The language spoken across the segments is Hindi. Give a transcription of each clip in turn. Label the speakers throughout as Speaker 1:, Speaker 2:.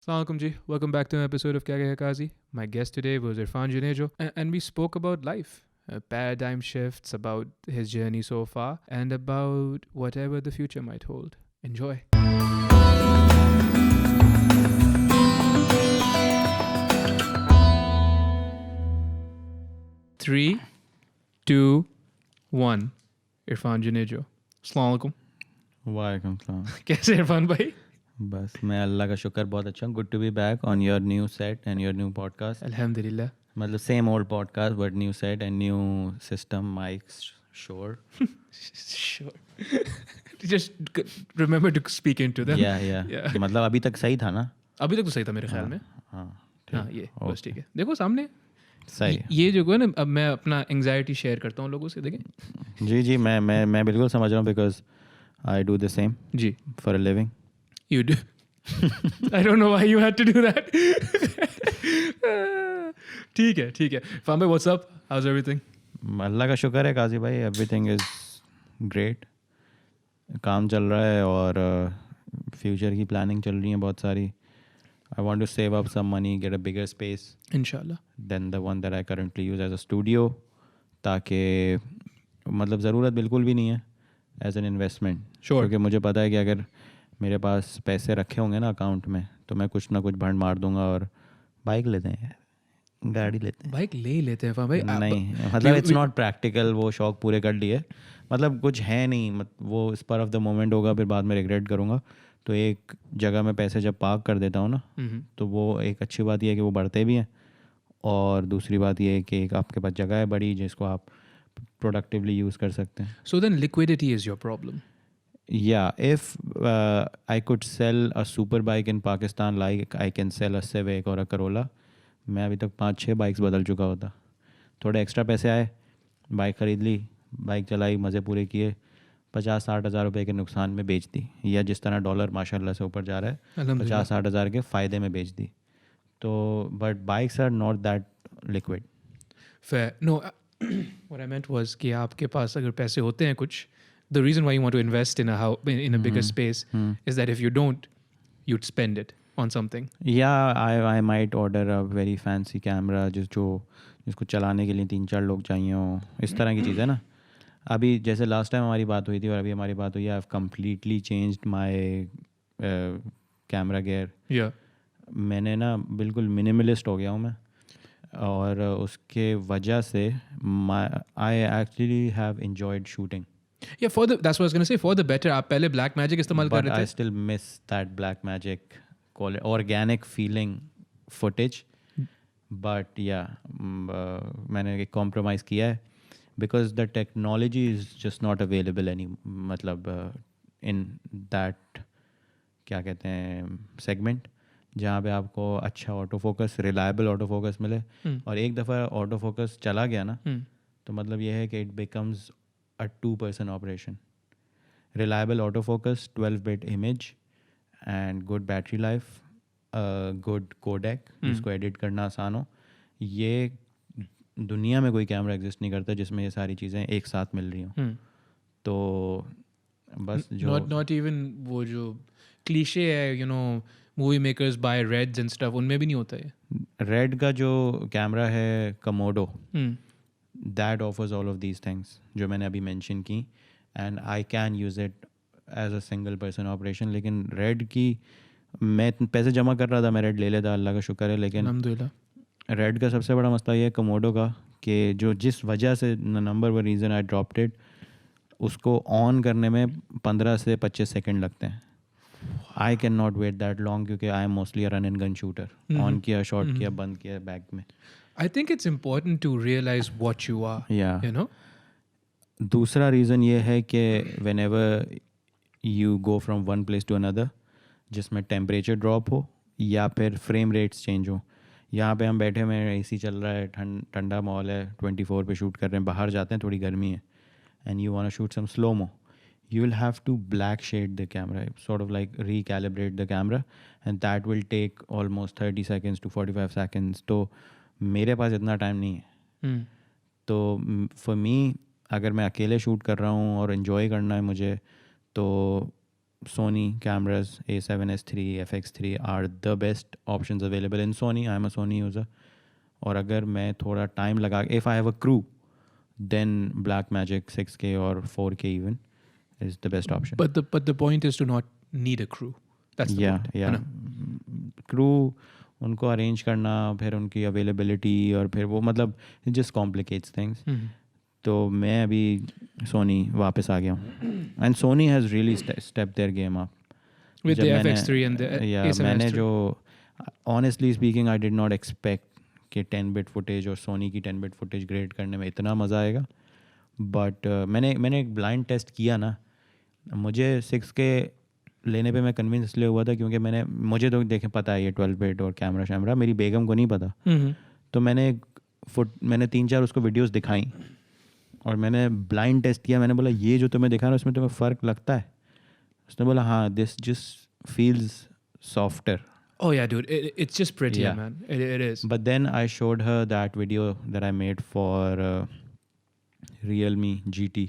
Speaker 1: Assalamu alaikum ji. Welcome back to an episode of Kahe, Kazi. My guest today was Irfan Junejo, and we spoke about life, paradigm shifts, about his journey so far, and about whatever the future might hold. Enjoy. 3, 2, 1. Irfan Junejo. Assalamu alaikum.
Speaker 2: वालेकुम सलाम.
Speaker 1: कैसे इरफान भाई?
Speaker 2: बस मैं अल्लाह का शुक्र बहुत अच्छा हूँ. Good to be back on your new set and your new podcast.
Speaker 1: Alhamdulillah.
Speaker 2: मतलब same old podcast but new set and new system mics sure.
Speaker 1: Sure. Just remember to speak into them.
Speaker 2: या मतलब अभी तक सही था ना.
Speaker 1: अभी तक तो सही था मेरे ख्याल में.
Speaker 2: हाँ
Speaker 1: हाँ ये बस ठीक है. देखो सामने
Speaker 2: सही.
Speaker 1: ये जो है ना, अब मैं अपना एंग्जाइटी शेयर करता हूँ लोगों से. देखें
Speaker 2: जी मैं बिल्कुल समझ रहा हूँ because I do the same
Speaker 1: जी.
Speaker 2: For a living.
Speaker 1: You do. I don't know why you had to do that. ठीक है. Farm bhai, what's up? How's everything?
Speaker 2: अल्लाह का शुक्र है काजी भाई. Everything is great. काम चल रहा है और फ्यूचर की प्लानिंग चल रही है बहुत सारी. I want to save up some money, get a bigger space
Speaker 1: Inshallah.
Speaker 2: Then the one that I currently use as a studio, ताकि मतलब ज़रूरत बिल्कुल भी नहीं है एज एन इन्वेस्टमेंट.
Speaker 1: Sure.
Speaker 2: क्योंकि मुझे पता है कि अगर मेरे पास पैसे रखे होंगे ना अकाउंट में तो मैं कुछ ना कुछ भंड मार दूंगा और बाइक लेते हैं, गाड़ी लेते हैं.
Speaker 1: बाइक ले ही लेते हैं फार्म भाई.
Speaker 2: नहीं मतलब इट्स नॉट प्रैक्टिकल. वो शौक पूरे कर लिए. मतलब कुछ है नहीं. वो स्पर ऑफ द मोमेंट होगा, फिर बाद में रिग्रेट करूँगा. तो एक जगह में पैसे जब पार्क कर देता हूँ ना, तो वो एक अच्छी बात यह है कि वो बढ़ते भी हैं. और दूसरी बात यह है कि एक आपके पास जगह है बड़ी जिसको आप प्रोडक्टिवली यूज़ कर सकते हैं.
Speaker 1: So then liquidity is your problem.
Speaker 2: Yeah, if I could sell a super bike in Pakistan like I can sell a Civic or a Corolla, मैं अभी तक 5-6 बाइक्स बदल चुका होता. थोड़े एक्स्ट्रा पैसे आए, बाइक ख़रीद ली, बाइक चलाई, मज़े पूरे किए, 50-60 हज़ार रुपये के नुकसान में बेच दी. या जिस तरह डॉलर माशाल्लाह से ऊपर जा रहा है, 50-60 हज़ार के फ़ायदे में बेच दी. तो but bikes are not that liquid.
Speaker 1: Fair. No, what I meant was कि आपके पास अगर पैसे होते हैं कुछ, the reason why you want to invest in a house, in a bigger space is that if you don't, you'd spend it on something.
Speaker 2: Yeah, I might order a very fancy camera जिसको चलाने के लिए 3-4 लोग चाहिए हो. इस तरह की चीज़ है ना. अभी जैसे लास्ट टाइम हमारी बात हुई थी और अभी हमारी बात हुई है, I have completely changed my camera gear.
Speaker 1: Yeah.
Speaker 2: मैंने ना बिल्कुल मिनिमलिस्ट हो गया हूँ मैं. और उसके वजह से I actually have enjoyed shooting.
Speaker 1: Yeah, that's what I was going to say. For the better, आप पहले black magic इस्तेमाल कर
Speaker 2: But
Speaker 1: रहे
Speaker 2: I
Speaker 1: थे.
Speaker 2: still miss that black magic organic feeling footage. But yeah, मैंने एक compromise किया है because the technology is just not available any मतलब in that क्या कहते हैं segment जहाँ पे आपको अच्छा auto focus, reliable auto focus मिले. और एक दफ़ा ऑटो फोकस चला गया ना, तो मतलब ये है कि it becomes a 2-person operation. Reliable autofocus, 12-bit image and good battery life, good codec जिसको एडिट करना आसान हो. ये दुनिया में कोई कैमरा एग्जिस्ट नहीं करता जिसमें ये सारी चीज़ें एक साथ मिल रही हों. तो बस जो
Speaker 1: not even वो जो क्लीशे है, you know, movie makers buy reds and stuff, उनमें भी नहीं होता है.
Speaker 2: रेड का जो कैमरा है Komodo, that offers all of these things जो मैंने अभी mention की, and I can use it as a single person operation. लेकिन रेड की मैं पैसे जमा कर रहा था, मैं रेड ले लेता, अल्लाह का शुक्र है. लेकिन
Speaker 1: अल्हम्दुलिल्लाह.
Speaker 2: रेड का सबसे बड़ा मसला ये है कमोडो का कि जो जिस वजह से number one reason I dropped it, उसको ऑन करने में 15 से 25 सेकेंड लगते हैं. I can not wait that long क्योंकि I am mostly run and gun shooter. On किया, शॉट किया, बंद किया बैग में.
Speaker 1: I think it's important to realize what you are.
Speaker 2: Yeah.
Speaker 1: You know?
Speaker 2: दूसरा रीज़न ये है कि whenever you go from one place to another, जिसमें टेम्परेचर ड्रॉप हो या फिर फ्रेम रेट्स चेंज हो. यहाँ पे हम बैठे हुए हैं, AC चल रहा है, ठंडा माहौल है, 24 पे शूट कर रहे हैं. बाहर जाते हैं, थोड़ी गर्मी है, and you want to shoot some slow-mo, you will have to black shade the camera, sort of like recalibrate the camera, and that will take almost 30 seconds to 45 seconds. तो मेरे पास इतना टाइम नहीं है. तो फॉर मी अगर मैं अकेले शूट कर रहा हूँ और इन्जॉय करना है मुझे, तो Sony cameras A7S3, FX3 are the best options available in Sony. I'm a Sony user. और अगर मैं थोड़ा टाइम लगा, if I have a crew, then Blackmagic 6K or 4K even is the best option.
Speaker 1: But the point is to not need a crew. That's the point.
Speaker 2: Yeah. Crew उनको अरेंज करना, फिर उनकी अवेलेबिलिटी, और फिर वो मतलब it just complicates things. तो मैं अभी सोनी वापस आ गया हूँ. And Soni has really step their game up
Speaker 1: With the FX3 and the A7S3.
Speaker 2: मैंने जो honestly speaking I did not expect कि 10-bit फुटेज और सोनी की 10-bit फुटेज ग्रेड करने में इतना मज़ा आएगा. बट मैंने एक ब्लाइंड टेस्ट किया ना. मुझे 6K लेने पे मैं कन्विंस इसलिए हुआ था क्योंकि मुझे तो देखे पता है ये 12-bit और कैमरा शैमरा, मेरी बेगम को नहीं पता. तो मैंने 3-4 उसको वीडियोस दिखाई और मैंने ब्लाइंड टेस्ट किया. मैंने बोला ये जो तुम्हें दिखा रहा है उसमें तुम्हें फ़र्क लगता है? उसने बोला हाँ, this just feels softer.
Speaker 1: Oh yeah, dude, it's just prettier, man. It is.
Speaker 2: But then I showed her that video that I made for Realme GT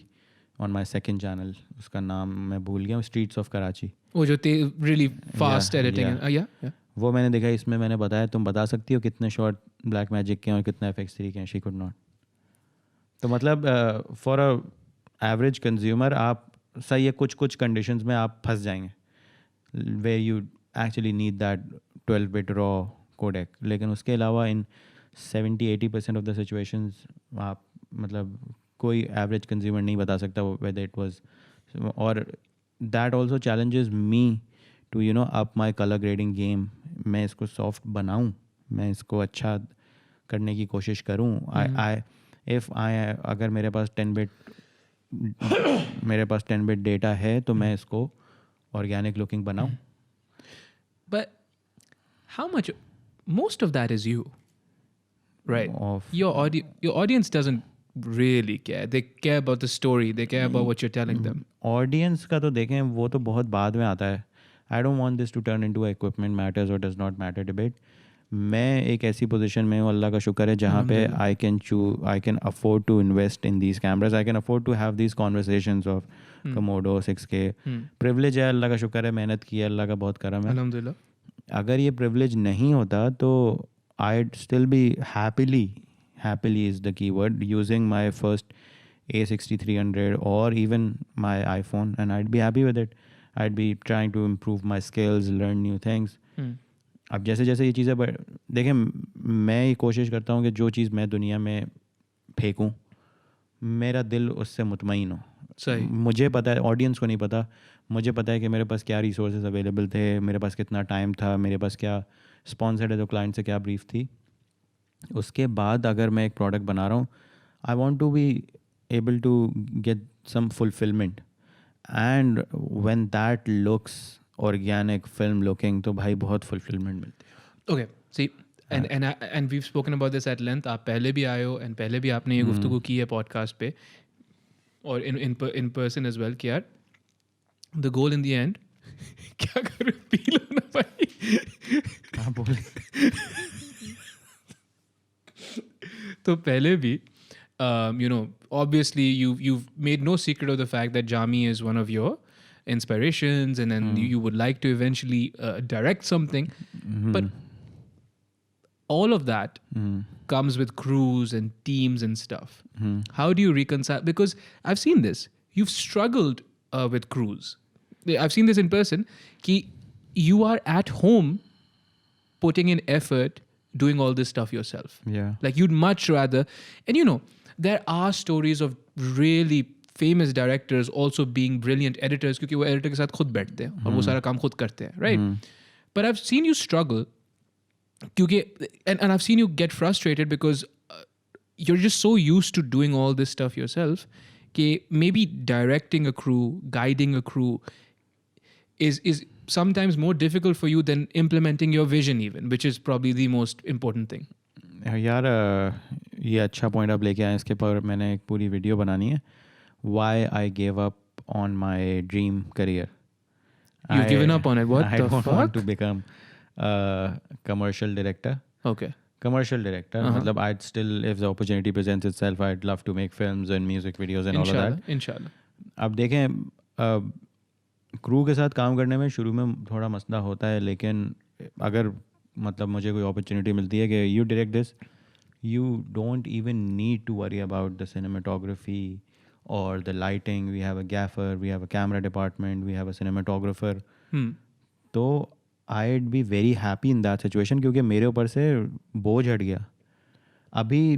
Speaker 2: on my second channel. उसका नाम मैं भूल गया हूँ, Streets of Karachi.
Speaker 1: वो जो really fast editing. Yeah.
Speaker 2: वो मैंने देखा. इसमें मैंने बताया तुम बता सकती हो कितने शॉट Blackmagic के हैं और कितने FX3 के हैं. She could not. तो मतलब फॉर अ एवरेज कंज्यूमर आप सही है, कुछ कंडीशंस में आप फंस जाएंगे way you actually need that 12-bit raw codec. लेकिन उसके अलावा इन 70-80% ऑफ द सिचुएशंस आप मतलब कोई एवरेज कंज्यूमर नहीं बता सकता वेदर इट वाज. और that also challenges me to you know up my colour grading game. मैं इसको सॉफ्ट बनाऊँ, मैं इसको अच्छा करने की कोशिश करूँ. अगर मेरे पास 10-bit डेटा है तो मैं इसको ऑर्गेनिक लुकिंग बनाऊं.
Speaker 1: But how much? Most of that is you, right? Your audience doesn't really care. They care about the story. They care about what you're telling them.
Speaker 2: Audience का तो देखें वो तो बहुत बाद में आता है. I don't want this to turn into equipment matters और डज नॉट मैटर डिबेट. मैं एक ऐसी पोजीशन में हूँ, अल्लाह का शुक्र है, जहाँ पे I can afford to invest in these cameras. I can afford to have these conversations of Komodo 6K. Privilege है, अल्लाह का शुक्र है, मेहनत की है, अल्लाह का बहुत करम है.
Speaker 1: अल्हम्दुलिल्लाह.
Speaker 2: अगर ये प्रिविलेज नहीं होता तो I still be happily is the key word using my first A6300 और even my iPhone, and I'd be happy with it. I'd be trying to improve my skills, learn new things. अब जैसे जैसे ये चीज़ें देखें, मैं ये कोशिश करता हूँ कि जो चीज़ मैं दुनिया में फेंकूँ मेरा दिल उससे मुतमईन हो.
Speaker 1: सही.
Speaker 2: मुझे पता है, ऑडियंस को नहीं पता. मुझे पता है कि मेरे पास क्या रिसोर्सेज अवेलेबल थे, मेरे पास कितना टाइम था, मेरे पास क्या स्पॉन्सर्ड है तो क्लाइंट से क्या ब्रीफ थी. उसके बाद अगर मैं एक प्रोडक्ट बना रहा हूँ, I want to be able to get some fulfilment. And when that looks organic film looking तो भाई बहुत फुलफिलमेंट मिलती है.
Speaker 1: Okay, see and we've spoken about this at length. आप पहले भी आए हो and पहले भी आपने ये गुफ्तगू की है पॉडकास्ट पे और in person as well कि यार the goal in the end क्या करूँ पी लो ना भाई.
Speaker 2: हाँ बोले.
Speaker 1: तो पहले भी obviously you've made no secret of the fact that Jami is one of your inspirations, and then you would like to eventually direct something. But all of that comes with crews and teams and stuff. How do you reconcile? Because I've seen this. You've struggled with crews. I've seen this in person. Ki you are at home putting in effort, doing all this stuff yourself.
Speaker 2: Yeah.
Speaker 1: Like you'd much rather, and there are stories of really famous directors also being brilliant editors क्योंकि वो editor के साथ खुद बैठते हैं और वो सारा काम खुद करते हैं, right? But I've seen you struggle क्योंकि and I've seen you get frustrated because you're just so used to doing all this stuff yourself कि maybe directing a crew, guiding a crew is sometimes more difficult for you than implementing your vision even, which is probably the most important thing.
Speaker 2: यार ये अच्छा पॉइंट आप लेके आए. इसके पर मैंने एक पूरी वीडियो बनानी है. Why I gave up on my dream career.
Speaker 1: You've given up on it? What
Speaker 2: I
Speaker 1: the
Speaker 2: don't
Speaker 1: fuck?
Speaker 2: want to become a commercial director.
Speaker 1: Okay.
Speaker 2: Commercial director. मतलब I'd still, if the opportunity presents itself, I'd love to make films and music videos and all of that.
Speaker 1: Inshallah.
Speaker 2: अब देखें क्रू के साथ काम करने में शुरू में थोड़ा मसला होता है, लेकिन अगर मतलब मुझे कोई अपॉर्चुनिटी मिलती है कि you direct this, you don't even need to worry about the cinematography or the lighting. We have a gaffer, we have a camera department, we have a cinematographer. तो I'd be very happy in that situation क्योंकि मेरे ऊपर से बोझ हट गया अभी,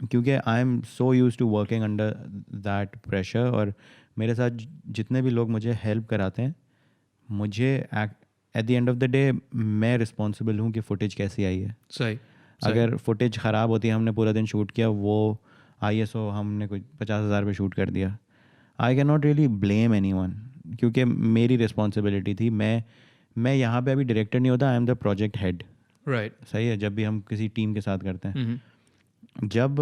Speaker 2: क्योंकि I am so used to working under that pressure, और मेरे साथ जितने भी लोग मुझे हेल्प कराते हैं, मुझे at the end of the day मैं रिस्पॉन्सिबल हूँ कि फुटेज कैसी आई है.
Speaker 1: सही.
Speaker 2: अगर फुटेज ख़राब होती है, हमने पूरा दिन शूट किया, वो ISO हमने कुछ 50,000 पे शूट कर दिया, आई can not really blame any one, क्योंकि मेरी रिस्पॉन्सिबिलिटी थी. मैं यहाँ पे अभी डायरेक्टर नहीं होता, I am the project head.
Speaker 1: Right.
Speaker 2: सही है. जब भी हम किसी टीम के साथ करते हैं, जब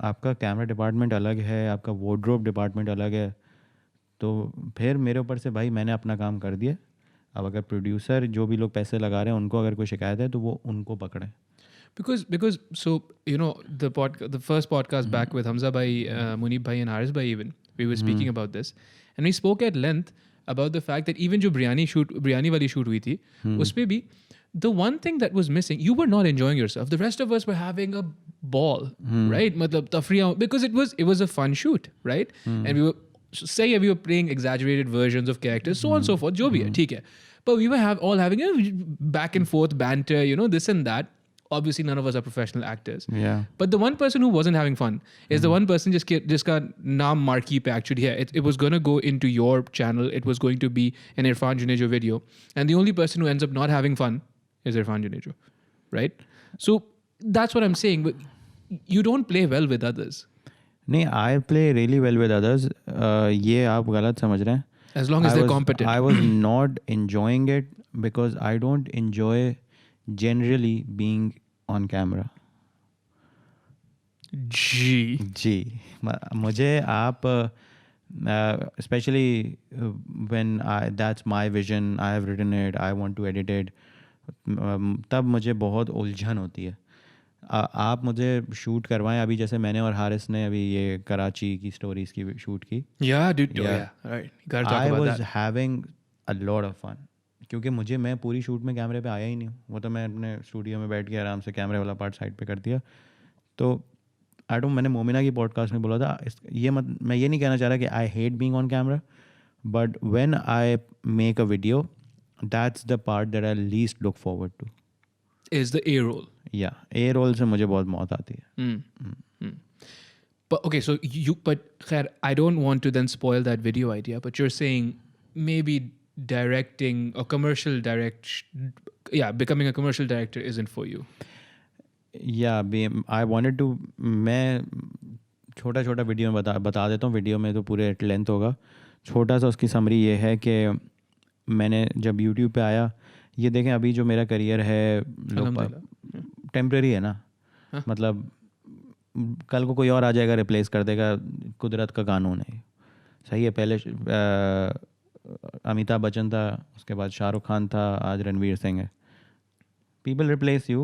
Speaker 2: आपका कैमरा डिपार्टमेंट अलग है, आपका वार्डरोब डिपार्टमेंट अलग है, तो फिर मेरे ऊपर से भाई मैंने अपना काम कर दिया. अब अगर प्रोड्यूसर जो भी लोग पैसे लगा रहे हैं उनको अगर कोई शिकायत है तो वो उनको पकड़े.
Speaker 1: Because so the first podcast back with Hamza bhai, Munib bhai and Haris bhai, even we were speaking about this, and we spoke at length about the fact that even jo biryani wali shoot hui thi, usme bhi the one thing that was missing, you were not enjoying yourself. The rest of us were having a ball, right? Matlab tafriya, because it was a fun shoot, right? And we were playing exaggerated versions of characters, so on and so forth, jo bhi hai, theek hai. But we were all having a back and forth banter, this and that. Obviously, none of us are professional actors.
Speaker 2: Yeah.
Speaker 1: But the one person who wasn't having fun is the one person jiska naam marquee pe actually hai. It was going to go into your channel. It was going to be an Irfan Junejo video. And the only person who ends up not having fun is Irfan Junejo. Right? So that's what I'm saying. But you don't play well with others.
Speaker 2: नहीं, I play really well with others. ये आप गलत समझ रहे हैं.
Speaker 1: As long as they're competent.
Speaker 2: I was not enjoying it because I don't enjoy generally being on camera. जी मुझे आप especially when that's my vision, I have written it, I want to edit it, तब मुझे बहुत उलझन होती है. आप मुझे शूट करवाएं. अभी जैसे मैंने और हारिस ने अभी ये कराची की स्टोरीज की शूट की.
Speaker 1: Yeah, dude. Yeah. Right. You gotta talk
Speaker 2: I
Speaker 1: about
Speaker 2: was
Speaker 1: that.
Speaker 2: having a lot of fun. क्योंकि मैं पूरी शूट में कैमरे पे आया ही नहीं हूँ. वो तो मैं अपने स्टूडियो में बैठ के आराम से कैमरे वाला पार्ट साइड पे कर दिया. तो मैंने मोमिना की पॉडकास्ट में बोला था, मैं ये नहीं कहना चाह रहा कि I hate being on camera, but when I make a video, that's the part that I least look forward to.
Speaker 1: Is the A roll.
Speaker 2: या A रोल से मुझे बहुत मौत आती है.
Speaker 1: But okay, so but Khair, I don't want to then spoil that video idea, but you're saying maybe directing or becoming a commercial director isn't for you.
Speaker 2: I wanted to. मैं छोटा छोटा वीडियो में बता देता हूँ. वीडियो में तो पूरे लेंथ होगा. छोटा सा उसकी समरी ये है कि मैंने जब YouTube पे आया, ये देखें अभी जो मेरा करियर है टेम्परेरी है ना. मतलब कल को कोई और आ जाएगा, रिप्लेस कर देगा. कुदरत का कानून है. सही है. पहले अमिताभ बच्चन था, उसके बाद शाहरुख खान था, आज रणवीर सिंह है. People replace you.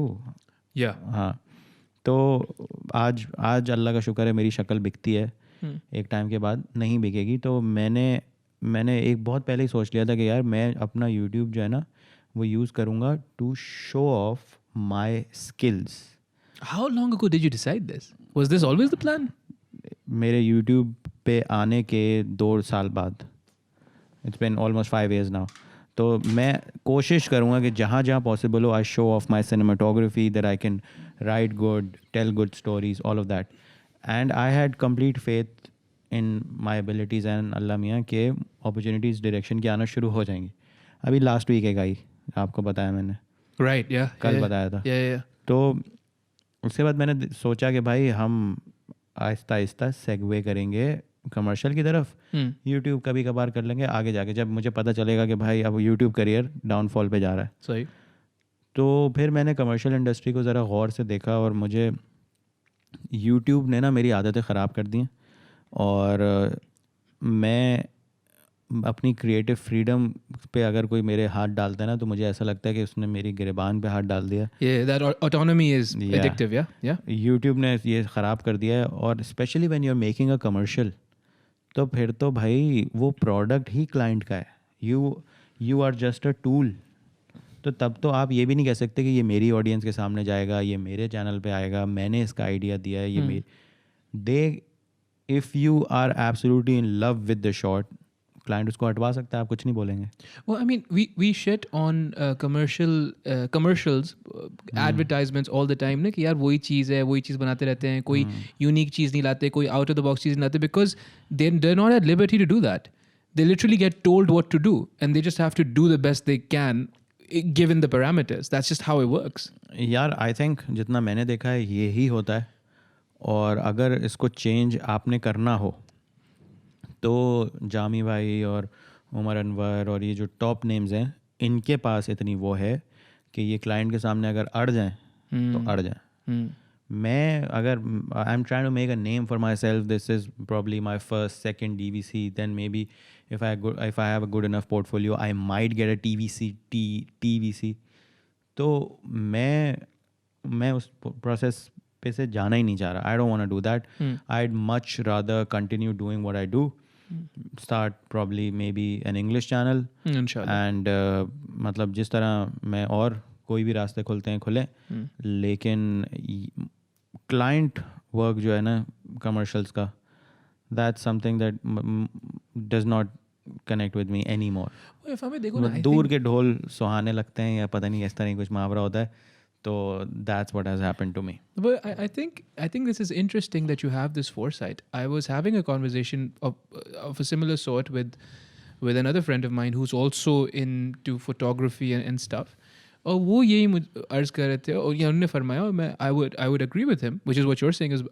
Speaker 2: हाँ. तो आज अल्लाह का शुक्र है मेरी शक्ल बिकती है. एक टाइम के बाद नहीं बिकेगी. तो मैंने एक बहुत पहले ही सोच लिया था कि यार मैं अपना YouTube जो है ना वो यूज़ करूँगा to show off my skills.
Speaker 1: How long ago did you decide this? Was this always the plan?
Speaker 2: मेरे YouTube पे आने के 2 साल बाद. It's been almost 5 years now. तो मैं कोशिश करूँगा कि जहाँ जहाँ पॉसिबल हो, I show off my cinematography, that I can write good, tell good stories, all of that. And I had complete faith in my abilities and Allah मियाँ के अपॉर्चुनिटीज़ डायरेक्शन की आना शुरू हो जाएंगी. अभी लास्ट वीक एक आई, आपको बताया मैंने.
Speaker 1: राइट. या
Speaker 2: कल बताया था. तो उसके बाद मैंने सोचा कि भाई हम आहिस्ता आहिस्ता सेगवे करेंगे कमर्शियल की तरफ. यूट्यूब कभी कभार कर लेंगे आगे जाके, जब मुझे पता चलेगा कि भाई अब यूट्यूब करियर डाउनफॉल पे जा रहा है.
Speaker 1: सही.
Speaker 2: तो फिर मैंने कमर्शियल इंडस्ट्री को ज़रा गौर से देखा और मुझे यूट्यूब ने ना मेरी आदतें ख़राब कर दी हैं. और मैं अपनी क्रिएटिव फ्रीडम पे अगर कोई मेरे हाथ डालता है ना, तो मुझे ऐसा लगता है कि उसने मेरी गिरबान पे हाथ डाल दिया.
Speaker 1: that autonomy is addictive. Yeah.
Speaker 2: YouTube ने ये ख़राब कर दिया है. और specially when you are making a commercial, तो फिर तो भाई वो प्रोडक्ट ही क्लाइंट का है. You are just a tool. तो तब तो आप ये भी नहीं कह सकते कि ये मेरी ऑडियंस के सामने जाएगा, ये मेरे चैनल पे आएगा, मैंने इसका आइडिया दिया है, ये मेरी. They if you are absolutely in love with the shot, client उसको हटवा सकता है, आप कुछ नहीं बोलेंगे.
Speaker 1: Well, I mean, we shit on commercials, advertisements all the time. ना कि यार वही चीज़ है, वही चीज़ बनाते रहते हैं, कोई यूनिक चीज़ नहीं लाते, कोई आउट ऑफ द बॉक्स चीज़ नहीं लाते, because they're not at liberty to do that. They literally get told what to do, and they just have to do the best they can, given the parameters. That's just how it works.
Speaker 2: यार आई थिंक जितना मैंने देखा है यही होता है. और अगर इसको चेंज आपने करना हो तो जामी भाई और उमर अनवर और ये जो टॉप नेम्स हैं, इनके पास इतनी वो है कि ये क्लाइंट के सामने अगर अड़ जाएं तो अड़ जाएं. मैं अगर I am trying to make a name for myself, this is probably my first second DVC, then maybe if I have a good enough portfolio, I might get a TVC. तो मैं उस प्रोसेस पे से जाना ही नहीं चाह रहा. I don't want to do that. I'd much rather continue doing what I do. Start probably maybe an English channel. And मतलब जिस तरह मैं और कोई भी रास्ते खुलते हैं खुले, लेकिन क्लाइंट वर्क जो है ना कमर्शियल्स का, that's something that does not connect with me anymore.
Speaker 1: If हमें देखो ना,
Speaker 2: दूर के ढोल सुहाने लगते हैं या पता नहीं इस तरह कुछ मुहावरा होता है, तो that's what has happened to me.
Speaker 1: But I think this is interesting that you have this foresight. I was having a conversation of a similar sort with another friend of mine who's also into photography and stuff. और वो यही अर्ज कर रहे थे, और ये उन्होंने फरमाया, और मैं I would agree with him, which is what you're saying is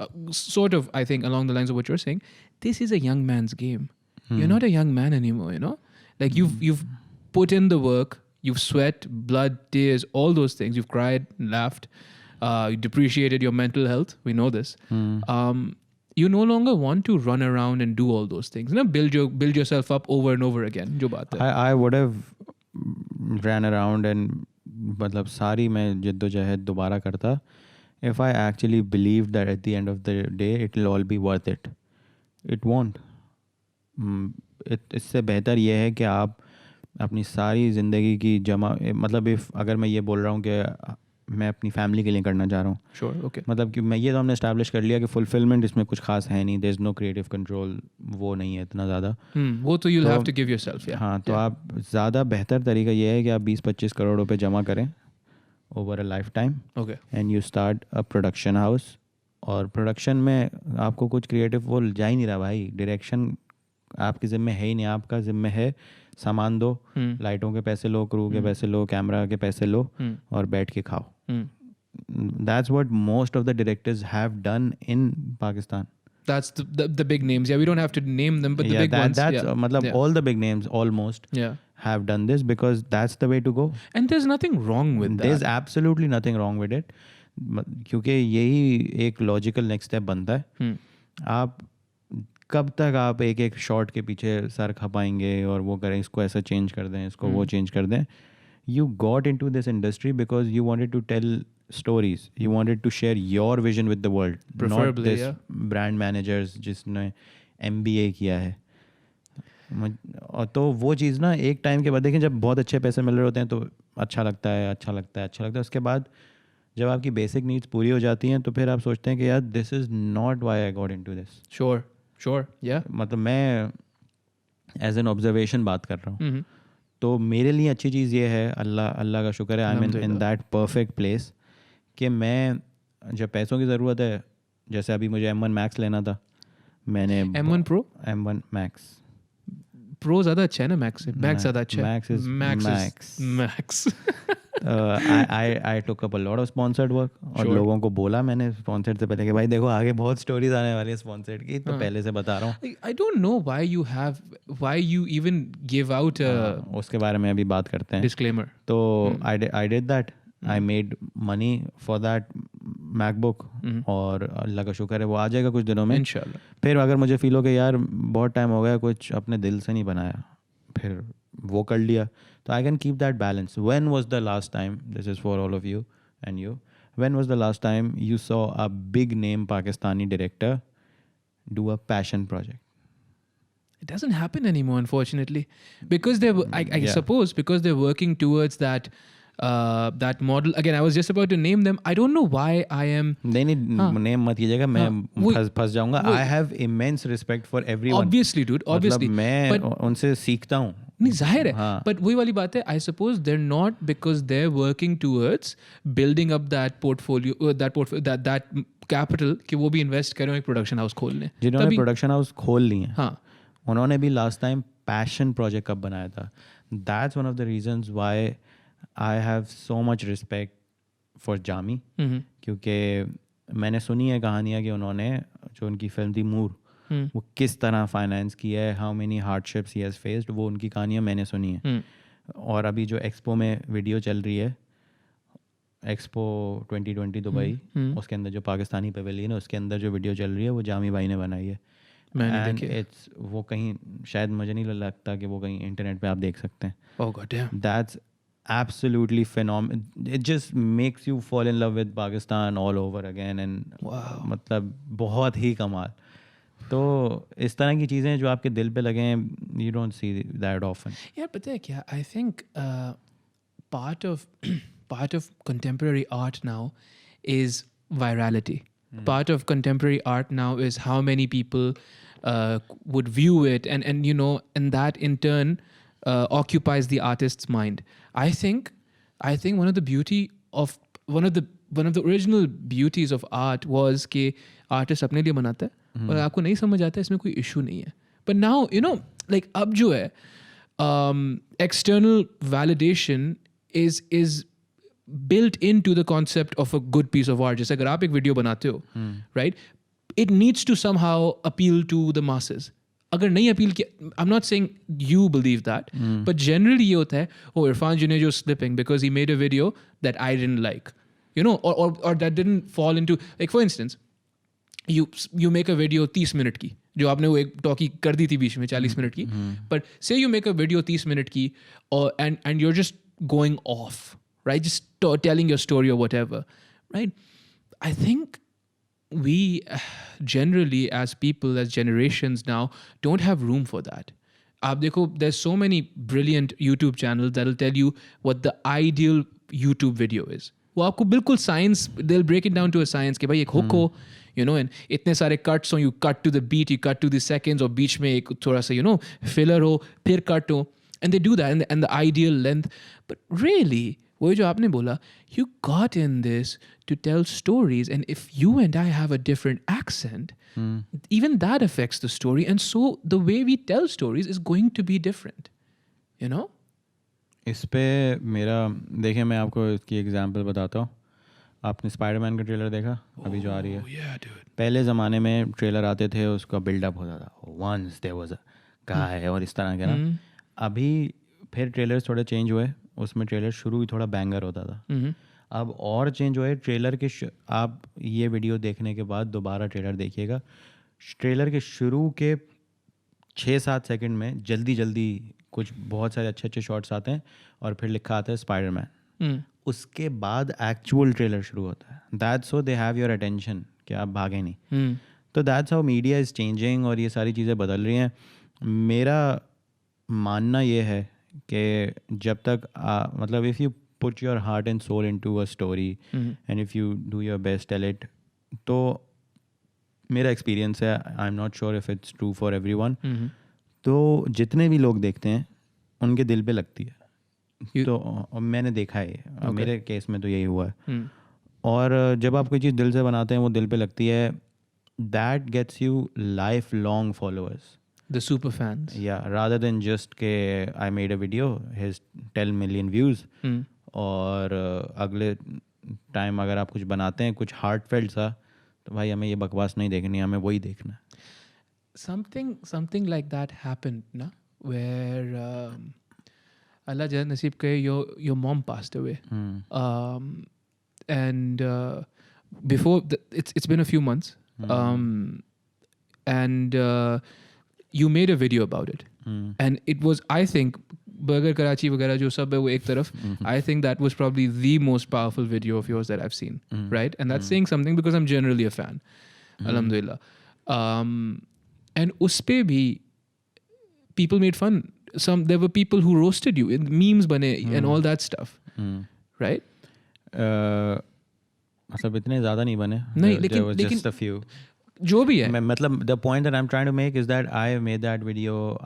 Speaker 1: sort of, I think, along the lines of what you're saying. This is a young man's game. You're not a young man anymore, you know? Like you've put in the work, you've sweat, blood, tears, all those things. You've cried, laughed, you depreciated your mental health. We know this. You no longer want to run around and do all those things. You know, build yourself up over and over again. जो बात है.
Speaker 2: I would have ran around and मतलब सारी मैं जद्दोजहद दोबारा करता if I actually believed that at the end of the day it will all be worth it. It won't. इससे बेहतर ये है कि आप अपनी सारी ज़िंदगी की जमा, मतलब अगर मैं ये बोल रहा हूँ कि मैं अपनी फैमिली के लिए करना चाह रहा हूँ,
Speaker 1: Sure, okay.
Speaker 2: मतलब कि मैं ये तो हमने इस्टेब्लिश कर लिया कि फुलफिलमेंट इसमें कुछ खास है नहीं, there is no creative control, वो नहीं है इतना ज़्यादा.
Speaker 1: वो तो you'll have to give yourself. Yeah.
Speaker 2: हाँ, तो आप ज़्यादा बेहतर तरीका ये है कि आप 20-25 करोड़ रुपए जमा करें over a life time.
Speaker 1: Okay.
Speaker 2: And you start a production house. और प्रोडक्शन में आपको कुछ क्रिएटिव वो जा ही नहीं रहा भाई. डायरेक्शन आपके ज़िम्मे है ही नहीं, आपका ज़िम्मे है सामान दो, लाइटों के पैसे लो, क्रू के पैसे लो, कैमरा के पैसे लो, और बैठ के खाओ. That's what most of the directors have done in Pakistan.
Speaker 1: That's the big names. Yeah, we don't have to name them, but the big ones.
Speaker 2: That's matlab all the big names almost have done this because that's the way to go.
Speaker 1: And there's nothing wrong with that.
Speaker 2: There's absolutely nothing wrong with it. क्योंकि यही एक लॉजिकल नेक्स्ट स्टेप बनता है. आप कब तक आप एक एक शॉट के पीछे सर खपाएंगे और वो करें, इसको ऐसा चेंज कर दें, इसको वो चेंज कर दें. You got into this industry because you wanted to tell stories. You wanted to share your vision with the world.
Speaker 1: Preferably,
Speaker 2: not this brand managers जिसने MBA किया है. और तो वो चीज़ ना एक टाइम के बाद देखें, जब बहुत अच्छे पैसे मिल रहे होते हैं तो अच्छा लगता है. उसके बाद जब आपकी बेसिक नीड्स पूरी हो जाती हैं तो फिर आप सोचते हैं कि यार this is not why I got into this.
Speaker 1: Sure, yeah.
Speaker 2: मतलब मैं एज एन ऑब्जर्वेशन बात कर रहा हूँ. तो मेरे लिए अच्छी चीज़ ये है, अल्लाह का शुक्र है, I am in that perfect place कि मैं जब पैसों की ज़रूरत है, जैसे अभी मुझे M1 Max लेना था, मैंने
Speaker 1: M1 Pro?
Speaker 2: M1 Max.
Speaker 1: Pro ज़्यादा अच्छा है ना Max से? Max ज़्यादा अच्छा है.
Speaker 2: Max is
Speaker 1: Max.
Speaker 2: I took up a lot of sponsored work. और लोगों को बोला मैंने स्पॉन्सर्ड से पहले कि भाई देखो आगे बहुत स्टोरीज आने वाली है स्पॉन्सर्ड की, तो पहले से बता रहा हूँ.
Speaker 1: I don't know why you even give out a
Speaker 2: उसके बारे में अभी बात करते हैं.
Speaker 1: disclaimer.
Speaker 2: तो I did that. I made money for that MacBook. और अल्लाह का शुक्र है वो आ जाएगा कुछ दिनों में
Speaker 1: इंशाल्लाह.
Speaker 2: फिर अगर मुझे फील हो कि यार बहुत टाइम हो गया कुछ अपने दिल से नहीं बनाया, फिर वो कर लिया. तो I can keep that balance. When was the last time, this is for all of you and you, when was the last time you saw a big name Pakistani director do a passion project?
Speaker 1: it doesn't happen anymore, unfortunately, because I suppose because they're working towards that model. Again, I was just about to name them. I don't know why I am.
Speaker 2: नहीं नेम मत कीजिएगा, मैं फंस जाऊंगा. I have immense respect for everyone.
Speaker 1: Obviously, dude. Obviously.
Speaker 2: मतलब मैं उनसे सीखता हूँ.
Speaker 1: नहीं, जाहिर है. But वही वाली बात है. I suppose they're not, because they're working towards building up that portfolio, that capital, कि वो भी invest करें एक production house खोलने.
Speaker 2: जिन्होंने production house खोल ली है, हाँ, उन्होंने भी last time passion project कब बनाया था. That's one of the reasons why I have so much respect for Jami. क्योंकि मैंने सुनी है कहानियाँ कि उन्होंने जो उनकी फिल्म थी मूर, वो किस तरह फाइनेंस किया है, how many hardships he has faced, वो उनकी कहानियाँ मैंने सुनी है. और अभी जो एक्सपो में वीडियो चल रही है, एक्सपो 2020 दुबई, उसके अंदर जो पाकिस्तानी पवेलियन है, उसके अंदर जो वीडियो चल रही है वो जामी भाई ने बनाई है. एंड इट्स वो कहीं, शायद मुझे नहीं लगता कि वो कहीं इंटरनेट पे आप देख सकते हैं.
Speaker 1: Oh god damn.
Speaker 2: That's absolutely phenomenal. It just makes you fall in love with Pakistan all over again. And
Speaker 1: wow.
Speaker 2: मतलब बहुत ही कमाल. तो इस तरह की चीज़ें जो आपके दिल पे लगे, you don't see that often.
Speaker 1: Yeah, but yeah, I think part of contemporary art now is virality. Part of contemporary art now is how many people would view it, and you know, and that in turn occupies the artist's mind. I think one of the original beauties of art was कि artist अपने लिए बनाता है और आपको नहीं समझ आता है, इसमें कोई issue नहीं है. But now, you know, like अब जो है external validation is built into the concept of a good piece of art. जैसे अगर आप एक वीडियो बनाते हो, right, it needs to somehow appeal to the masses. अगर नहीं अपील किया, I'm not saying you believe that, but generally ये होता है, oh, Irfan Junejo is slipping because he made a video that I didn't like, you know, or that didn't fall into, like for instance, you make a video 30 minute की, जो आपने वो एक टॉकी कर दी थी बीच में 40 मिनट की, but say you make a video 30 minute की, and you're just going off, right, just telling your story or whatever, right? I think we generally as people, as generations now, don't have room for that. Aap dekho, there's so many brilliant YouTube channels that'll tell you what the ideal YouTube video is. वो आपको बिल्कुल science, they'll break it down to a science कि भाई एक hook हो, you know, and इतने सारे cuts हो, you cut to the beat, you cut to the seconds, और बीच में एक थोड़ा सा, you know, filler हो, फिर cut हो, and they do that, and the ideal length. But really, वो जो आपने बोला, you got in this to tell stories, and if you and I have a different accent, even that affects the story, and so the way we tell stories is going to be different, you know?
Speaker 2: इस पे मेरा, देखिए मैं आपको इसकी एग्जांपल बताता हूँ. आपने स्पाइडरमैन का ट्रेलर देखा अभी जो आ रही है?
Speaker 1: Yeah, dude.
Speaker 2: पहले ज़माने में ट्रेलर आते थे, उसका बिल्डअप होता था, once there was a Kahe और इस तरह के ना. अभी फिर ट्रेलर्स थोड़े चेंज हुए, उसमें ट्रेलर शुरू ही थोड़ा बैंगर होता था. अब और चेंज हुए ट्रेलर के आप ये वीडियो देखने के बाद दोबारा ट्रेलर देखिएगा, ट्रेलर के शुरू के 6-7 सेकंड में जल्दी कुछ बहुत सारे अच्छे शॉट्स आते हैं और फिर लिखा आता है स्पाइडरमैन. उसके बाद एक्चुअल ट्रेलर शुरू होता है. That's so they have your attention कि आप भागे नहीं. तो that's how media is changing और ये सारी चीज़ें बदल रही हैं. मेरा मानना ये है कि जब तक मतलब if you put your heart and soul into a story and if you do your best tell it, तो मेरा एक्सपीरियंस है, आई am not sure if it's true for everyone, तो जितने भी लोग देखते हैं उनके दिल पे लगती है. तो मैंने देखा है, मेरे केस में तो यही हुआ है. और जब आप कोई चीज़ दिल से बनाते हैं वो दिल पे लगती है, that gets you life long followers.
Speaker 1: The super fans.
Speaker 2: Yeah, rather than just के I made a video, his 10 million views. और अगले टाइम अगर आप कुछ बनाते हैं कुछ हार्टफेल्ट सा, तो भाई हमें ये बकवास नहीं देखनी, हमें वही देखना.
Speaker 1: Something like that happened, na, where Allah Jalla Nasib Kahe, your mom passed away. And before it's been a few months, and you made a video about it, and it was, I think, Burger Karachi वगैरह जो सब है वो एक तरफ, I think that was probably the most powerful video of yours that I've seen, right? And that's saying something because I'm generally a fan, alhamdulillah. And उस पे भी people made fun. There were people who roasted you, in memes bane and all that stuff, right?
Speaker 2: मतलब इतने ज़्यादा नहीं बने.
Speaker 1: नहीं,
Speaker 2: There was just a few.
Speaker 1: जो भी है,
Speaker 2: मतलब the point that I'm trying to make is that I made that video.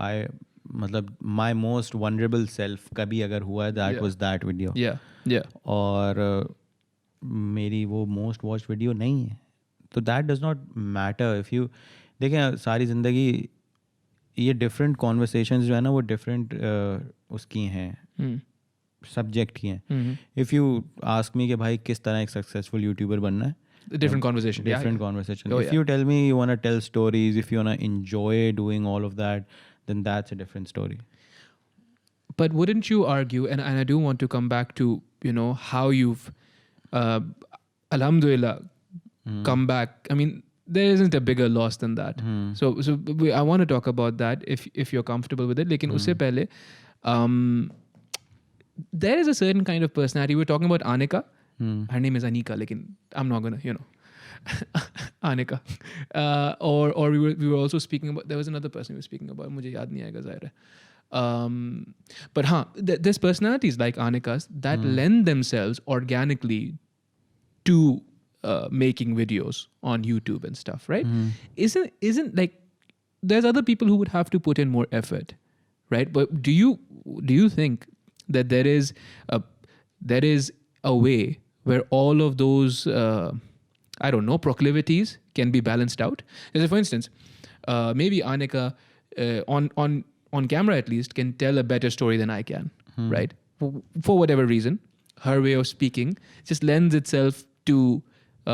Speaker 2: मतलब my most vulnerable self कभी अगर हुआ है, that was that video.
Speaker 1: yeah.
Speaker 2: और मेरी वो most watched video नहीं है. तो that does not matter if you देखें सारी ज़िंदगी ये different conversations जो है ना वो different उसकी हैं सब्जेक्ट की हैं. If you ask me कि भाई किस तरह एक successful YouTuber बनना है,
Speaker 1: different conversation.
Speaker 2: Different conversation.
Speaker 1: Oh,
Speaker 2: If you tell me you want to tell stories, if you want to enjoy doing all of that, then that's a different story.
Speaker 1: But wouldn't you argue, and I do want to come back to, you know, how you've, alhamdulillah, come back. I mean, there isn't a bigger loss than that. So I want to talk about that if you're comfortable with it. Lekin usse pehle, there is a certain kind of personality. We're talking about Anika. Her name is Anika, lekin I'm not gonna, you know, Anika. Or we were also speaking about, there was another person we were speaking about. Mujhe yaad nahi aayega zahir hai. But there's personalities like Anika's that lend themselves organically to making videos on YouTube and stuff, right? Isn't like, there's other people who would have to put in more effort, right? But do you think that there is a way where all of those I don't know, proclivities can be balanced out? Because for instance, maybe Anika on camera at least can tell a better story than I can, right? For whatever reason, her way of speaking just lends itself to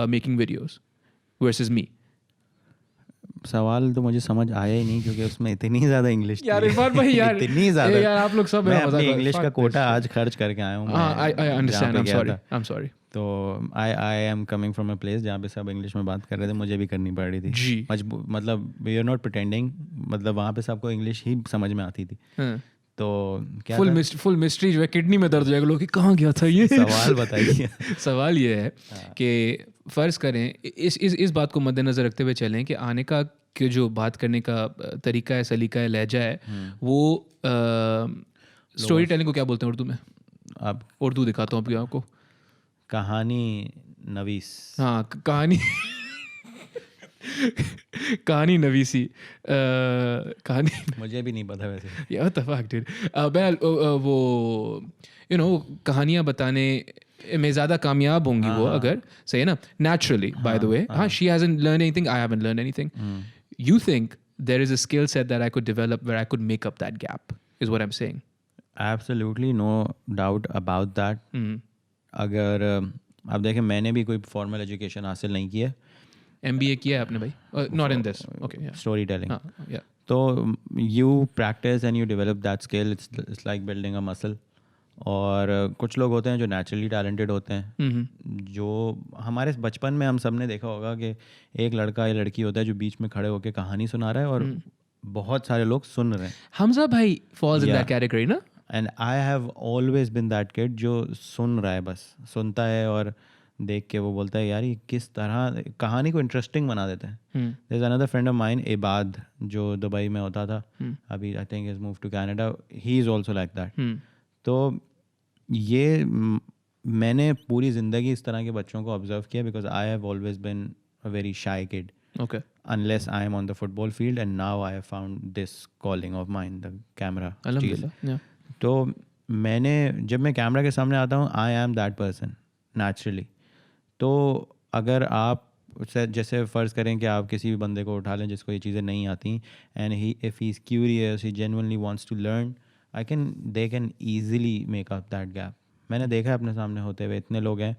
Speaker 1: making videos versus me.
Speaker 2: सवाल तो मुझे समझ आया ही नहीं क्योंकि उसमें इतनी ज़्यादा इंग्लिश थी.
Speaker 1: यार इरफान भाई यार,
Speaker 2: इतनी ज़्यादा
Speaker 1: यार आप लोग सब
Speaker 2: मैं अपनी इंग्लिश का कोटा आज खर्च करके आया हूँ.
Speaker 1: I understand. I'm sorry.
Speaker 2: तो I am coming from a place जहाँ पे सब इंग्लिश में बात कर रहे थे, मुझे भी करनी पड़ रही थी
Speaker 1: जी.
Speaker 2: मतलब वी आर नॉट प्रिटेंडिंग, मतलब वहाँ पे सबको इंग्लिश ही समझ में आती थी. तो क्या
Speaker 1: फुल मिस्ट्री जो है, किडनी में दर्द हो जाएगा लोग कि कहाँ गया था ये.
Speaker 2: सवाल बताइए.
Speaker 1: सवाल ये है कि फ़र्ज़ करें इस बात को मद्देनज़र रखते हुए चलें कि आनिका के जो बात करने का तरीका है, सलीका है, लहजा है, वो स्टोरी टेलिंग को क्या बोलते हैं उर्दू में?
Speaker 2: आप
Speaker 1: उर्दू दिखाता हूँ आपको.
Speaker 2: कहानी नवीस.
Speaker 1: हाँ, कहानी नवीसी. कहानी
Speaker 2: मुझे भी नहीं पता वैसे.
Speaker 1: यार तफाक डिड. वो यू नो कहानियाँ बताने में ज़्यादा कामयाब होंगी वो अगर, सही है ना, naturally by the way. हाँ, she hasn't learned anything, I haven't learned anything. You think there is a skill set that I could develop where I could make up that gap, is what I'm saying.
Speaker 2: Absolutely no doubt about that. अगर आप देखें मैंने भी कोई फॉर्मल एजुकेशन हासिल नहीं किया.
Speaker 1: MBA किया है आपने भाई? Not in this. Okay. Yeah.
Speaker 2: Story telling.
Speaker 1: Yeah.
Speaker 2: तो you practice and you develop that skill. It's like building a muscle. और कुछ लोग होते हैं जो नेचुरली टैलेंटेड होते हैं, जो हमारे बचपन में हम सब ने देखा होगा कि एक लड़का या लड़की होता है जो बीच में खड़े होकर कहानी सुना रहा है और बहुत सारे लोग सुन रहे हैं.
Speaker 1: हमजा भाई falls in that category ना?
Speaker 2: And I have always been that kid जो सुन रहा है, बस सुनता है और देख के वो बोलता है यार ये किस तरह कहानी को इंटरेस्टिंग बना देते हैं. There is another friend of mine Ibad जो दुबई में होता था, अभी I think is move to Canada. He is also like that. तो ये मैंने पूरी ज़िंदगी इस तरह के बच्चों को ऑब्जर्व किया because I have always been a very shy kid.
Speaker 1: Okay.
Speaker 2: Unless I am on the football field, and now I have found this calling of mine, the camera.
Speaker 1: Alhamdulillah. Yeah.
Speaker 2: तो मैंने जब मैं कैमरा के सामने आता हूँ I am that person naturally. तो अगर आप जैसे फ़र्ज़ करें कि आप किसी भी बंदे को उठा लें जिसको ये चीज़ें नहीं आती and he if he is curious, he genuinely wants to learn, they can easily make up that gap. मैंने देखा है अपने सामने होते हुए. इतने लोग हैं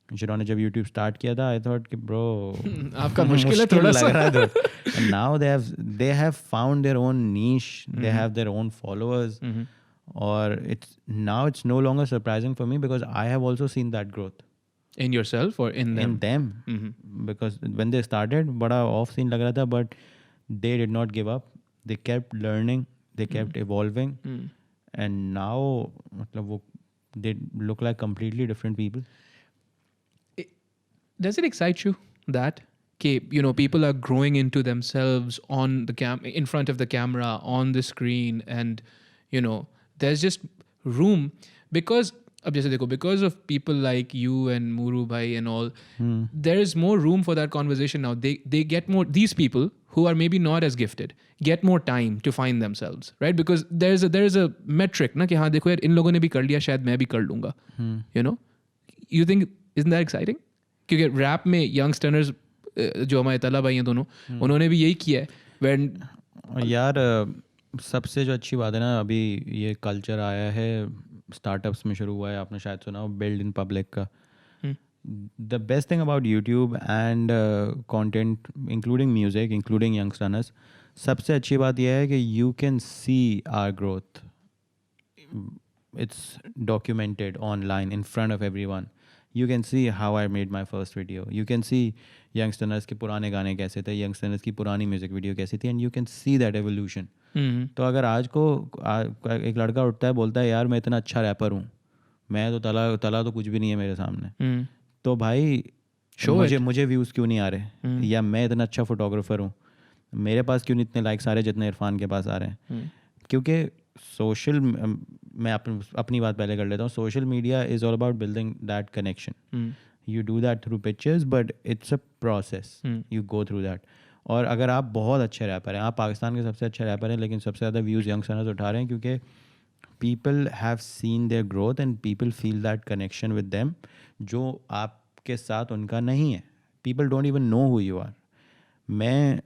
Speaker 2: जिन्होंने जब YouTube स्टार्ट किया था आई थॉट कि ब्रो
Speaker 1: आपका मुश्किल है थोड़ा सा.
Speaker 2: लग रहा है. And now they have found their own niche, they have their own followers. और it's no longer surprising for me because I have also seen that growth.
Speaker 1: In yourself or in them?
Speaker 2: In them. Because when they started बड़ा off scene लग रहा था, but they did not give up. They kept learning, they kept evolving. And now मतलब वो they look like completely different people.
Speaker 1: Does it excite you that people are growing into themselves on the in front of the camera, on the screen, and there's just room because ab jaise dekho, because of people like you and Muru bhai and all, there is more room for that conversation now. They get more, these people who are maybe not as gifted get more time to find themselves, right? Because there is a metric na ki haan dekho yaar in logon ne bhi kar liya, shayad main bhi kar lunga. You think, isn't that exciting? क्योंकि रैप में यंगस्टर्स जो हमारे तला भाई हैं दोनों, उन्होंने भी यही किया है. When
Speaker 2: यार सबसे जो अच्छी बात है ना, अभी ये कल्चर आया है स्टार्टअप्स में, शुरू हुआ है, आपने शायद सुना हो, बिल्ड इन पब्लिक का. The best thing about YouTube and content including music, including youngsters, सबसे अच्छी बात यह है कि you can see our growth. It's documented online in front of everyone. You can see how I made my first video. You can see youngsters के पुराने गाने कैसे थे, youngsters की पुरानी म्यूजिक वीडियो कैसी थी, and you can see that evolution. तो अगर आज को एक लड़का उठता है, बोलता है यार मैं इतना अच्छा रैपर हूँ, मैं तो तला तो कुछ भी नहीं है मेरे सामने, तो भाई मुझे व्यूज़ क्यों नहीं आ रहे, या मैं इतना अच्छा फोटोग्राफर हूँ, मेरे पास क्यों नहीं इतने लाइक्स आ रहे जितने इरफान के पास आ रहे हैं. क्योंकि सोशल, मैं अपनी बात पहले कर लेता हूँ. Social media is all about building that connection. You do that through pictures, but it's a process, you go through that. और अगर आप बहुत अच्छे रैपर हैं, आप पाकिस्तान के सबसे अच्छे रैपर हैं, लेकिन सबसे ज़्यादा व्यूज़ यंगस्टर्स उठा रहे हैं क्योंकि people have seen their growth and people feel that connection with them, जो आपके साथ उनका नहीं है. People don't even know who you are. मैं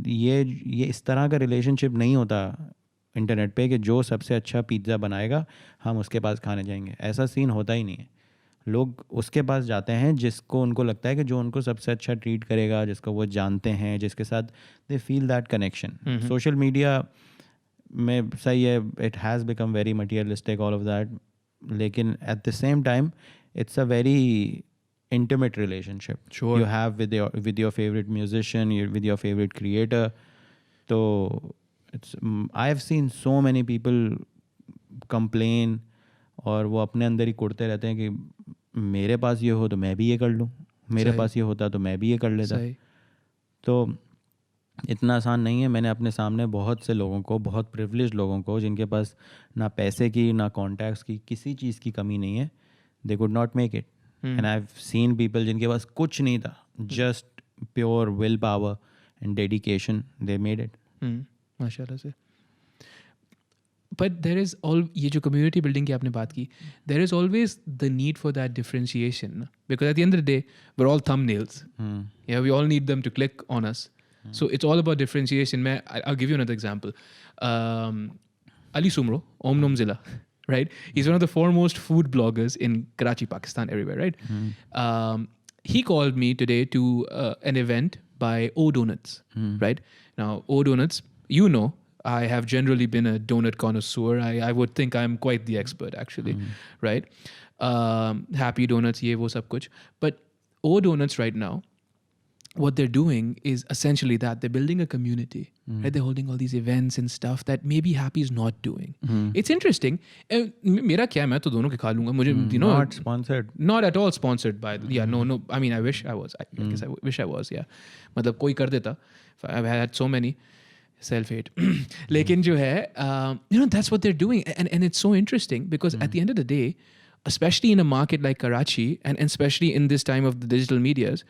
Speaker 2: ये इस तरह का रिलेशनशिप नहीं होता इंटरनेट पे कि जो सबसे अच्छा पिज़्ज़ा बनाएगा हम उसके पास खाने जाएंगे. ऐसा सीन होता ही नहीं है. लोग उसके पास जाते हैं जिसको उनको लगता है कि जो उनको सबसे अच्छा ट्रीट करेगा, जिसको वो जानते हैं, जिसके साथ they feel that connection. Social media में सही है, it has become very materialistic, all of that, लेकिन at the same time it's a very intimate relationship you have with your favorite musician, with your favorite creator. So I have seen so many people complain, और वो अपने अंदर ही कुड़ते रहते हैं कि मेरे पास ये हो तो मैं भी ये कर लूँ, मेरे पास ये होता तो मैं भी ये कर लेता. तो इतना आसान नहीं है. मैंने अपने सामने बहुत से लोगों को, बहुत प्रिविलेज्ड लोगों को, जिनके पास ना पैसे की ना कॉन्टैक्ट्स की, किसी चीज़ की कमी नहीं है, they could not make it. And I've seen people जिनके पास कुछ नहीं था, just pure willpower and dedication, they made it.
Speaker 1: माशाल्लाह से. But there is ये जो community building की आपने बात की, there is always the need for that differentiation, because at the end of the day we're all thumbnails. Yeah, we all need them to click on us. So it's all about differentiation. I'll give you another example. Ali Sumro, Om Nom Zilla. Right, he's one of the foremost food bloggers in Karachi, Pakistan, everywhere. Right, he called me today to an event by O Donuts. Right now, O Donuts, I have generally been a donut connoisseur. I would think I'm quite the expert, actually. Right, Happy Donuts, ye wo sab kuch. But O Donuts right now, what they're doing is essentially that they're building a community. Right? They're holding all these events and stuff that maybe Happy is not doing. It's interesting. मेरा क्या, मैं तो दोनों के खा लूँगा. मुझे,
Speaker 2: not sponsored.
Speaker 1: Not at all sponsored by. No. I mean, I wish I was. I guess I wish I was. Yeah. मतलब कोई कर देता. I've had so many. Self-hate. लेकिन जो है, that's what they're doing, and it's so interesting because at the end of the day, especially in a market like Karachi, and especially in this time of the digital medias,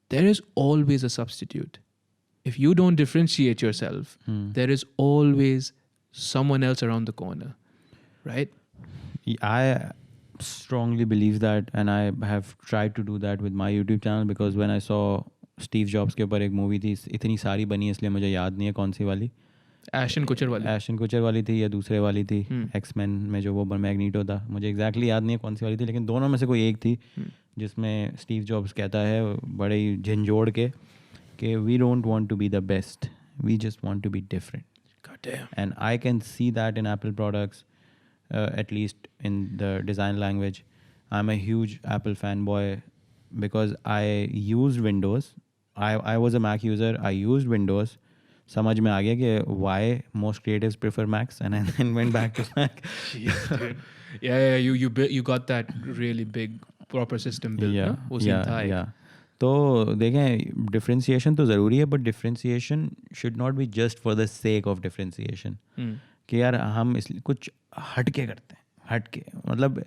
Speaker 1: there is always a substitute. If you don't differentiate yourself, there is always someone else around the corner, right?
Speaker 2: I strongly believe that, and I have tried to do that with my YouTube channel, because when I saw Steve Jobs के ऊपर एक मूवी थी, इतनी सारी बनी है इसलिए मुझे याद नहीं है कौन सी वाली.
Speaker 1: एशन कुचर वाली
Speaker 2: थी या दूसरे वाली थी, एक्समैन में जो वो मैग्नीटो था, मुझे एग्जैक्टली याद नहीं है कौन सी वाली थी, लेकिन दोनों में से कोई एक थी जिसमें स्टीव जॉब्स कहता है बड़े ही झंझोड़ के कि we don't want to be the best, we just want to be different. And I can see that in Apple products, at least in the design language. I'm a huge Apple fanboy because I used Windows. I was a Mac user. I used Windows. समझ में आ गया कि why most creatives prefer Macs, and I then went back to Mac.
Speaker 1: Jeez, dude. Yeah, you got that really big proper system built.
Speaker 2: Yeah. तो देखें डिफ्रेंसिएशन तो ज़रूरी है, but differentiation should not be just for the sake of differentiation कि यार हम इसलिए कुछ हट के करते हैं, हट के मतलब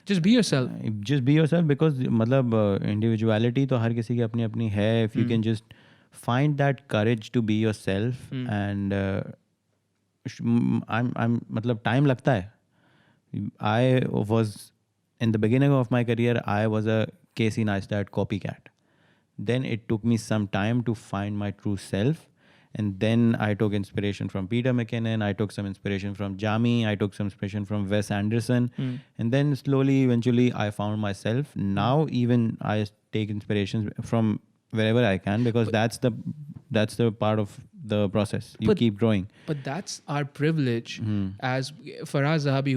Speaker 1: just be yourself.
Speaker 2: Just be yourself because मतलब इंडिविजुअलिटी तो हर किसी की अपनी अपनी है. If you can just find that courage to be yourself and I'm मतलब time लगता है. I was in the beginning of my career I was a Casey Neistat copycat. Then it took me some time to find my true self, and then I took inspiration from Peter McKinnon, I took some inspiration from Jami, I took some inspiration from Wes Anderson, and then slowly eventually I found myself. Now even I take inspirations from wherever I can because that's the part of the process. You keep growing.
Speaker 1: But that's our privilege as Faraz Zahabi,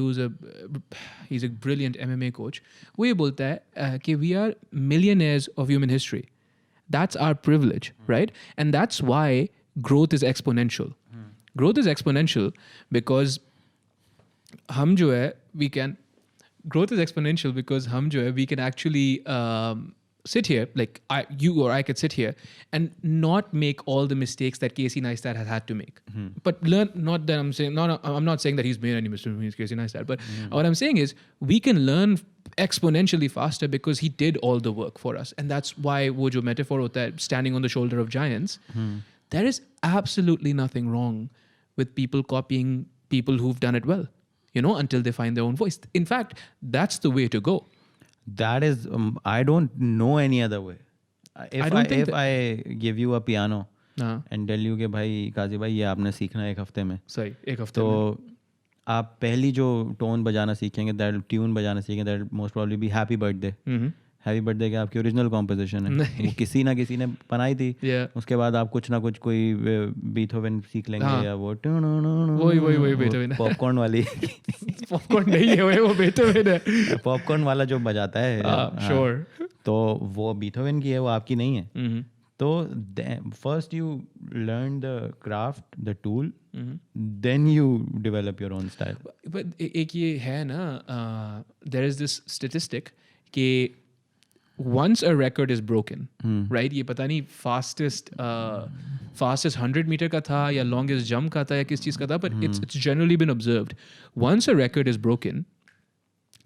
Speaker 1: he's a brilliant MMA coach. वो ये बोलता है कि we are millionaires of human history. That's our privilege, right? And that's why growth is exponential. Growth is exponential because हम जो है growth is exponential because हम जो है we can actually sit here, like you or I could sit here and not make all the mistakes that Casey Neistat has had to make. But learn, not that I'm saying, no, I'm not saying that he's made any mistakes, Casey Neistat, but what I'm saying is we can learn exponentially faster because he did all the work for us. And that's why wo jo metaphor hota hai, standing on the shoulder of giants, there is absolutely nothing wrong with people copying people who've done it well, until they find their own voice. In fact, that's the way to go.
Speaker 2: That is, I don't know any other way. If I give you a piano and tell you कि भाई काजी भाई ये आपने सीखना है 1 हफ्ते में,
Speaker 1: सही 1 हफ्ते
Speaker 2: तो
Speaker 1: में
Speaker 2: आप पहली जो टोन बजाना सीखेंगे, दैट ट्यून बजाना सीखेंगे, that most probably be happy birthday. Happy birthday की आपकी ओरिजिनल कॉम्पोजिशन है, वो किसी ना किसी ने बनाई थी. उसके बाद आप कुछ ना कुछ कोई बीथोवन सीख लेंगे या वो
Speaker 1: वही बीथोवन
Speaker 2: पॉपकॉर्न वाली
Speaker 1: पॉपकॉर्न नहीं है वो बीथोवन है.
Speaker 2: पॉपकॉर्न वाला जो बजाता है,
Speaker 1: श्योर,
Speaker 2: तो वो बीथोवन की है, वो आपकी नहीं है. तो first you learn the craft, the tool, then you develop your own style.
Speaker 1: But एक ये है ना, देयर इज दिस स्टैटिस्टिक कि once a record is broken, right? ये पता नहीं fastest 100 meter का था या longest jump का था या किस चीज़ का था, but it's generally been observed. Once a record is broken,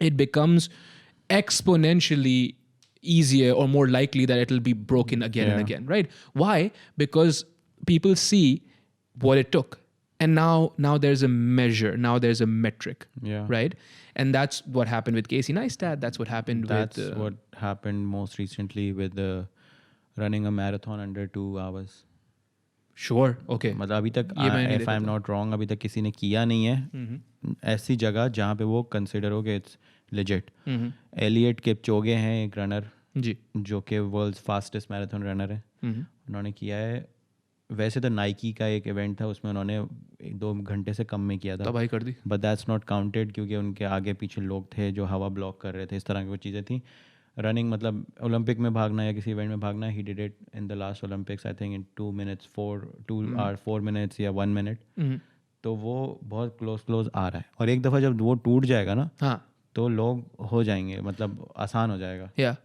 Speaker 1: it becomes exponentially easier or more likely that it'll be broken again and again, right? Why? Because people see what it took. And now there's a measure, now there's a metric, right? And that's what happened with Casey Neistat. That's what happened
Speaker 2: with... That's what happened most recently with running a marathon under 2 hours.
Speaker 1: Sure, okay.
Speaker 2: मतलब अभी तक, if I'm not wrong, अभी तक किसी ने किया नहीं है ऐसी जगह जहाँ पे वो कंसिडर हो कि इट्स लेजिट. एलियट किपचोगे हैं एक रनर जी, जो कि वर्ल्ड्स फास्टेस्ट मैराथन रनर है. उन्होंने किया है, वैसे तो नाइकी का एक इवेंट था, उसमें उन्होंने 2 घंटे से कम में किया था,
Speaker 1: तबाही कर दी,
Speaker 2: बट दैट्स नॉट काउंटेड क्योंकि उनके आगे पीछे लोग थे जो हवा ब्लॉक कर रहे थे. इस तरह की वो चीज़ें थी. रनिंग मतलब ओलंपिक में भागना या किसी इवेंट में भागना, he did it in the last Olympics I think in 2 hours 4 minutes या 1 minute. तो वो बहुत क्लोज आ रहा है. और एक दफ़ा जब वो टूट जाएगा ना, तो लोग हो जाएंगे, मतलब आसान हो जाएगा.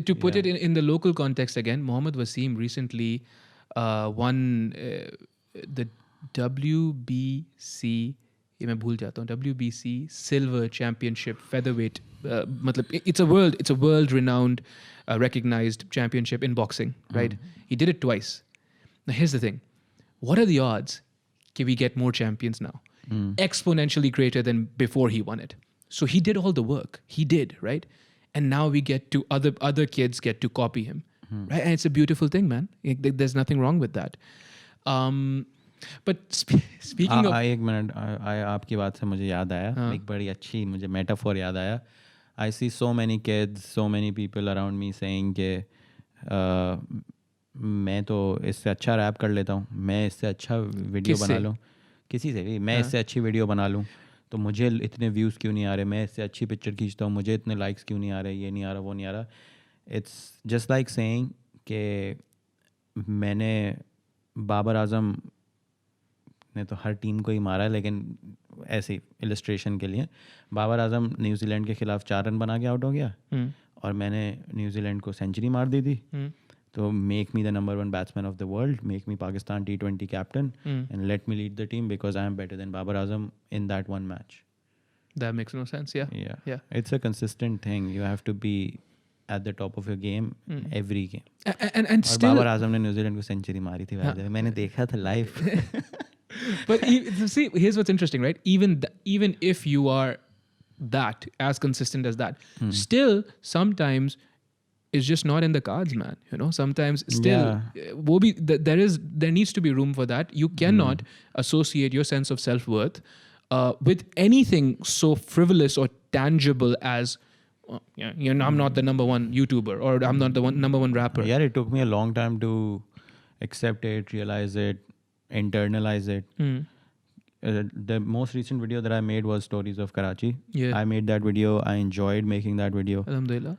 Speaker 1: To put it in the local context again, Mohammad Wasim recently won the WBC, ये मैं भूल जाता हूँ, WBC Silver Championship featherweight. मतलब it's a world renowned recognized championship in boxing, right? He did it twice. Now here's the thing, what are the odds that we get more champions now? Exponentially greater than before he won it. So he did all the work, he did, right? And now we get to other kids get to copy him, right? And it's a beautiful thing, man. There's nothing wrong with that. But speaking of,
Speaker 2: एक मिनट, आपकी बात से मुझे याद आया, एक बड़ी अच्छी मुझे मेटाफोर याद आया. I see so many kids, so many people around me saying कि मैं तो इससे अच्छा रैप कर लेता हूँ, मैं इससे अच्छा वीडियो बना लूँ, किसी से भी मैं इससे अच्छी वीडियो बना लूँ, तो मुझे इतने व्यूज़ क्यों नहीं आ रहे, मैं इससे अच्छी पिक्चर खींचता हूँ, मुझे इतने लाइक्स क्यों नहीं आ रहे, ये नहीं आ रहा, वो नहीं आ रहा. इट्स जस्ट लाइक सेइंग कि मैंने बाबर आजम ने तो हर टीम को ही मारा है, लेकिन ऐसे इलस्ट्रेशन के लिए बाबर आजम न्यूजीलैंड के खिलाफ 4 रन बना के आउट हो गया और मैंने न्यूजीलैंड को सेंचुरी मार दी थी. So make me the number 1 batsman of the world, make me Pakistan T20 captain, and let me lead the team because I am better than Babar Azam in that one match.
Speaker 1: That makes no sense. Yeah.
Speaker 2: It's a consistent thing. You have to be at the top of your game every game.
Speaker 1: And
Speaker 2: और
Speaker 1: still,
Speaker 2: बाबर आजम ने न्यूजीलैंड को सेंचुरी मारी थी वैसे मैंने देखा था live.
Speaker 1: but see, here's what's interesting, right? Even if you are that as consistent as that, still sometimes it's just not in the cards, man. You know, sometimes still there needs to be room for that. You cannot associate your sense of self-worth with anything so frivolous or tangible as I'm not the number 1 YouTuber or I'm not the number 1 rapper.
Speaker 2: Yeah, it took me a long time to accept it, realize it, internalize it. The most recent video that I made was Stories of Karachi.
Speaker 1: Yeah.
Speaker 2: I made that video. I enjoyed making that video.
Speaker 1: Alhamdulillah.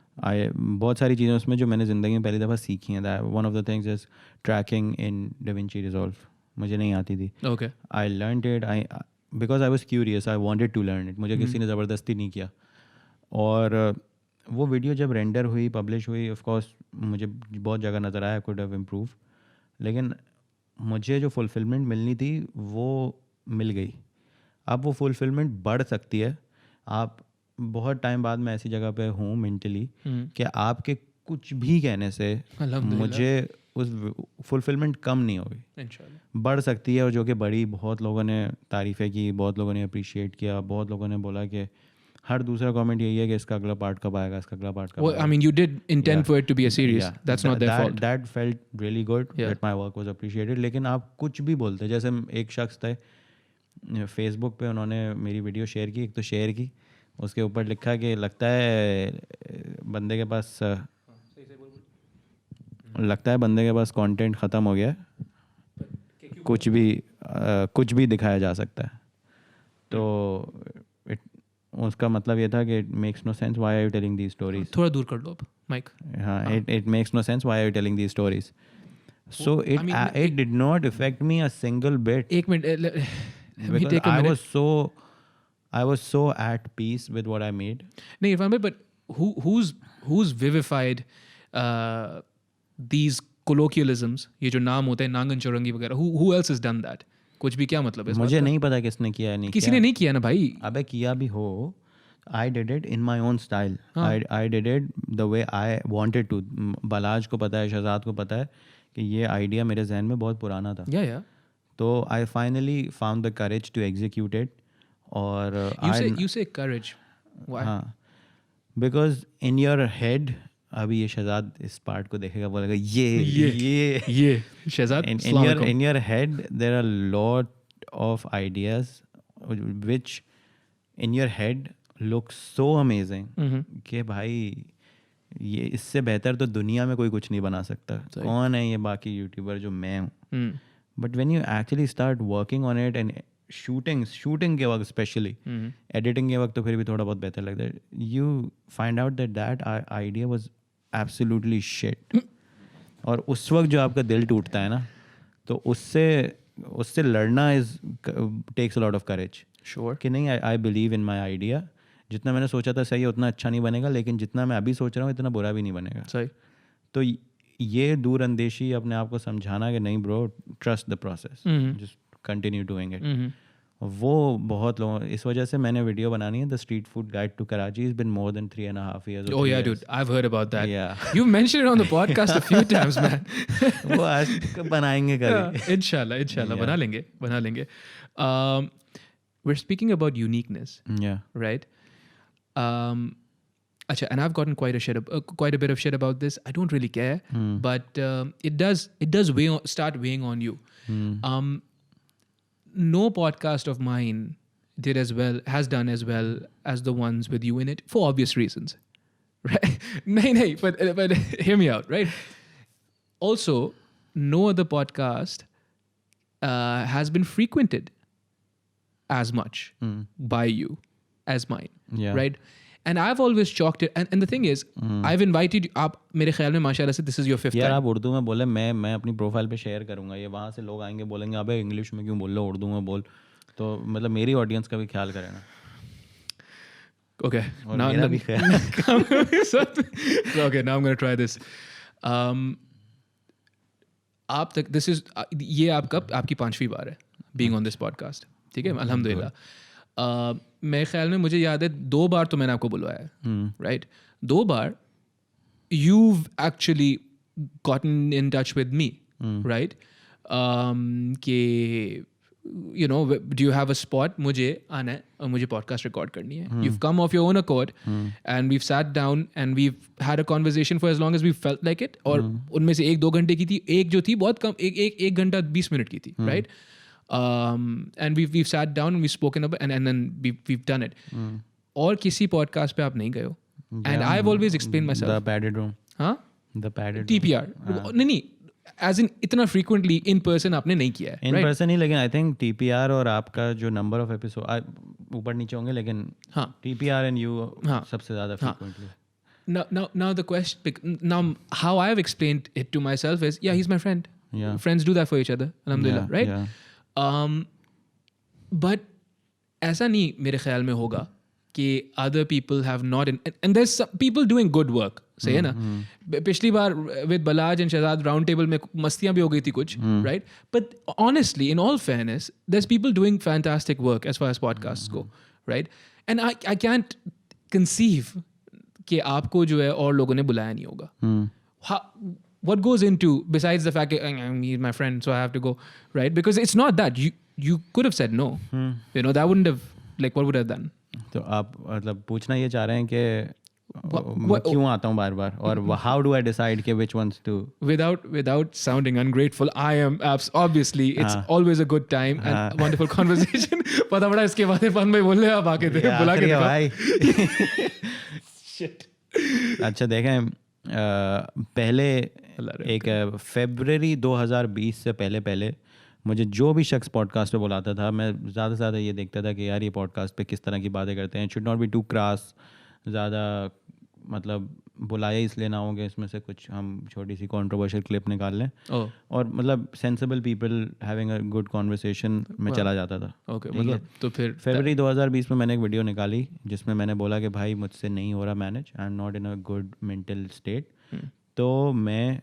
Speaker 2: बहुत सारी चीज़ें उसमें जो मैंने ज़िंदगी में पहली दफ़ा सीखी हैं. That one of the things is tracking in DaVinci Resolve. मुझे नहीं आती थी.
Speaker 1: Okay.
Speaker 2: I learned it. Because I was curious. I wanted to learn it. मुझे किसी ने ज़बरदस्ती नहीं किया. और वो वीडियो जब रेंडर हुई, पब्लिश हुई, ऑफ कोर्स मुझे बहुत जगह नज़र आया कुड हैव इम्प्रूव. लेकिन मुझे जो फुलफिलमेंट मिलनी थी वो मिल गई. अब वो फुलफिलमेंट बढ़ सकती है. आप बहुत टाइम बाद मैं ऐसी जगह पे हूँ मेंटली कि आपके कुछ भी कहने से मुझे उस फुलफिलमेंट कम नहीं होगी, बढ़ सकती है. और जो कि बड़ी, बहुत लोगों ने तारीफ़ें की, बहुत लोगों ने अप्रिशिएट किया, बहुत लोगों ने बोला कि हर दूसरा कमेंट यही है कि इसका अगला पार्ट कब आएगा, इसका अगला पार्ट कब आएगा.
Speaker 1: I mean, you did intend for it to be a series.
Speaker 2: Yeah.
Speaker 1: That's not their fault.
Speaker 2: That felt really good. That my work was appreciated. लेकिन आप कुछ भी बोलते, जैसे एक शख्स थे फेसबुक पे, उन्होंने मेरी वीडियो शेयर की, एक तो शेयर की, उसके ऊपर लिखा कि लगता है बंदे के पास कंटेंट ख़त्म हो गया, कुछ भी दिखाया जा सकता है. तो उसका मतलब ये था कि it makes no sense, why are you telling these stories.
Speaker 1: थोड़ा दूर कर लो अब माइक.
Speaker 2: हाँ, it makes no sense, why are you telling these stories. So it did not affect me a single bit.
Speaker 1: एक minute,
Speaker 2: because I was so at peace with what I made.
Speaker 1: नहीं इरफान भाई, but who's vivified these colloquialisms, ये जो नाम होते हैं नांगन चौरंगी वगैरह, who else has done that? कुछ भी क्या मतलब है?
Speaker 2: मुझे नहीं पता किसने किया है, नहीं
Speaker 1: किसी ने नहीं किया ना भाई.
Speaker 2: अबे किया भी हो, I did it in my own style. I did it the way I wanted to. Balaj को पता है, शहजाद को पता है कि ये आइडिया मेरे जहन में बहुत पुराना था.
Speaker 1: Yeah.
Speaker 2: तो I finally found the courage to execute it. और
Speaker 1: you say courage. Why?
Speaker 2: हाँ, because in your head, अभी ये शहजाद इस पार्ट को देखेगा, बोलेगा ये
Speaker 1: Shahzad.
Speaker 2: in your head there are a lot of ideas which in your head look so amazing कि भाई ये इससे बेहतर तो दुनिया में कोई कुछ नहीं बना सकता. कौन है ये बाकी यूट्यूबर जो मैं हूँ. But when you actually start working on it and shooting के वक्त स्पेशली, एडिटिंग के वक्त तो फिर भी थोड़ा बहुत बेहतर लगता है, you find out that idea was absolutely shit. और उस वक्त जो आपका दिल टूटता है ना, तो उससे लड़ना takes a lot of courage.
Speaker 1: Sure
Speaker 2: कि नहीं, I believe in my idea. जितना मैंने सोचा था सही है उतना अच्छा नहीं बनेगा, लेकिन जितना मैं अभी सोच रहा हूँ इतना बुरा भी नहीं बनेगा.
Speaker 1: सही.
Speaker 2: तो ये दूर अंदेशी, अपने आप को समझाना कि नहीं bro, trust the process, just continue doing it, वो बहुत लोगों, इस वजह से मैंने वीडियो बनानी है. The street food guide to Karachi has been more than 3.5 years.
Speaker 1: Oh yeah, dude, I've heard about that.
Speaker 2: Yeah.
Speaker 1: You mentioned it on the podcast a few times, man.
Speaker 2: वो आज बनाएंगे कभी.
Speaker 1: Inshallah, बना लेंगे. We're speaking about uniqueness.
Speaker 2: Yeah.
Speaker 1: Right? Acha, and I've gotten quite a bit of shit about this. I don't really care, but it does start weighing on you. No podcast of mine has done as well as the ones with you in it, for obvious reasons, right? No, but hear me out, right? Also, no other podcast has been frequented as much by you as mine, right? And I've always chalked it, and the thing is, I've invited you. आप मेरे ख्याल में माशाल्लाह से this is your 5th
Speaker 2: यार
Speaker 1: time.
Speaker 2: आप उर्दू में बोले, मैं अपनी प्रोफाइल पे शेयर करूँगा, ये वहाँ से लोग आएंगे बोलेंगे अबे इंग्लिश में क्यों बोल रहे हो, उर्दू में बोल. तो मतलब मेरी ऑडियंस का भी ख्याल करें ना.
Speaker 1: Okay.
Speaker 2: और मेरा भी ख्याल.
Speaker 1: Okay, now I'm going to try this. आप तक दिस इज ये आपकी 5वीं बार है बीइंग ऑन दिस पॉडकास्ट, ठीक है, अल्हम्दुलिल्लाह। मेरे ख्याल में मुझे याद है 2 बार तो मैंने आपको बुलवाया है, right? 2 bar you've actually gotten in touch with me, right? कि you know, do you have a spot? मुझे आना है और मुझे podcast record करनी है. You've come of your own accord and we've sat down and we've had a conversation for as long as we felt like it. और उनमें से 1-2 घंटे की थी, एक जो थी बहुत कम, एक घंटा 20 मिनट की थी, right? And we've sat down and we've spoken about and then we've done it. और किसी podcast पे आप नहीं गए हो. And I've always explained myself.
Speaker 2: The padded room.
Speaker 1: हाँ?
Speaker 2: The padded
Speaker 1: TPR. नहीं, as in इतना frequently in person आपने नहीं किया है,
Speaker 2: in
Speaker 1: right?
Speaker 2: person ही, लेकिन आई थिंक TPR और आपका जो नंबर ऑफ एपिसोड ऊपर नीचे होंगे, लेकिन
Speaker 1: हाँ.
Speaker 2: TPR and you
Speaker 1: हाँ.
Speaker 2: सबसे ज़्यादा frequently.
Speaker 1: Now the question, now how I've explained it to myself is, yeah, he's my friend.
Speaker 2: Yeah.
Speaker 1: Friends do that for each other, alhamdulillah,
Speaker 2: Yeah,
Speaker 1: right?
Speaker 2: yeah.
Speaker 1: But ऐसा नहीं मेरे ख्याल में होगा कि other people have not and there's some people doing good work, सही है ना? पिछली बार with Balaj and Shahzad round table में मस्तियाँ भी हो गई थी कुछ, right? But honestly, in all fairness, there's people doing fantastic work as far as podcasts go, right? And I can't conceive कि आपको जो है और लोगों ने बुलाया नहीं होगा. What goes into, besides the fact that he's my friend, so I have to go, right? Because it's not that. You could have said no. You know, that wouldn't have, like, what would I have done?
Speaker 2: तो आप मतलब पूछना ये चाह रहे हैं कि मैं क्यों आता हूँ बार बार, और how do I decide कि which ones to?
Speaker 1: Without sounding ungrateful, I am obviously it's always a good time and wonderful conversation. पता पड़ा इसके बाद फन में बोल रहे आप आके थे, बुला के
Speaker 2: भाई.
Speaker 1: Shit.
Speaker 2: अच्छा देखें, पहले एक फरवरी 2020 से पहले मुझे जो भी शख्स पॉडकास्ट पे बुलाता था, मैं ज़्यादा से ज़्यादा ये देखता था कि यार ये पॉडकास्ट पे किस तरह की बातें करते हैं. It should not be too crass, ज़्यादा मतलब बुलाया इसलिए ना होंगे इसमें से कुछ हम छोटी सी कंट्रोवर्शियल क्लिप निकाल लें, और मतलब sensible people having a good conversation में चला जाता था. ठीक है,
Speaker 1: तो फिर
Speaker 2: फरवरी 2020 में मैंने एक वीडियो निकाली जिसमें मैंने बोला कि भाई मुझसे नहीं हो रहा manage, I am not in a good mental state, तो मैं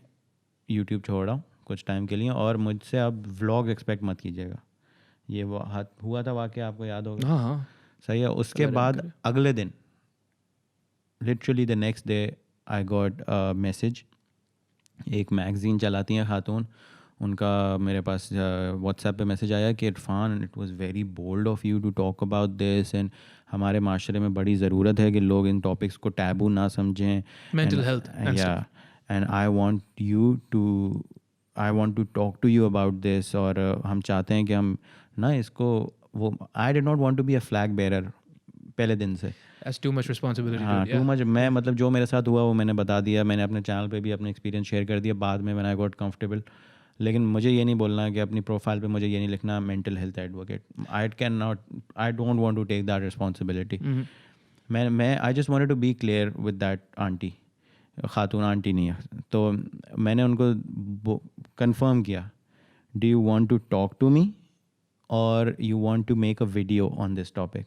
Speaker 2: यूट्यूब छोड़ रहा हूँ कुछ टाइम के लिए, और मुझसे अब व्लॉग एक्सपेक्ट मत कीजिएगा. ये वो हुआ था वाकया, आपको याद होगा?
Speaker 1: हाँ.
Speaker 2: सही है. उसके बाद अगले दिन, literally the next day, I got a message. एक मैगज़ीन चलाती हैं खातून, उनका मेरे पास व्हाट्सएप पे मैसेज आया कि Irfan, it was very bold of you to talk about this, and हमारे माशरे में बड़ी ज़रूरत है कि लोग इन टॉपिक्स को टैबू ना समझें.
Speaker 1: Mental health.
Speaker 2: या and I want to talk to you about this, और हम चाहते हैं कि हम ना इसको, वो I did not want to be a flag bearer पहले दिन से.
Speaker 1: That's too much responsibility.
Speaker 2: हाँ, टू मच. मैं मतलब जो मेरे साथ हुआ वो मैंने बता दिया, मैंने अपने चैनल पे भी अपने एक्सपीरियंस शेयर कर दिया बाद में, मैंने आई गॉट कंफर्टेबल. लेकिन मुझे ये नहीं बोलना कि अपनी प्रोफाइल पे मुझे ये नहीं लिखना mental health advocate. I don't want to take that responsibility. मैं I just wanted to be clear with that aunty. खातून आंटी नहीं है, तो मैंने उनको कंफर्म किया, do you want to talk to me और you want to make a video on this topic.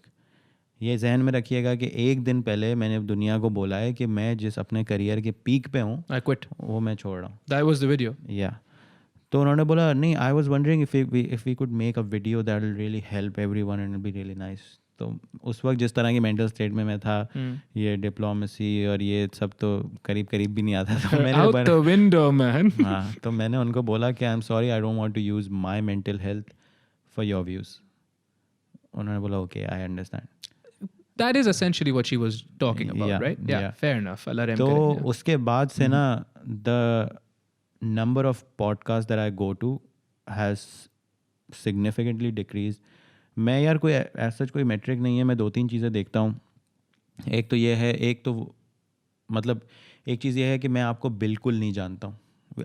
Speaker 2: ये जहन में रखिएगा कि एक दिन पहले मैंने दुनिया को बोला है कि मैं जिस अपने करियर के पीक पे हूँ,
Speaker 1: I quit.
Speaker 2: वो मैं छोड़ रहा हूँ.
Speaker 1: That was the video.
Speaker 2: Yeah. तो उन्होंने बोला नहीं, I was wondering if we could make a video that will really help everyone and be really nice. तो उस वक्त जिस तरह की मेंटल स्टेट में मैं था, ये डिप्लोमेसी और ये सब तो करीब भी नहीं आता था.
Speaker 1: Out the window, man.
Speaker 2: हाँ, तो मैंने उनको बोला कि I am sorry, I don't want to use my mental health for your views. उन्होंने बोला okay, I understand.
Speaker 1: That is essentially what she was talking about,
Speaker 2: Yeah,
Speaker 1: right? Yeah, fair enough. Allah raham
Speaker 2: तो
Speaker 1: kare, yeah.
Speaker 2: उसके बाद से ना the number of podcasts that I go to has significantly decreased. मैं यार कोई ऐसा कोई मेट्रिक नहीं है, मैं 2-3 चीज़ें देखता हूँ. एक तो ये है, एक तो मतलब एक चीज़ ये है कि मैं आपको बिल्कुल नहीं जानता हूँ.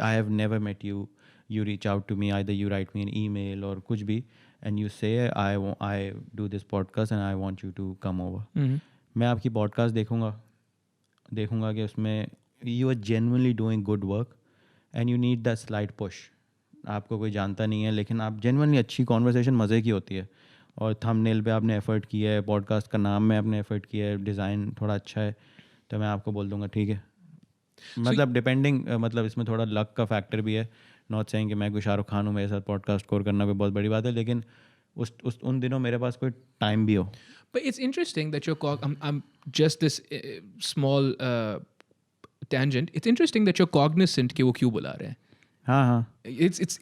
Speaker 2: I have never met you, you reach out to me, either you write me an email और कुछ भी, and you say I do this podcast and I want you to come over. मैं आपकी पॉडकास्ट देखूँगा कि उसमें you are genuinely doing good work and you need that slight push. आपको कोई जानता नहीं है, लेकिन आप genuinely अच्छी कॉन्वर्सेशन मज़े की होती है, और थंबनेल पे आपने एफ़र्ट किया है, पॉडकास्ट का नाम में आपने एफ़र्ट किया है, डिज़ाइन थोड़ा अच्छा है, तो मैं आपको बोल दूँगा ठीक है, मतलब डिपेंडिंग मतलब इसमें थोड़ा लक का फैक्टर भी है. नॉट सेइंग कि मैं कोई शाहरुख खान हूँ, मेरे साथ पॉडकास्ट स्कोर करना कोई बहुत बड़ी बात है, लेकिन उन दिनों मेरे पास कोई टाइम भी हो.
Speaker 1: But it's interesting that I'm just this small tangent. It's interesting that you're cognizant कि वो क्यों बुला रहे हैं.
Speaker 2: हाँ हाँ.
Speaker 1: It's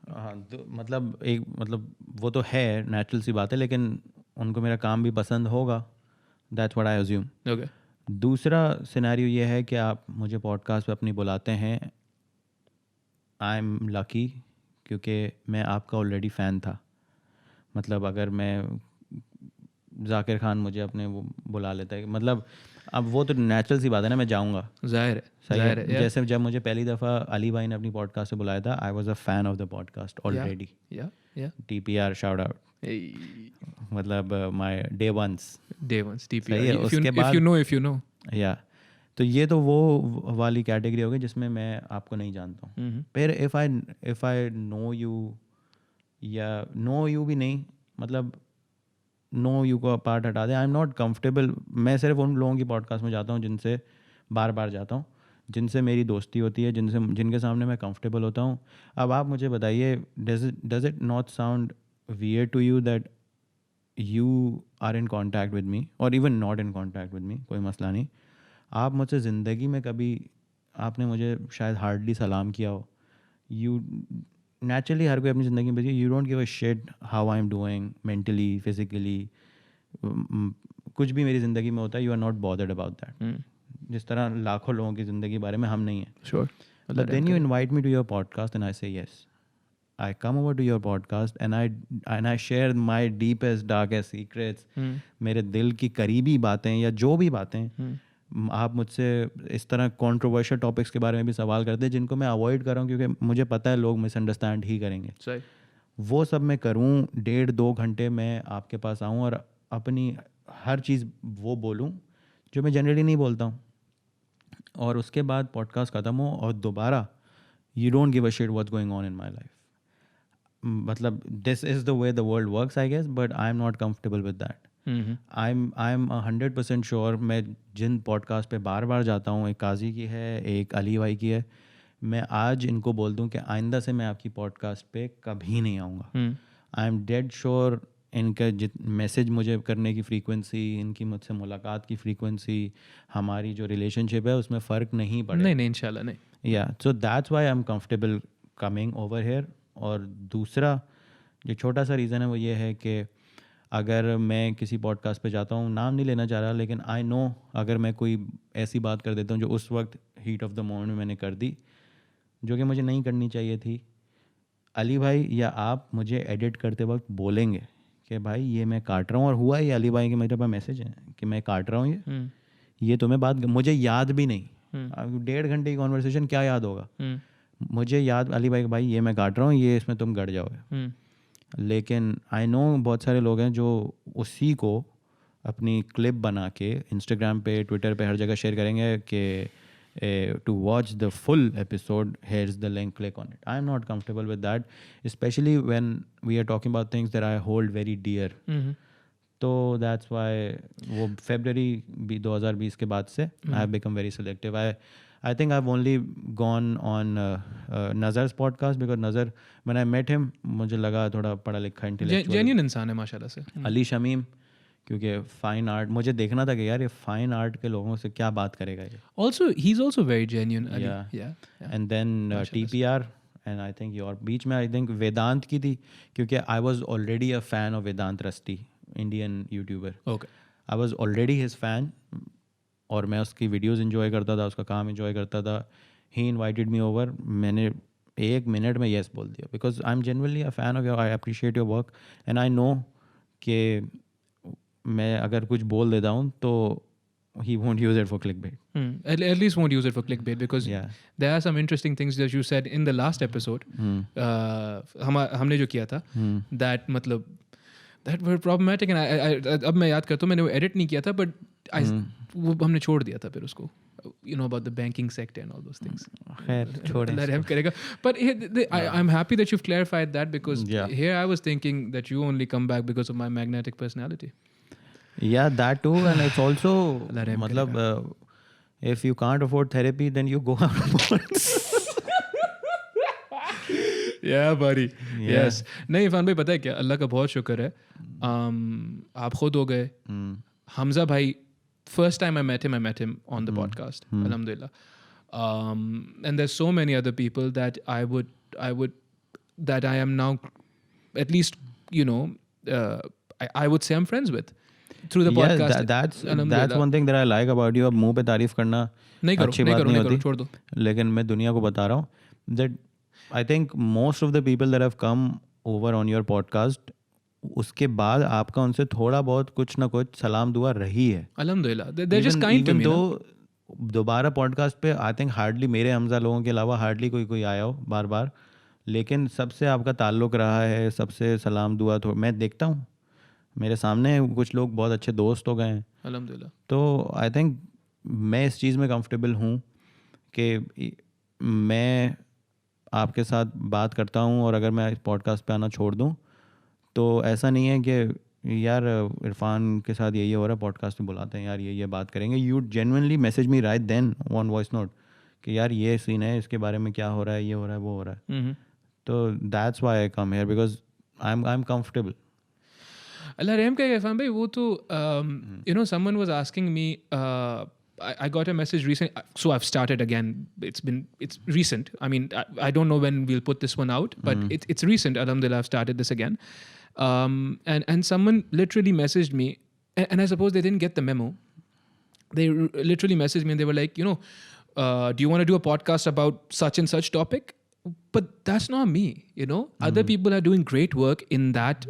Speaker 2: हाँ तो मतलब वो तो है, नेचुरल सी बात है, लेकिन उनको मेरा काम भी पसंद होगा. That's what I assume.
Speaker 1: okay.
Speaker 2: दूसरा सिनेरियो ये है कि आप मुझे पॉडकास्ट पे अपनी बुलाते हैं. आई एम लकी क्योंकि मैं आपका ऑलरेडी फ़ैन था. मतलब अगर मैं जाकिर खान मुझे अपने वो बुला लेता है, मतलब अब वो तो नेचुरल सी बात है ना, मैं जाऊँगा.
Speaker 1: जाहिर है.
Speaker 2: सही
Speaker 1: जाहिर
Speaker 2: है.
Speaker 1: है.
Speaker 2: जैसे जब मुझे पहली दफ़ा अली भाई ने अपनी पॉडकास्ट से बुलाया था, I was a fan of the podcast already.
Speaker 1: Yeah.
Speaker 2: TPR shout out.
Speaker 1: Hey.
Speaker 2: मतलब my day ones.
Speaker 1: Day ones, TPR.
Speaker 2: सही है. उसके बाद
Speaker 1: If you know.
Speaker 2: या तो ये तो वो वाली कैटेगरी हो गई जिसमें मैं आपको नहीं जानता हूँ.
Speaker 1: Mhm.
Speaker 2: फिर इफ़ आई नो यू, या नो यू भी नहीं, मतलब नो यू को पार्ट हटा दें, आई एम नॉट कंफर्टेबल. मैं सिर्फ उन लोगों की पॉडकास्ट में जाता हूँ जिनसे बार बार जाता हूँ, जिनसे मेरी दोस्ती होती है, जिनके सामने मैं कंफर्टेबल होता हूँ. अब आप मुझे बताइए, does it not sound weird to you that you are in contact with me और even not in contact with me, कोई मसला नहीं. आप मुझसे ज़िंदगी में कभी, आपने मुझे शायद हार्डली सलाम किया हो. यू नेचुरली हर कोई अपनी ज़िंदगी में you don't give a shit how I am doing mentally physically. कुछ भी मेरी ज़िंदगी में होता है, you are not bothered about that. जिस तरह लाखों लोगों की ज़िंदगी के बारे में हम नहीं हैं.
Speaker 1: Sure.
Speaker 2: But then you invite me to your podcast and I say yes. I come over to your podcast and I share my deepest, darkest secrets. मेरे दिल की करीबी बातें या जो भी बातें. आप मुझसे इस तरह कंट्रोवर्शियल टॉपिक्स के बारे में भी सवाल करते हैं जिनको मैं अवॉइड कर रहा हूँ क्योंकि मुझे पता है लोग मिसअंडरस्टैंड ही करेंगे.
Speaker 1: सही.
Speaker 2: वो सब मैं करूँ, 1.5-2 घंटे मैं आपके पास आऊँ और अपनी हर चीज़ वो बोलूँ जो मैं जनरली नहीं बोलता हूँ, और उसके बाद पॉडकास्ट ख़त्म हो और दोबारा you don't give a shit what's going on in my life. मतलब this is the way the world works I guess, but I am not comfortable with that. I am 100% sure. मैं जिन पॉडकास्ट पे बार बार जाता हूँ, एक काजी की है, एक अली भाई की है, मैं आज इनको बोल दूँ कि आइंदा से मैं आपकी पॉडकास्ट पे कभी नहीं आऊँगा. आई एम डेड श्योर इनका मैसेज मुझे करने की फ्रीक्वेंसी, इनकी मुझसे मुलाकात की फ्रीक्वेंसी, हमारी जो रिलेशनशिप है उसमें फ़र्क नहीं पड़े.
Speaker 1: नहीं इंशाल्लाह नहीं.
Speaker 2: या so that's why I am comfortable coming over here. और दूसरा जो छोटा सा रीज़न है वो ये है कि अगर मैं किसी पॉडकास्ट पे जाता हूँ, नाम नहीं लेना चाह रहा, लेकिन आई नो अगर मैं कोई ऐसी बात कर देता हूँ जो उस वक्त हीट ऑफ द मोमेंट में मैंने कर दी, जो कि मुझे नहीं करनी चाहिए थी, अली भाई या आप मुझे एडिट करते वक्त बोलेंगे कि भाई ये मैं काट रहा हूँ. और हुआ ये अली भाई के मेरे पास मैसेज है कि मैं काट रहा हूँ ये तुम्हें बात मुझे याद भी नहीं. 1.5 घंटे की कॉन्वर्सेशन क्या याद होगा. मुझे याद अली भाई ये मैं काट रहा हूँ, ये इसमें तुम गड़ जाओगे. लेकिन आई नो बहुत सारे लोग हैं जो उसी को अपनी क्लिप बना के इंस्टाग्राम पे, ट्विटर पे, हर जगह शेयर करेंगे कि to watch the full episode, here's the link, click on it. I'm not comfortable with that, especially when we are talking about things that I hold very dear. तो that's why वो February 2020 के बाद से I have become very selective. I think I've only gone on Nazar's podcast because Nazar, when I met him, मुझे लगा थोड़ा पढ़ा लिखा इंटेलेक्चुअल
Speaker 1: जेन्युइन इंसान है माशाल्लाह से.
Speaker 2: अली शमीम, क्योंकि फ़ाइन आर्ट मुझे देखना था कि यार ये फ़ाइन आर्ट के लोगों से क्या बात करेगा ये.
Speaker 1: Also, he's also very genuine. Ali.
Speaker 2: Yeah.
Speaker 1: Yeah.
Speaker 2: And then TPR, and I think your बीच में I think वेदांत की थी, क्योंकि I was already a fan of Vedant Rusty, Indian YouTuber.
Speaker 1: Okay.
Speaker 2: I was already his fan, और मैं उसकी वीडियोस enjoy करता था, उसका काम enjoy करता था. He invited me over. मैंने 1 मिनट में yes बोल दिया because I'm genuinely a fan of your, I appreciate your work, and I know कि मैं अगर कुछ बोल देता हूँ तो he won't use it for clickbait.
Speaker 1: At least won't use it for clickbait because there are some interesting things that you said in the last episode. हमने जो किया था that मतलब that were problematic, and I अब मैं याद करता हूँ, मैंने वो edit नहीं किया था, but वो हमने छोड़ दिया था फिर उसको. You know about the banking sector and all those things.
Speaker 2: खैर छोड़ें.
Speaker 1: Allah रहम करेगा. But I'm happy that you've clarified that because here I was thinking that you only come back because of my magnetic personality.
Speaker 2: Yeah, that too, and it's also मतलब if you can't afford therapy, then you go out of board.
Speaker 1: Yeah, buddy.
Speaker 2: Yeah.
Speaker 1: Yes. नहीं इरफान भाई पता है क्या, अल्लाह का बहुत शुक्र है, आप खुद हो गए. हमजा भाई, first time I met him on the podcast. Alhamdulillah. And there's so many other people that that I am now, at least, you know, I would say I'm friends with through the podcast.
Speaker 2: That's one thing that I like about you. अब मुंह पे तारीफ करना अच्छी बात नहीं होती,
Speaker 1: छोड़ दो.
Speaker 2: लेकिन मैं दुनिया को बता रहा हूँ that I think most of the people that have come over on your podcast, उसके बाद आपका उनसे थोड़ा बहुत कुछ ना कुछ सलाम दुआ रही है.
Speaker 1: अल्हम्दुलिल्लाह, they're just kind to me.
Speaker 2: दोबारा पॉडकास्ट पे आई थिंक हार्डली, मेरे हमजा लोगों के अलावा हार्डली कोई आया हो बार बार, लेकिन सबसे आपका ताल्लुक़ रहा है, सबसे सलाम दुआ. तो मैं देखता हूँ मेरे सामने कुछ लोग बहुत अच्छे दोस्त हो गए हैं
Speaker 1: अल्हम्दुलिल्लाह.
Speaker 2: तो आई थिंक मैं इस चीज़ में कंफर्टेबल हूँ कि मैं आपके साथ बात करता हूँ, और अगर मैं इस पॉडकास्ट पे आना छोड़ दूँ तो ऐसा नहीं है कि यार इरफान के साथ ये हो रहा है, पॉडकास्ट में बुलाते हैं यार, ये बात करेंगे. You genuinely message me right then on voice note कि यार ये सीन है, इसके बारे में क्या हो रहा है, ये हो रहा है, वो हो रहा है. तो that's why I come here, because I am comfortable.
Speaker 1: Allah रहम करेगा इरफान भाई. वो तो you know, someone was asking me, I got a message recent, so I've started again. It's recent. I mean, I don't know when we'll put this one out, but it's recent. Alhamdulillah, I've started this again. And someone literally messaged me, and I suppose they didn't get the memo. They literally messaged me and they were like, you know, do you want to do a podcast about such and such topic? But that's not me, you know. Other people are doing great work in that,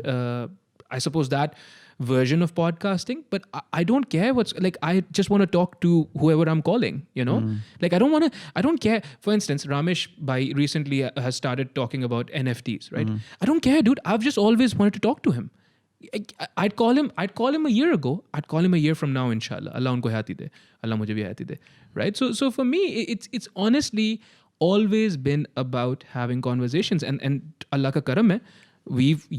Speaker 1: I suppose, that version of podcasting, but I don't care what's like. I just want to talk to whoever I'm calling, you know. Like I don't care. For instance, Ramesh Bhai recently has started talking about NFTs, right? I don't care, dude. I've just always wanted to talk to him. I'd call him a year ago. I'd call him a year from now, inshallah. Allah unko hayati de, Allah mujhe bhi hayati de, right? So for me, it's honestly always been about having conversations, and Allah ka karam hai,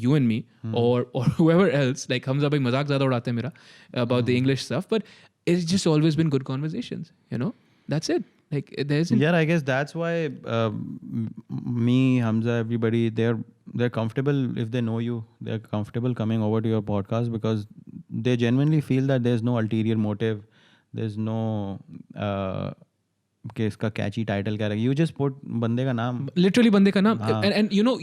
Speaker 1: you and me, or whoever else, like Hamza bhai mazak zyada udate hain mera about the English stuff, but it's just always been good conversations, you know. That's it. Like there's
Speaker 2: I guess that's why me, Hamza, everybody, they're comfortable. If they know you, they're comfortable coming over to your podcast because they genuinely feel that there's no ulterior motive, there's no कि इसका कैची टाइटल क्या रहेगा. यू जस्ट पुट बंदे का नाम,
Speaker 1: लिटरली बंदे का नाम. एंड यू नो,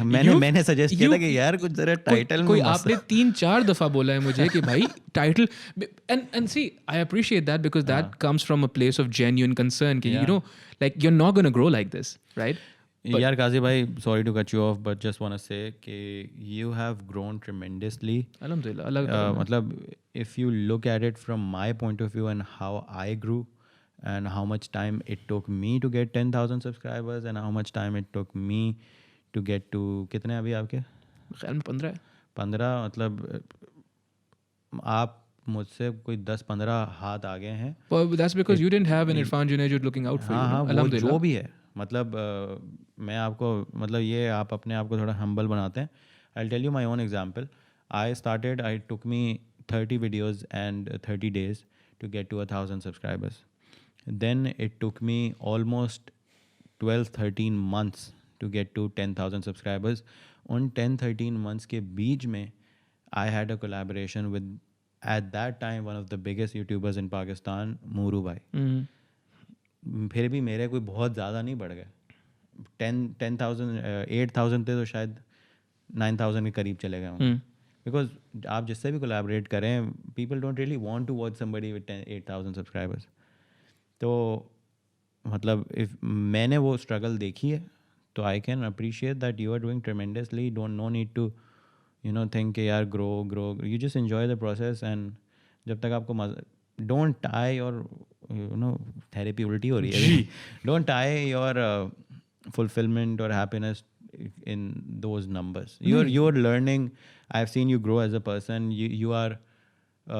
Speaker 2: मैंने सजेस्ट किया था कि यार कुछ जरा टाइटल में,
Speaker 1: कोई आपने 3-4 दफा बोला है मुझे कि भाई title, and see I appreciate that because that comes from a place of genuine concern कि you know, like you are not gonna grow like this, right?
Speaker 2: यार काजी भाई, sorry to cut you off, but just want to say कि यू हैव ग्रोन ट्रेमेंडसली.
Speaker 1: अल्हम्दुलिल्लाह.
Speaker 2: मतलब if you look at it from my point of view and how I grew and how much time it took me to get 10,000 subscribers and how much time it took me to get to, कितने अभी आपके?
Speaker 1: ख्याल में 15.
Speaker 2: मतलब आप मुझसे कोई 10-15 हाथ आगे हैं.
Speaker 1: Well, that's because you didn't have an Irfan Junejo looking out for you.
Speaker 2: हाँ, वो जो भी है, मतलब मैं आपको, मतलब ये आप अपने आप को थोड़ा हम्बल बनाते हैं. I'll tell you my own example. It took me 30 videos and 30 days to get to 1,000 subscribers. Then it took me almost 12-13 months to get to 10,000 subscribers. उन 10-13 months के बीच में I had a collaboration with, at that time, one of the biggest YouTubers in Pakistan, Mooroo bhai. फिर भी मेरे कोई बहुत ज़्यादा नहीं बढ़ गए. 8,000 थे तो शायद 9,000 के करीब चले गए होंगे. Because आप जिससे भी collaborate करें, people don't really want to watch somebody with 8,000 subscribers. तो मतलब इफ मैंने वो स्ट्रगल देखी है तो I can appreciate that you are doing tremendously. Don't no need to you know think कि यार grow, you just enjoy the process. And जब तक आपको मजा, don't tie your, you know, therapy उल्टी हो रही है, don't tie your fulfillment or happiness in those numbers. You're learning. I've seen you grow as a person. You are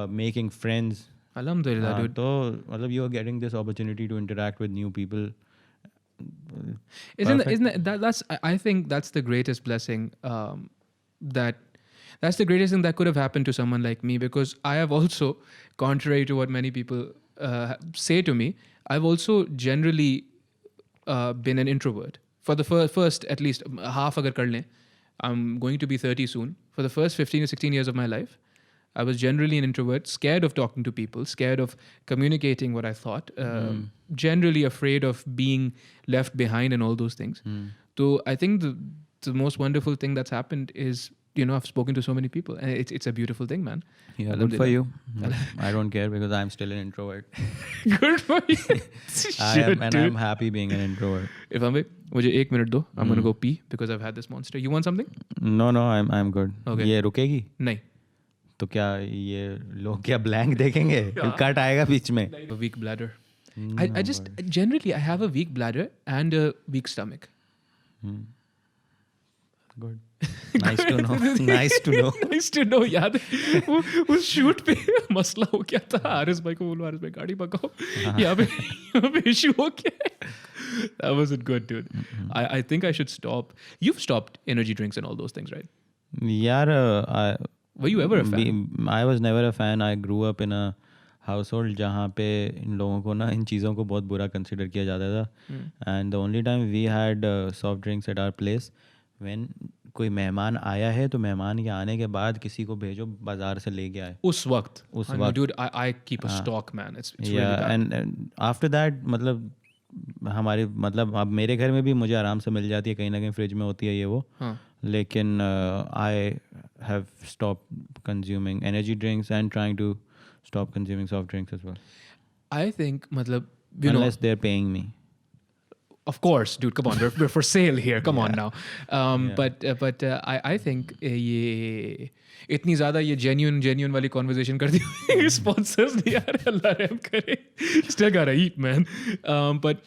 Speaker 2: making friends.
Speaker 1: Alhamdulillah, dude.
Speaker 2: तो मतलब you are getting this opportunity to interact with new people.
Speaker 1: Isn't that's I think that's the greatest blessing. That's the greatest thing that could have happened to someone like me, because I have also, contrary to what many people say to me, I've also generally been an introvert. For the first at least half agar kar lein, I'm going to be 30 soon. For the first 15 or 16 years of my life, I was generally an introvert, scared of talking to people, scared of communicating what I thought, generally afraid of being left behind and all those things. So I think the most wonderful thing that's happened is, I've spoken to so many people, and it's a beautiful thing, man.
Speaker 2: Yeah, good for you. I don't care because I'm still an introvert.
Speaker 1: Good for you.
Speaker 2: I'm happy being an introvert.
Speaker 1: Irfan bhai, मुझे 1 minute दो. I'm gonna go pee because I've had this monster. You want something?
Speaker 2: No, I'm good.
Speaker 1: Okay.
Speaker 2: ये रुकेगी?
Speaker 1: नहीं.
Speaker 2: तो क्या ये लोग क्या ब्लैंक देखेंगे? कट आएगा बीच में.
Speaker 1: A weak bladder. I just generally I have a weak bladder and a weak stomach.
Speaker 2: Good. Nice to know. Nice to know.
Speaker 1: Nice to know. याद है उस शूट पे मसला हो गया था. आरिस भाई को बोलो, आरिस भाई गाड़ी पकाओ. यहाँ पे इशू हो गया. That wasn't good, dude. I think I should stop. You've stopped energy drinks and all those things, right?
Speaker 2: यार,
Speaker 1: were you ever a fan?
Speaker 2: I was never a fan. I grew up in a household जहाँ पे इन लोगों को ना इन चीज़ों को बहुत बुरा कंसिडर किया जाता था. And the only time we had soft drinks at our place when कोई मेहमान आया है तो मेहमान के आने के बाद किसी को भेजो बाजार से लेके आए
Speaker 1: उस वक्त. Dude, I keep a stock, man. It's really bad.
Speaker 2: And after that मतलब हमारे मतलब अब मेरे घर में भी मुझे आराम से मिल जाती है, कहीं ना कहीं फ्रिज में होती है ये वो. लेकिन I have stopped consuming energy drinks and trying to stop consuming soft drinks as well.
Speaker 1: I think मतलब
Speaker 2: unless they're paying me.
Speaker 1: Of course, dude. Come on, we're for sale here. Come on now. But I think ये इतनी ज़्यादा ये genuine वाली conversation कर दी. Sponsors नहीं आ रहे, अल्लाह रहम करे. Still gotta eat, man. But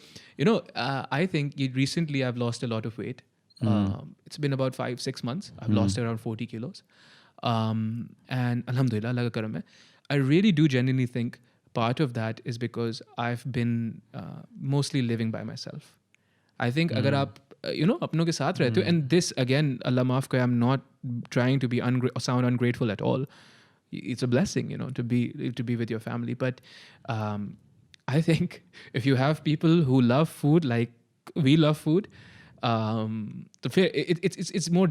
Speaker 1: I think recently I've lost a lot of weight. It's been about 5-6 months. I've lost around 40 kilos. And alhamdulillah, Allah ka karam hai. I really do genuinely think part of that is because I've been mostly living by myself. I think अगर आप अपनों के साथ रहते हो, and this again, Allah maaf kare, I'm not trying to be sound ungrateful at all. It's a blessing, to be with your family. But I think if you have people who love food like we love food, it's more.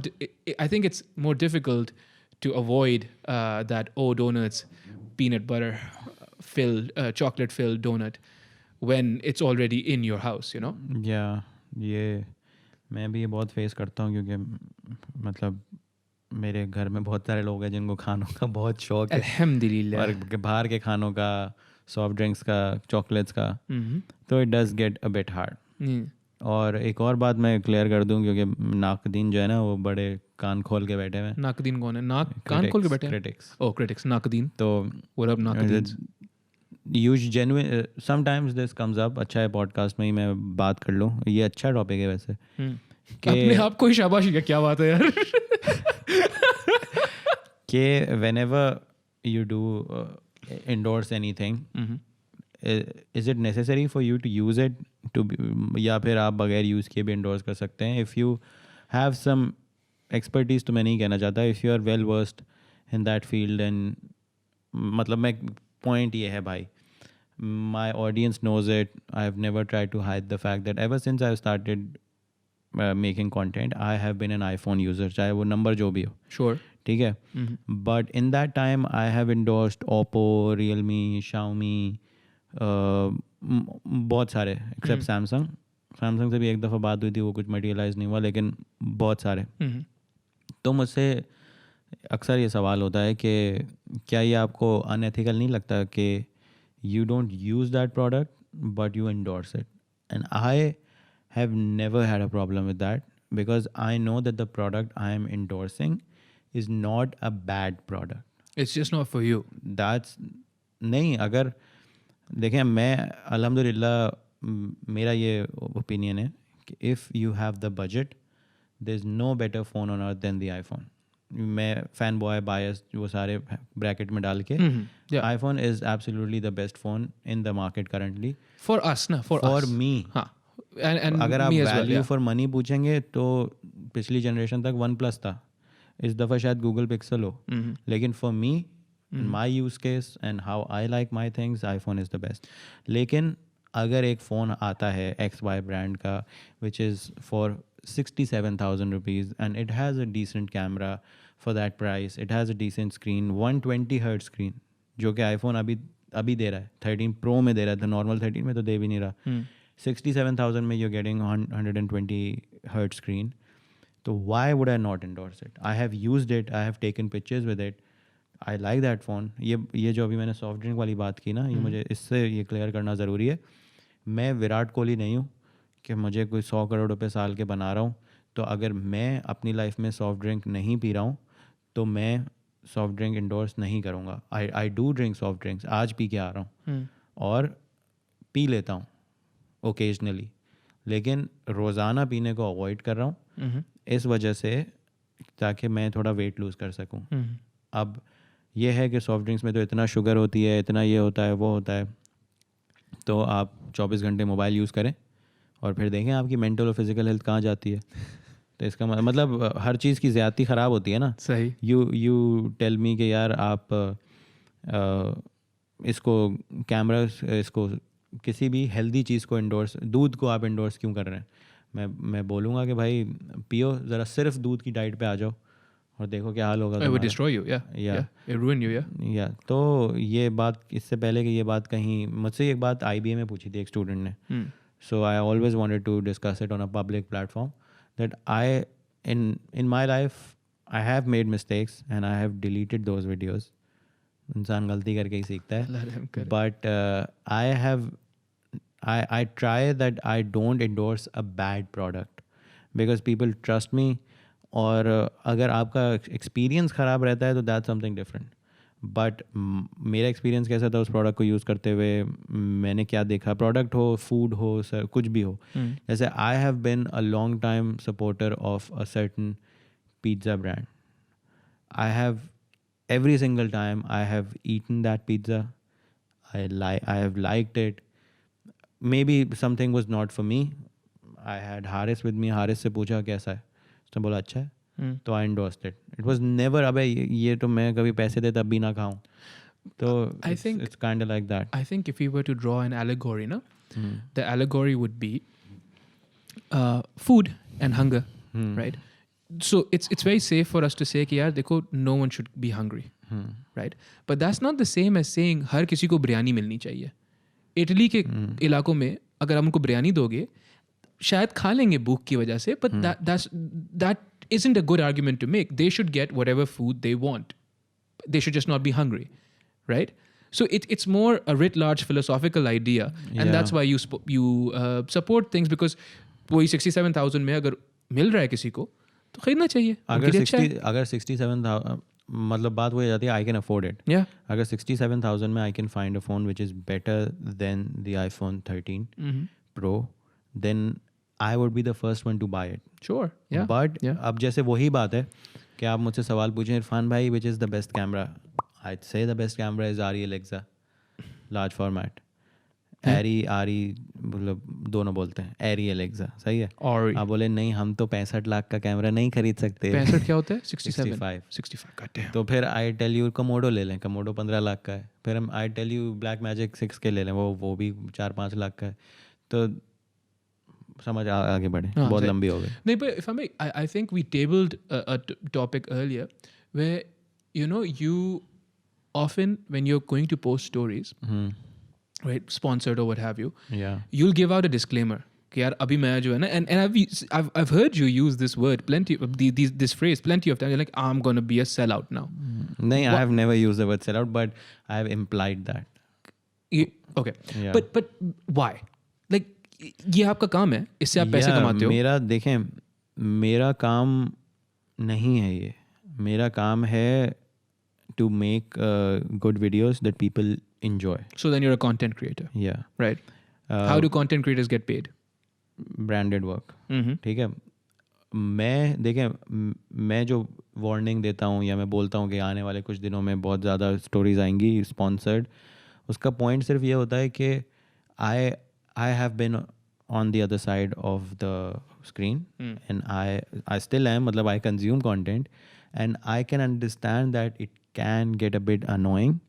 Speaker 1: I think it's more difficult to avoid that donuts, peanut butter filled, chocolate filled donut when it's already in your house,
Speaker 2: Yeah, ये मैं भी ये बहुत फेस करता हूँ क्योंकि मतलब मेरे घर में बहुत सारे लोग हैं जिनको खानों का बहुत शौक है.
Speaker 1: अल्हम्दुलिल्लाह.
Speaker 2: और बाहर के खानों का, सॉफ्ट ड्रिंक्स का, चॉकलेट्स का, तो it does get a bit hard. और एक और बात मैं क्लियर कर दूं क्योंकि नाकदीन जो है ना वो बड़े कान खोल के बैठे हैं.
Speaker 1: नाकदीन कौन है? कान खोल के बैठे हैं?
Speaker 2: क्रिटिक्स.
Speaker 1: क्रिटिक्स. नाकदीन.
Speaker 2: तो
Speaker 1: व्हाट अप नाकदीन?
Speaker 2: genuine sometimes this comes up. अच्छा है पॉडकास्ट में ही मैं बात कर लूँ. ये अच्छा टॉपिक है वैसे.
Speaker 1: अपने आप को ही शाबाशी, क्या बात है यार.
Speaker 2: कि whenever you do endorse anything, is it necessary for you to use it to या फिर आप बगैर यूज़ किए भी endorse कर सकते हैं? If you have some expertise, तो मैं नहीं कहना चाहता, if you are well versed in that field, and मतलब मैं point ये है भाई, my audience knows it. I've never tried to hide the fact that ever since I've started making content, I have been an iPhone user, चाहे वो नंबर जो भी हो.
Speaker 1: Sure.
Speaker 2: ठीक है. But in that time I have endorsed Oppo, Realme, Xiaomi, बहुत सारे except Samsung से भी एक दफ़ा बात हुई थी, वो कुछ materialize नहीं हुआ, लेकिन बहुत सारे. तो मुझसे अक्सर ये सवाल होता है कि क्या ये आपको अनएथिकल नहीं लगता कि you don't use that product but you endorse it? And I have never had a problem with that because I know that the product I am endorsing is not a bad product.
Speaker 1: It's just not for you.
Speaker 2: That's नहीं. अगर देखें, मैं अल्हम्दुलिल्लाह मेरा ये ओपिनियन है कि if you have the budget, there's no better phone on earth than the iPhone. मैं फैन बॉय बायस वो सारे ब्रैकेट में डाल के, iPhone is absolutely the best phone in the market currently.
Speaker 1: For us ना, for
Speaker 2: me.
Speaker 1: हाँ. And
Speaker 2: अगर आप वैल्यू फॉर मनी पूछेंगे तो पिछली जनरेशन तक OnePlus था, इस दफ़ा शायद गूगल पिक्सल हो. लेकिन for me In my use case and how I like my things, iPhone is the best. लेकिन अगर एक फ़ोन आता है XY ब्रांड का which is for 67,000 rupees and it has a decent camera for that price, it has a decent screen, 120 Hz screen, जो कि iPhone अभी दे रहा है, 13 Pro में दे रहा था, नॉर्मल 13 में तो दे भी नहीं रहा. 67,000 में you're getting 120 Hz screen. तो why would I not endorse it? I have used it, I have taken pictures with it. I like that phone. ये जो अभी मैंने सॉफ्ट ड्रिंक वाली बात की ना, ये मुझे इससे ये क्लियर करना ज़रूरी है. मैं विराट कोहली नहीं हूँ कि मुझे कोई 100 करोड़ रुपए साल के बना रहा हूँ. तो अगर मैं अपनी लाइफ में सॉफ्ट ड्रिंक नहीं पी रहा हूँ तो मैं सॉफ्ट ड्रिंक इंडोर्स नहीं करूँगा. I do drink soft drinks, आज पी के आ रहा हूँ और पी लेता हूँ ओकेजनली, लेकिन रोज़ाना पीने को अवॉइड कर रहा हूँ इस वजह से ताकि मैं थोड़ा वेट लूज़ कर सकूँ. अब ये है कि सॉफ्ट ड्रिंक्स में तो इतना शुगर होती है, इतना ये होता है, वो होता है, तो आप 24 घंटे मोबाइल यूज़ करें और फिर देखें आपकी मेंटल और फिज़िकल हेल्थ कहाँ जाती है. तो इसका मतलब हर चीज़ की ज़्यादती ख़राब होती है ना.
Speaker 1: सही.
Speaker 2: यू टेल मी कि यार आप इसको कैमरा इसको किसी भी हेल्दी चीज़ को इंडोर्स, दूध को आप इंडोर्स क्यों कर रहे हैं. मैं बोलूँगा कि भाई पियो, ज़रा सिर्फ दूध की डाइट पे आ जाओ और देखो क्या हाल होगा.
Speaker 1: It would destroy you, yeah. It ruin you, yeah.
Speaker 2: या तो ये बात, इससे पहले कि ये बात कहीं मुझसे एक बात IBA में पूछी थी एक स्टूडेंट ने. So I always wanted to discuss it on a public platform that I in my life I have made mistakes and I have deleted those videos. इंसान गलती करके ही सीखता है. But I try that I don't endorse a bad product because people trust me. और अगर आपका एक्सपीरियंस ख़राब रहता है तो दैट्स समथिंग डिफरेंट. बट मेरा एक्सपीरियंस कैसा था उस प्रोडक्ट को यूज़ करते हुए, मैंने क्या देखा, प्रोडक्ट हो, फूड हो, सर कुछ भी हो. जैसे I have been a long time supporter of a certain pizza brand. I have every single time I have eaten that pizza, I have liked it. Maybe something was not for me. I had Haris with me. Haris से पूछा कैसा है, उसने बोला अच्छा है, तो I endorsed it. It was never अबे ये तो मैं कभी पैसे दे तब भी ना खाऊं. तो it's kind of like that.
Speaker 1: I think if we were to draw an allegory, no, the allegory would be food and hunger, right? So it's very safe for us to say कि यार देखो no one should be hungry, right? But that's not the same as saying हर किसी को बिरयानी मिलनी चाहिए. इटली के इलाकों में अगर आप उनको बिरयानी दोगे शायद खा लेंगे भूख की वजह से, but that isn't a good argument to make. They should get whatever food they want. They should just not be hungry, right? So it's more a writ large philosophical idea, and that's why you support things, because वही 67,000 में अगर मिल रहा है किसी को तो खरीदना चाहिए.
Speaker 2: अगर 67,000 मतलब बात वही जाती है, आई कैन अफोर्ड इट. अगर 67,000 में I can find a phone which is better than the iPhone 13 Pro, then I would be the first one to buy it.
Speaker 1: Sure.
Speaker 2: But अब जैसे वही बात है कि आप मुझसे सवाल पूछें इरफान भाई which is the best camera, I say the best camera is Arri Alexa large format. Arri मतलब दोनों बोलते हैं एरी एलेक्सा, सही है. और आप बोले नहीं हम तो 65 लाख का कैमरा नहीं खरीद सकते.
Speaker 1: 65 क्या होता है?
Speaker 2: 65 काटे. तो फिर आई टेल यू कमोडो ले लें, कमोडो 15 लाख का है. फिर हम I tell you Blackmagic 6 के ले लें, वो भी 4-5 लाख का है. तो समझ आगे बढ़े, बहुत लंबी हो गई.
Speaker 1: नहीं, but I think we tabled a topic earlier where you often when you're going to post stories, right, sponsored or what have you, you'll give out a disclaimer कि यार अभी मैं जो है ना, and I've heard you use this word plenty, this phrase plenty of times. You're like, I'm gonna be a sellout now.
Speaker 2: नहीं, I have never used the word sellout, but I have implied that.
Speaker 1: Okay. But why? Like ये आपका काम है, इससे आप पैसे कमाते हो.
Speaker 2: मेरा देखें, मेरा काम नहीं है ये. मेरा काम है to make good videos that people enjoy.
Speaker 1: So then you're a content creator.
Speaker 2: Yeah.
Speaker 1: Right. How do content creators get paid?
Speaker 2: Branded work. ठीक है. मैं जो वार्निंग देता हूँ या मैं बोलता हूँ कि आने वाले कुछ दिनों में बहुत ज़्यादा स्टोरीज आएंगी स्पॉन्सर्ड, उसका पॉइंट सिर्फ ये होता है कि I have been on the other side of the screen and I still am, मतलब I consume content and I can understand that it can get a bit annoying.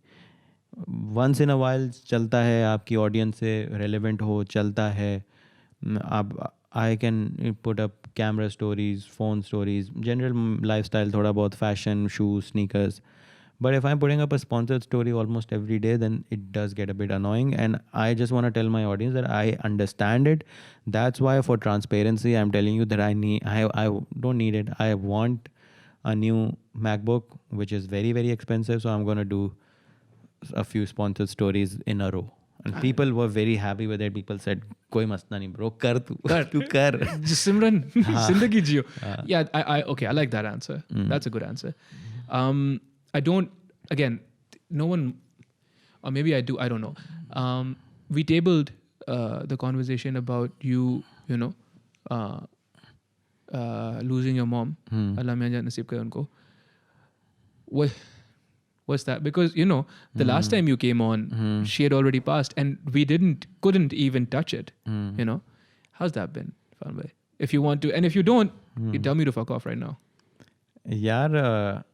Speaker 2: Once in a while चलता है, आपकी ऑडियंस से relevant हो, चलता है. आप I can put up camera stories, phone stories, general lifestyle, थोड़ा बहुत fashion, shoes, sneakers. But if I'm putting up a sponsored story almost every day, then it does get a bit annoying. And I just want to tell my audience that I understand it. That's why, for transparency, I'm telling you that I don't need it. I want a new MacBook, which is very, very expensive. So I'm going to do a few sponsored stories in a row. And people were very happy with it. People said, "Koi masla nahi bro, kar tu, tu kar."
Speaker 1: Simran, zindagi jiyo. Yeah, okay, I like that answer. That's a good answer. I don't, again, no one, or maybe I do, I don't know. We tabled the conversation about you know, losing your mom. Allah mian jaan nasib kare unko. What's that? Because, you know, the last time you came on, she had already passed and we couldn't even touch it. You know, how's that been, Irfan bhai? If you want to, and if you don't, you tell me to fuck off right now.
Speaker 2: Yaar,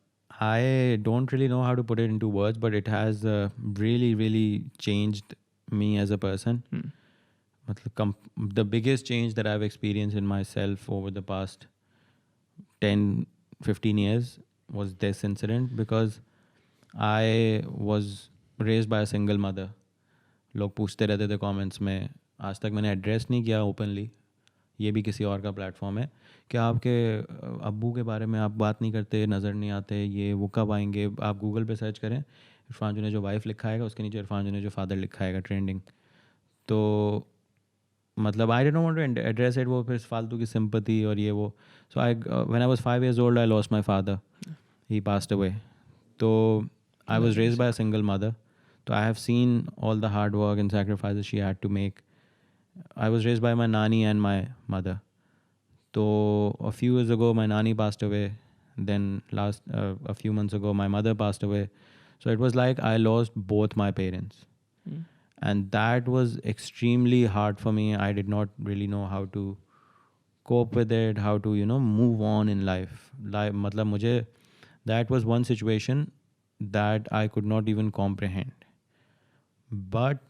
Speaker 2: I don't really know how to put it into words, but it has really, really changed me as a person. The biggest change that I've experienced in myself over the past 10, 15 years was this incident, because I was raised by a single mother. लोग पूछते रहते थे कमेंट्स में, आज तक मैंने एड्रेस नहीं किया ओपनली, ये भी किसी और का प्लेटफॉर्म है, कि आपके अब्बू के बारे में आप बात नहीं करते, नज़र नहीं आते, ये वो कब आएंगे. आप गूगल पे सर्च करें, इरफान जुनेजो जो वाइफ लिखा है, उसके नीचे इरफान जुनेजो जो फादर लिखा है ट्रेंडिंग. तो मतलब I don't want to address it, वो फिर फालतू की सिंपैथी और ये वो. So when I was 5 years old, I lost my father. He passed away. तो I was raised by a single mother. So I have seen all the hard work and sacrifices she had to make. I was raised by my nani and my mother. So a few years ago, my nani passed away. Then a few months ago, my mother passed away. So it was like I lost both my parents. And that was extremely hard for me. I did not really know how to cope with it, how to, move on in life. Matlab mujhe, that was one situation that I could not even comprehend. But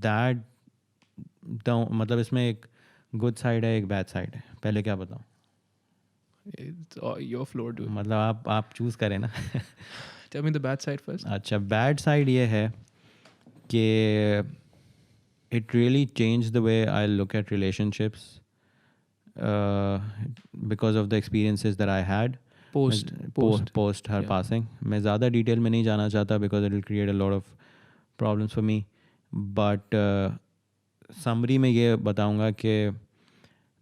Speaker 2: that मतलब इसमें एक गुड साइड है, एक बैड साइड है. पहले क्या बताऊँ?
Speaker 1: Your floor, dude.
Speaker 2: मतलब आप चूज़ करें ना.
Speaker 1: Tell me the bad side first.
Speaker 2: अच्छा, बैड साइड ये है कि it really changed the way I look at relationships because of the experiences that I had. Post her passing. मैं ज़्यादा डिटेल में नहीं जाना चाहता because it will create a lot of problems for me. But summary में ये बताऊँगा कि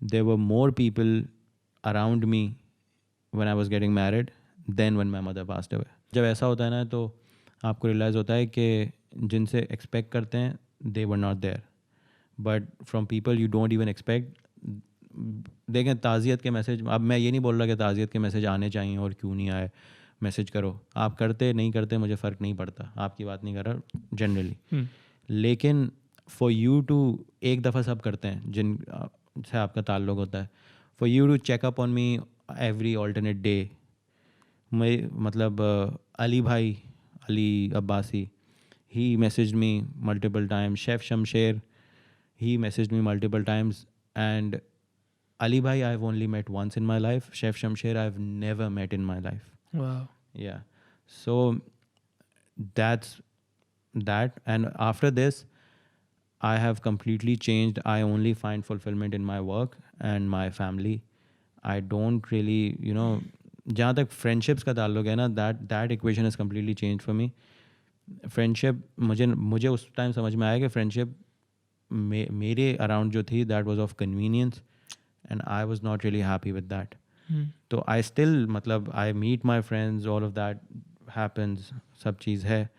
Speaker 2: there were more people around me when I was getting married than when my mother passed away. जब ऐसा होता है ना, तो आपको रियलाइज़ होता है कि जिनसे एक्सपेक्ट करते हैं they were not there. But from people you don't even expect. देखें, ताज़ियत के मैसेज, अब मैं ये नहीं बोल रहा कि ताज़ियत के मैसेज आने चाहिए और क्यों नहीं आए, मैसेज करो. आप करते नहीं करते मुझे फ़र्क नहीं पड़ता, आपकी बात नहीं कर रहा जनरली. लेकिन फॉर यू टू, एक दफ़ा सब करते हैं जिन से आपका ताल्लुक़ होता है, for you to check up on me every alternate day. मैं मतलब Ali Abbasi, he messaged me multiple times. Chef Shamsher, he messaged me multiple times. And Ali Bhai, I've only met once in my life. Chef Shamsher, I've never met in my life.
Speaker 1: Wow.
Speaker 2: Yeah. So that's that. And after this, I have completely changed. I only find fulfillment in my work and my family. I don't really, जहाँ तक friendships का ताल्लुक है ना, that equation has completely changed for me. Friendship मुझे उस टाइम समझ में आया कि फ्रेंडशिप मेरे अराउंड जो थी, that was of convenience and I was not really happy with that. तो आई स्टिल, मतलब I meet my friends, all of that happens, सब चीज़ है.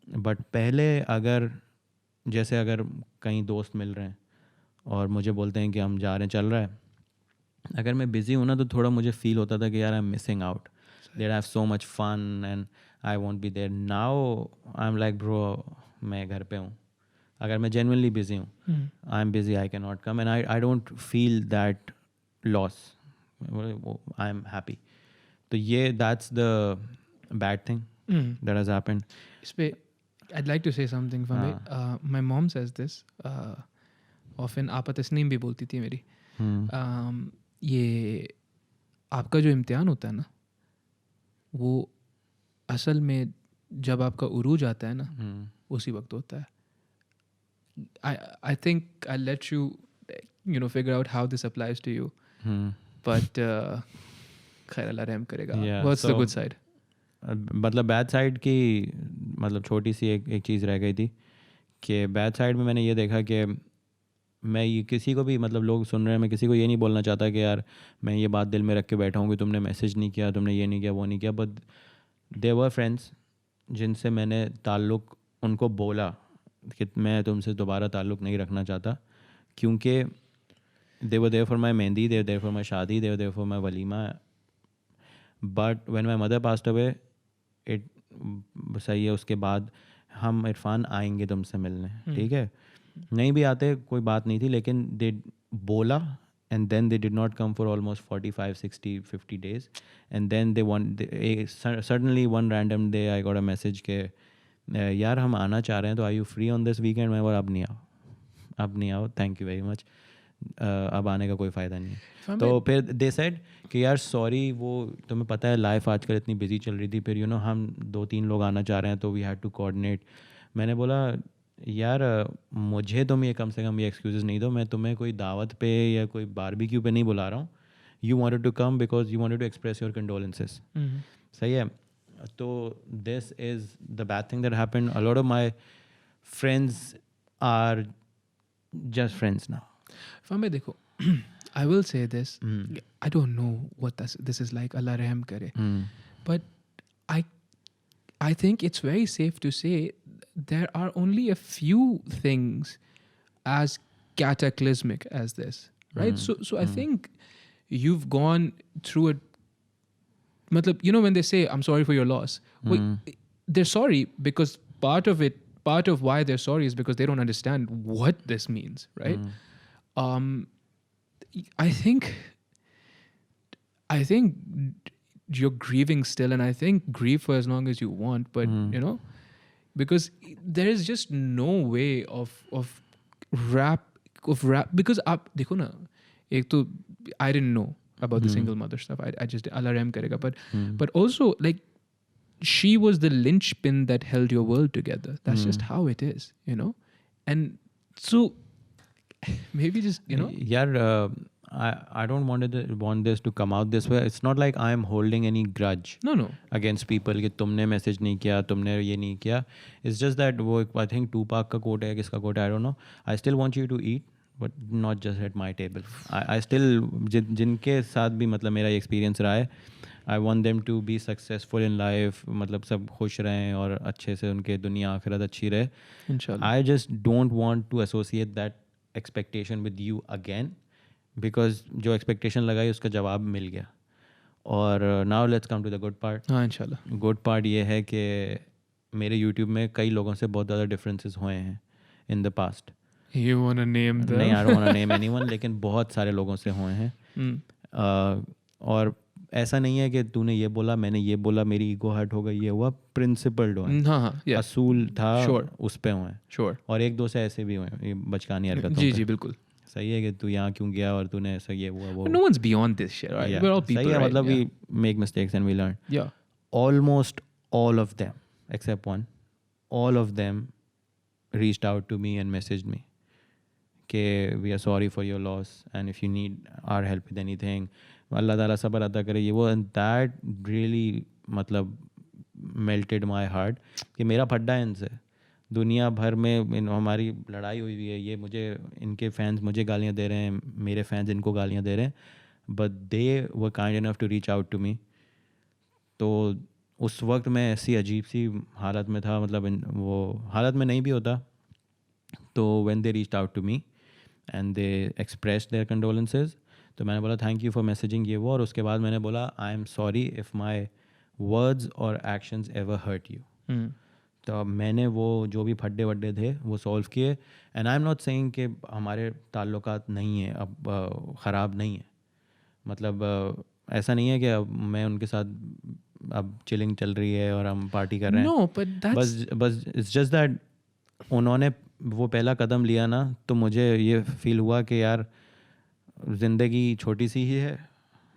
Speaker 2: बट पहले अगर कहीं दोस्त मिल रहे हैं और मुझे बोलते हैं कि हम जा रहे हैं, चल रहा है, अगर मैं बिज़ी हूँ ना, तो थोड़ा मुझे फील होता था कि यार I am missing out, there have so much fun and I won't be there. Now I'm like, bro, मैं घर पे हूँ. अगर मैं genuinely busy हूँ, I'm busy, I cannot come, and I don't feel that loss. I'm happy. तो ये that's the bad thing
Speaker 1: Mm.
Speaker 2: that has happened.
Speaker 1: I'd like to say something from it. My mom says this often. आपा तस्नीम भी बोलती थी मेरी. ये आपका जो इम्तिहान होता है ना, वो असल में जब आपका उरूज आता है ना, उसी वक्त होता है. I think I'll let you figure out how this applies to you. But खैर अल्लाह रहम करेगा.
Speaker 2: Yeah,
Speaker 1: What's the
Speaker 2: so-
Speaker 1: good side?
Speaker 2: मतलब बैड साइड की मतलब छोटी सी एक चीज़ रह गई थी कि बैड साइड में मैंने ये देखा कि मैं ये किसी को भी मतलब लोग सुन रहे हैं, मैं किसी को ये नहीं बोलना चाहता कि यार मैं ये बात दिल में रख के बैठा हूँ कि तुमने मैसेज नहीं किया, तुमने ये नहीं किया, वो नहीं किया. बट दे वर फ्रेंड्स जिनसे मैंने ताल्लुक़ उनको बोला कि मैं तुमसे दोबारा ताल्लुक़ नहीं रखना चाहता, क्योंकि they were there for my mehndi, they were there for my shadi, they were there for my walima. But when my mother passed away it सही है, उसके बाद हम इरफान आएंगे तुमसे मिलने, ठीक है. नहीं भी आते कोई बात नहीं थी, लेकिन दे बोला and then they did not come for almost 45 60 50 days, and then suddenly one random day I got a message के यार हम आना चाह रहे हैं, तो are you free on this weekend? मैं बोला अब नहीं आओ, थैंक यू वेरी मच, अब आने का कोई फ़ायदा नहीं है. तो फिर दे सेड कि यार सॉरी, वो तुम्हें पता है लाइफ आजकल इतनी बिजी चल रही थी, फिर हम 2-3 लोग आना चाह रहे हैं, तो वी हैड टू कोऑर्डिनेट. मैंने बोला यार मुझे तुम ये कम से कम ये एक्सक्यूज़ नहीं दो, मैं तुम्हें कोई दावत पे या कोई बारबेक्यू पे नहीं बुला रहा हूँ. You wanted to come because you wanted to express your condolences. सही है. तो this is the bad thing that happened. A lot of my friends are just friends now.
Speaker 1: Fame dekho, I will say this. I don't know what this is like. Allah Raham kare. But I think it's very safe to say there are only a few things as cataclysmic as this, right? So I think you've gone through it. Matlab, when they say I'm sorry for your loss, they're sorry because part of why they're sorry is because they don't understand what this means, right? I think you're grieving still, and I think grieve for as long as you want, but because there is just no way of wrap because आप देखो ना, एक तो I didn't know about the single mother stuff. I just Allah Raham karega, but also like she was the linchpin that held your world together. That's just how it is, and so maybe just
Speaker 2: यार I don't want this to come out this way. It's not like I am holding any grudge
Speaker 1: no
Speaker 2: against people कि तुमने मैसेज नहीं किया, तुमने ये नहीं किया. It's just that वो I think Tupac का कोट है, किसका कोट है I don't know. I still want you to eat but not just at my table. I still जिनके साथ भी मतलब मेरा एक्सपीरियंस रहा है, I want them to be successful in life, मतलब सब खुश रहें और अच्छे से उनके दुनिया आखिरत अच्छी रहे.
Speaker 1: इंशाल्लाह.
Speaker 2: I just don't want to associate that expectation with you again, because जो एक्सपेक्टेशन लगाई उसका जवाब मिल गया. और now let's come to the good part.
Speaker 1: हाँ इंशाल्लाह.
Speaker 2: गुड पार्ट ये है कि मेरे यूट्यूब में कई लोगों से बहुत ज़्यादा डिफरेंसेस हुए हैं in the past.
Speaker 1: You wanna name them?
Speaker 2: नहीं, I don't want to name anyone, लेकिन बहुत सारे लोगों से हुए हैं. और ऐसा नहीं है कि तूने ये बोला मैंने ये बोला मेरी ईगो हर्ट हो गई, ये हुआ. प्रिंसिपल्ड हुए,
Speaker 1: हाँ yeah.
Speaker 2: असूल था,
Speaker 1: Sure.
Speaker 2: उस पे हुए.
Speaker 1: Sure.
Speaker 2: और एक दो से ऐसे भी हुए ये बचकानी हरकतों
Speaker 1: जी
Speaker 2: पे.
Speaker 1: जी बिल्कुल.
Speaker 2: सही है कि तू यहाँ क्यों गया और तूने ऐसा ये हुआ वो.
Speaker 1: No one's beyond this shit, right?
Speaker 2: Yeah.
Speaker 1: We're all people,
Speaker 2: सही है,
Speaker 1: right?
Speaker 2: मतलब
Speaker 1: Yeah.
Speaker 2: we make mistakes and we learn.
Speaker 1: Yeah.
Speaker 2: Almost all of them except one, all of them reached out to me and messaged me कि we are sorry for your loss and if you need our help with anything, अल्लाह ताला सब्र अता करे ये वो. and that really मतलब melted my heart कि मेरा फड्डा है इनसे. दुनिया भर में हमारी लड़ाई हुई हुई है, ये मुझे इनके फैंस मुझे गालियाँ दे रहे हैं, मेरे फैंस इनको गालियाँ दे रहे हैं, but they were kind enough to reach out to me. तो उस वक्त मैं ऐसी अजीब सी हालत में था, मतलब वो हालत में नहीं भी होता. तो when they reached out to me and they expressed their condolences, तो मैंने बोला थैंक यू फॉर मैसेजिंग ये वो. और उसके बाद मैंने बोला आई am sorry if my words और एक्शंस एवर हर्ट यू. तो मैंने वो जो भी फड्डे वड्डे थे वो सॉल्व किए. And I am not saying कि हमारे ताल्लुकात नहीं है अब ख़राब नहीं है, मतलब ऐसा नहीं है कि अब मैं उनके साथ अब चिलिंग चल रही है और हम पार्टी कर रहे हैं.
Speaker 1: No, but that's
Speaker 2: बस इट्स जस्ट दैट उन्होंने वो पहला कदम लिया ना, तो मुझे ये फील हुआ कि यार ज़िंदगी छोटी सी ही है,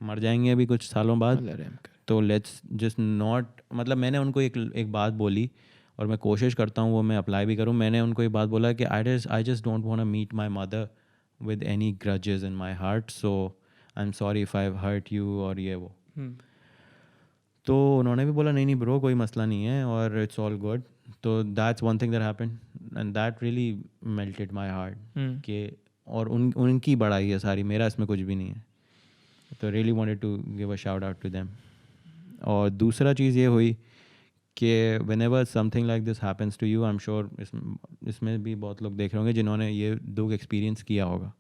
Speaker 2: मर जाएंगे अभी कुछ सालों बाद,
Speaker 1: अल्लाह रहम करे.
Speaker 2: तो लेट्स जस्ट नॉट, मतलब मैंने उनको एक बात बोली और मैं कोशिश करता हूँ वो मैं अप्लाई भी करूँ. मैंने उनको एक बात बोला कि I just don't want to meet my mother with any grudges in my heart, so I am sorry if I have hurt you और ये वो. तो उन्होंने भी बोला नहीं नहीं ब्रो, कोई मसला नहीं है और इट्स ऑल गुड. तो that's one thing that happened and that really melted my heart कि और उनकी बड़ाई है सारी, मेरा इसमें कुछ भी नहीं है. तो really wanted to give a shout out to them. और दूसरा चीज़ ये हुई कि whenever something like this happens to you, I am sure इसमें भी बहुत लोग देख रहे होंगे जिन्होंने ये दुख एक्सपीरियंस किया होगा.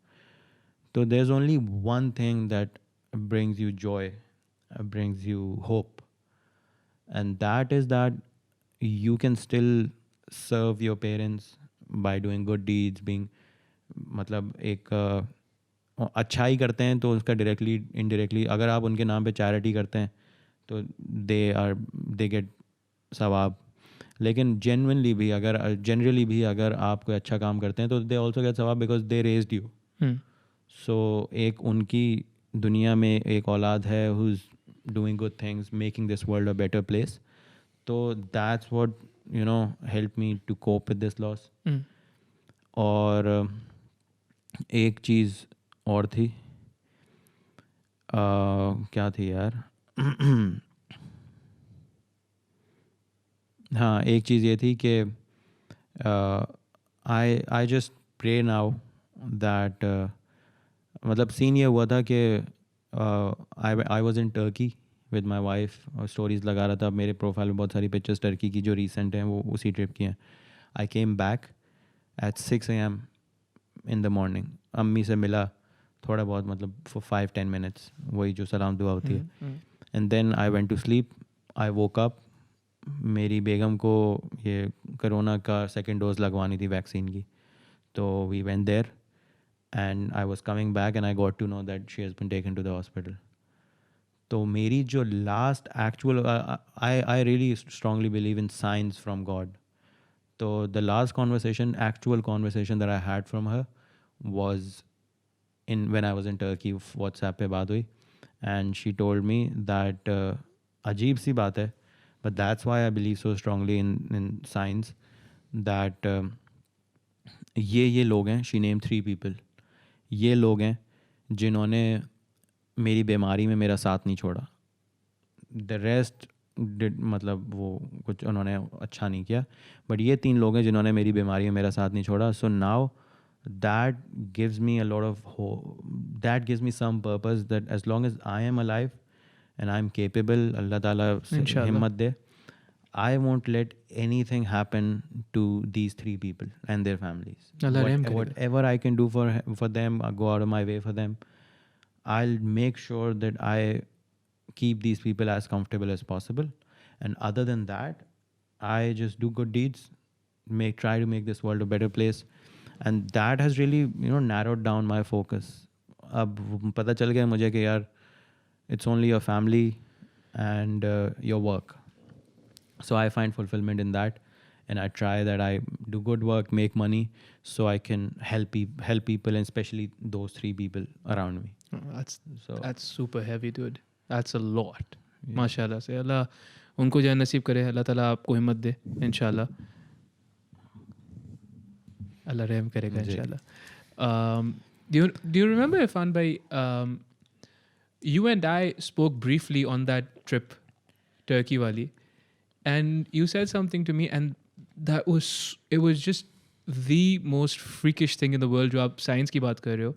Speaker 2: तो there is only one thing that brings you joy, brings you hope, and that is that you can still serve your parents by doing good deeds, being मतलब एक अच्छाई करते हैं तो उसका डायरेक्टली इनडायरेक्टली अगर आप उनके नाम पे चैरिटी करते हैं तो दे गेट सवाब. लेकिन जेन्युइनली भी जनरली भी अगर आप कोई अच्छा काम करते हैं तो they also get sawab because they raised you. So एक उनकी दुनिया में एक औलाद है who is doing good things, making this world a better place. तो that's what you know help me to cope with this loss. और एक चीज़ और थी, क्या थी यार हाँ एक चीज़ ये थी कि I just pray now that मतलब सीन ये हुआ था कि I was in Turkey with my wife और स्टोरीज़ लगा रहा था. मेरे प्रोफाइल में बहुत सारी पिक्चर्स टर्की की जो रीसेंट हैं वो उसी ट्रिप की हैं. I came back at 6 AM in the morning. अम्मी से मिला थोड़ा बहुत, मतलब फॉर 5-10 मिनट्स, वही जो सलाम दुआ होती है. And then I went to sleep. I woke up. मेरी बेगम को ये कोरोना का सेकेंड डोज लगवानी थी वैक्सीन की, तो we went there and I was coming back and I got to know that she has been taken to the hospital. तो मेरी जो last actual I really strongly believe in signs from God. तो the last actual conversation that I had from her was when I was in Turkey. WhatsApp पे बात हुई and she told me that अजीब सी बात है, but that's why I believe so strongly in signs that ये लोग हैं. She named 3 people. ये लोग हैं जिन्होंने मेरी बीमारी में मेरा साथ नहीं छोड़ा. द रेस्ट मतलब वो कुछ उन्होंने अच्छा नहीं किया, बट ये 3 लोग हैं जिन्होंने मेरी बीमारी में मेरा साथ नहीं छोड़ा. So now that gives me a lot of hope, that gives me some purpose that as long as I am alive and I am capable, Allah ताला हिम्मत दे, I won't let anything happen to these 3 people and their families. Whatever I can do for them, I'll go out of my way for them. I'll make sure that I keep these people as comfortable as possible. And other than that, I just do good deeds, try to make this world a better place. And that has really, narrowed down my focus. अब पता चल गया मुझे कि यार it's only your family and your work. So I find fulfillment in that, and I try that I do good work, make money, so I can help people, and especially those 3 people around me.
Speaker 1: That's super heavy, dude. That's a lot. माशाल्लाह से अल्लाह उनको जो नसीब करे, अल्लाह ताला आपको हिम्मत दे इंशाल्लाह. अल्लाह रहम करेगा इंशाल्लाह. Do you remember, Irfan bhai, you and I spoke briefly on that trip, Turkey wali. And you said something to me, and it was just the most freakish thing in the world. जो आप science की बात कर रहे हो,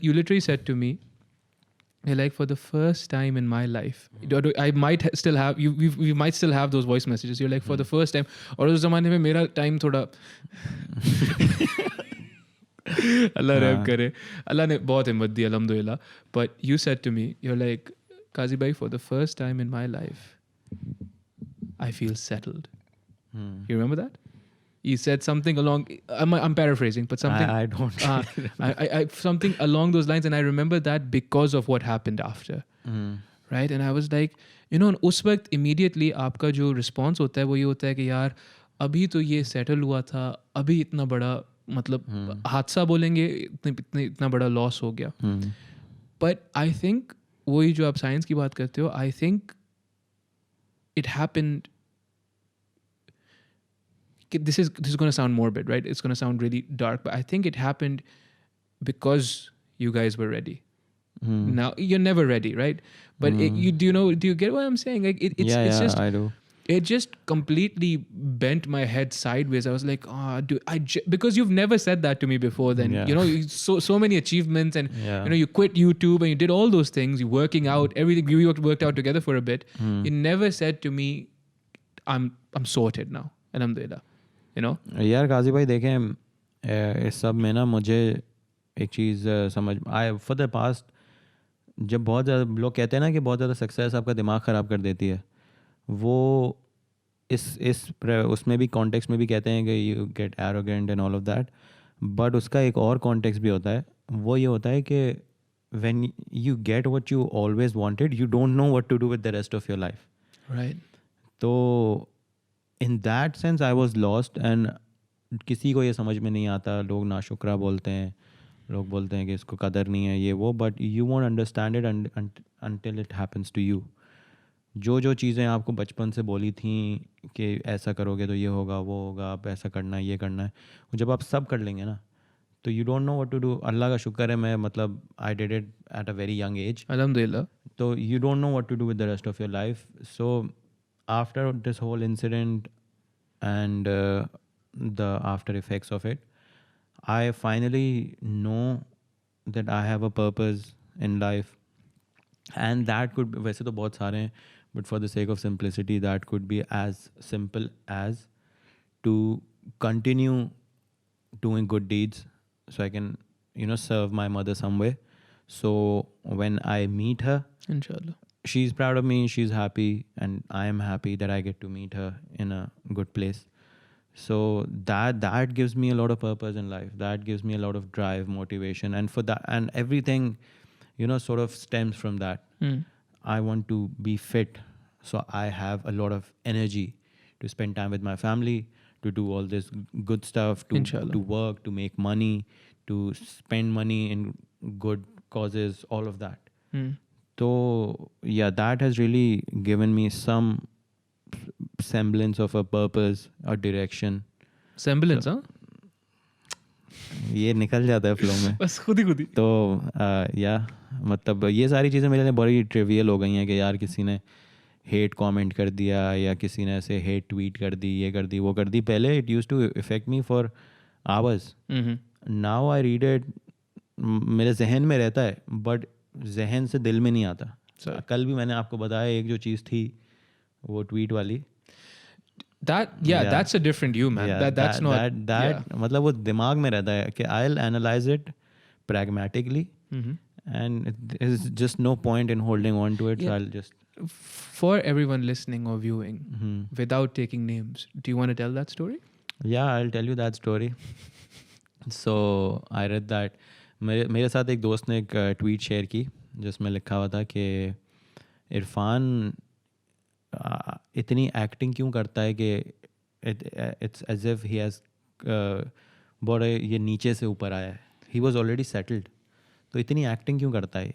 Speaker 1: you literally said to me, like, for the first time in my life, I might still have we might still have those voice messages. You're like, for the first time, और उस ज़माने में मेरा time थोड़ा अल्लाह रहम करे, अल्लाह ने बहुत हिम्मत दी अल्हम्दुलिल्लाह. But you said to me, you're like, Kazi bhai, for the first time in my life, I feel settled. You remember that? You said something along. I'm paraphrasing, but something.
Speaker 2: I don't.
Speaker 1: I something along those lines, and I remember that because of what happened after. right? And I was like, you know, उस वक्त immediately आपका जो response होता है वो ये होता है कि यार अभी तो ये settle हुआ था, अभी इतना बड़ा मतलब हादसा बोलेंगे, इतना बड़ा loss हो गया. But I think वही जो आप science की बात करते हो, I think it happened. This is going to sound morbid, right? It's going to sound really dark, but I think it happened because you guys were ready. Now you're never ready, right? But do you get what I'm saying? Like it's just,
Speaker 2: I do.
Speaker 1: it just completely bent my head sideways. I was like, because you've never said that to me before. Then
Speaker 2: Yeah.
Speaker 1: you know, so many achievements, and
Speaker 2: Yeah.
Speaker 1: you know, you quit YouTube and you did all those things. You working out, everything. We worked out together for a bit. You never said to me, I'm sorted now, alhamdulillah. You know?
Speaker 2: यार काजी भाई देखें इस सब में ना मुझे एक चीज़ समझ फॉर द पास्ट जब बहुत ज़्यादा लोग कहते हैं ना कि बहुत ज़्यादा सक्सेस आपका दिमाग ख़राब कर देती है, वो उसमें भी कॉन्टेक्स्ट में भी कहते हैं कि you get arrogant and all of that, but उसका एक और कॉन्टेक्स्ट भी होता है. वो ये होता है कि when you get what you always wanted you don't know what to do with the rest of your life.
Speaker 1: Right.
Speaker 2: तो in that sense I was lost and किसी को ये समझ में नहीं आता. लोग नाशुक्रा बोलते हैं, लोग बोलते हैं कि इसको कदर नहीं है ये वो, but you won't understand it until it happens to you. जो चीज़ें आपको बचपन से बोली थी कि ऐसा करोगे तो ये होगा वो होगा, आप ऐसा करना है ये करना है, जब आप सब कर लेंगे ना तो you don't know what to do. Allah का शुक्र है मैं मतलब I did it at a very young age.
Speaker 1: Alhamdulillah.
Speaker 2: So you don't know what to do with the rest of your life. So after this whole incident and the after effects of it, I finally know that I have a purpose in life. And that could be, वैसे तो बहुत सारे हैं, but for the sake of simplicity, that could be as simple as to continue doing good deeds so I can, serve my mother some way. So when I meet her,
Speaker 1: Inshallah.
Speaker 2: she's proud of me, she's happy, and I am happy that I get to meet her in a good place. So that gives me a lot of purpose in life. That gives me a lot of drive, motivation, and for that, and everything, sort of stems from that. I want to be fit, so I have a lot of energy to spend time with my family, to do all this good stuff, to work, to make money, to spend money in good causes, all of that. So yeah, that has really given me some semblance of a purpose or direction.
Speaker 1: Semblance, huh?
Speaker 2: ये निकल जाता है फ्लो में
Speaker 1: बस खुद ही
Speaker 2: तो या मतलब ये सारी चीज़ें मेरे लिए बड़ी ट्रिवियल हो गई हैं कि यार किसी ने हेट कमेंट कर दिया या किसी ने ऐसे हेट ट्वीट कर दी, ये कर दी वो कर दी. पहले it used to affect me for hours. Now I read it, मेरे जहन में रहता है बट जहन से दिल में नहीं आता. कल भी मैंने आपको बताया एक जो चीज़ थी वो ट्वीट वाली,
Speaker 1: that's a different you, man. That's not
Speaker 2: that मतलब वो दिमाग में रहता है कि I'll analyze it pragmatically and there's just no point in holding on to it. So I'll just,
Speaker 1: for everyone listening or viewing, without taking names, do you want to tell that story?
Speaker 2: Yeah, I'll tell you that story. So I read that मेरे साथ एक दोस्त ने एक ट्वीट शेयर की जिसमें लिखा हुआ था कि इरफान इतनी एक्टिंग क्यों करता है कि it's as if he has बड़े ये नीचे से ऊपर आया है. ही वॉज ऑलरेडी सेटल्ड, तो इतनी एक्टिंग क्यों करता है.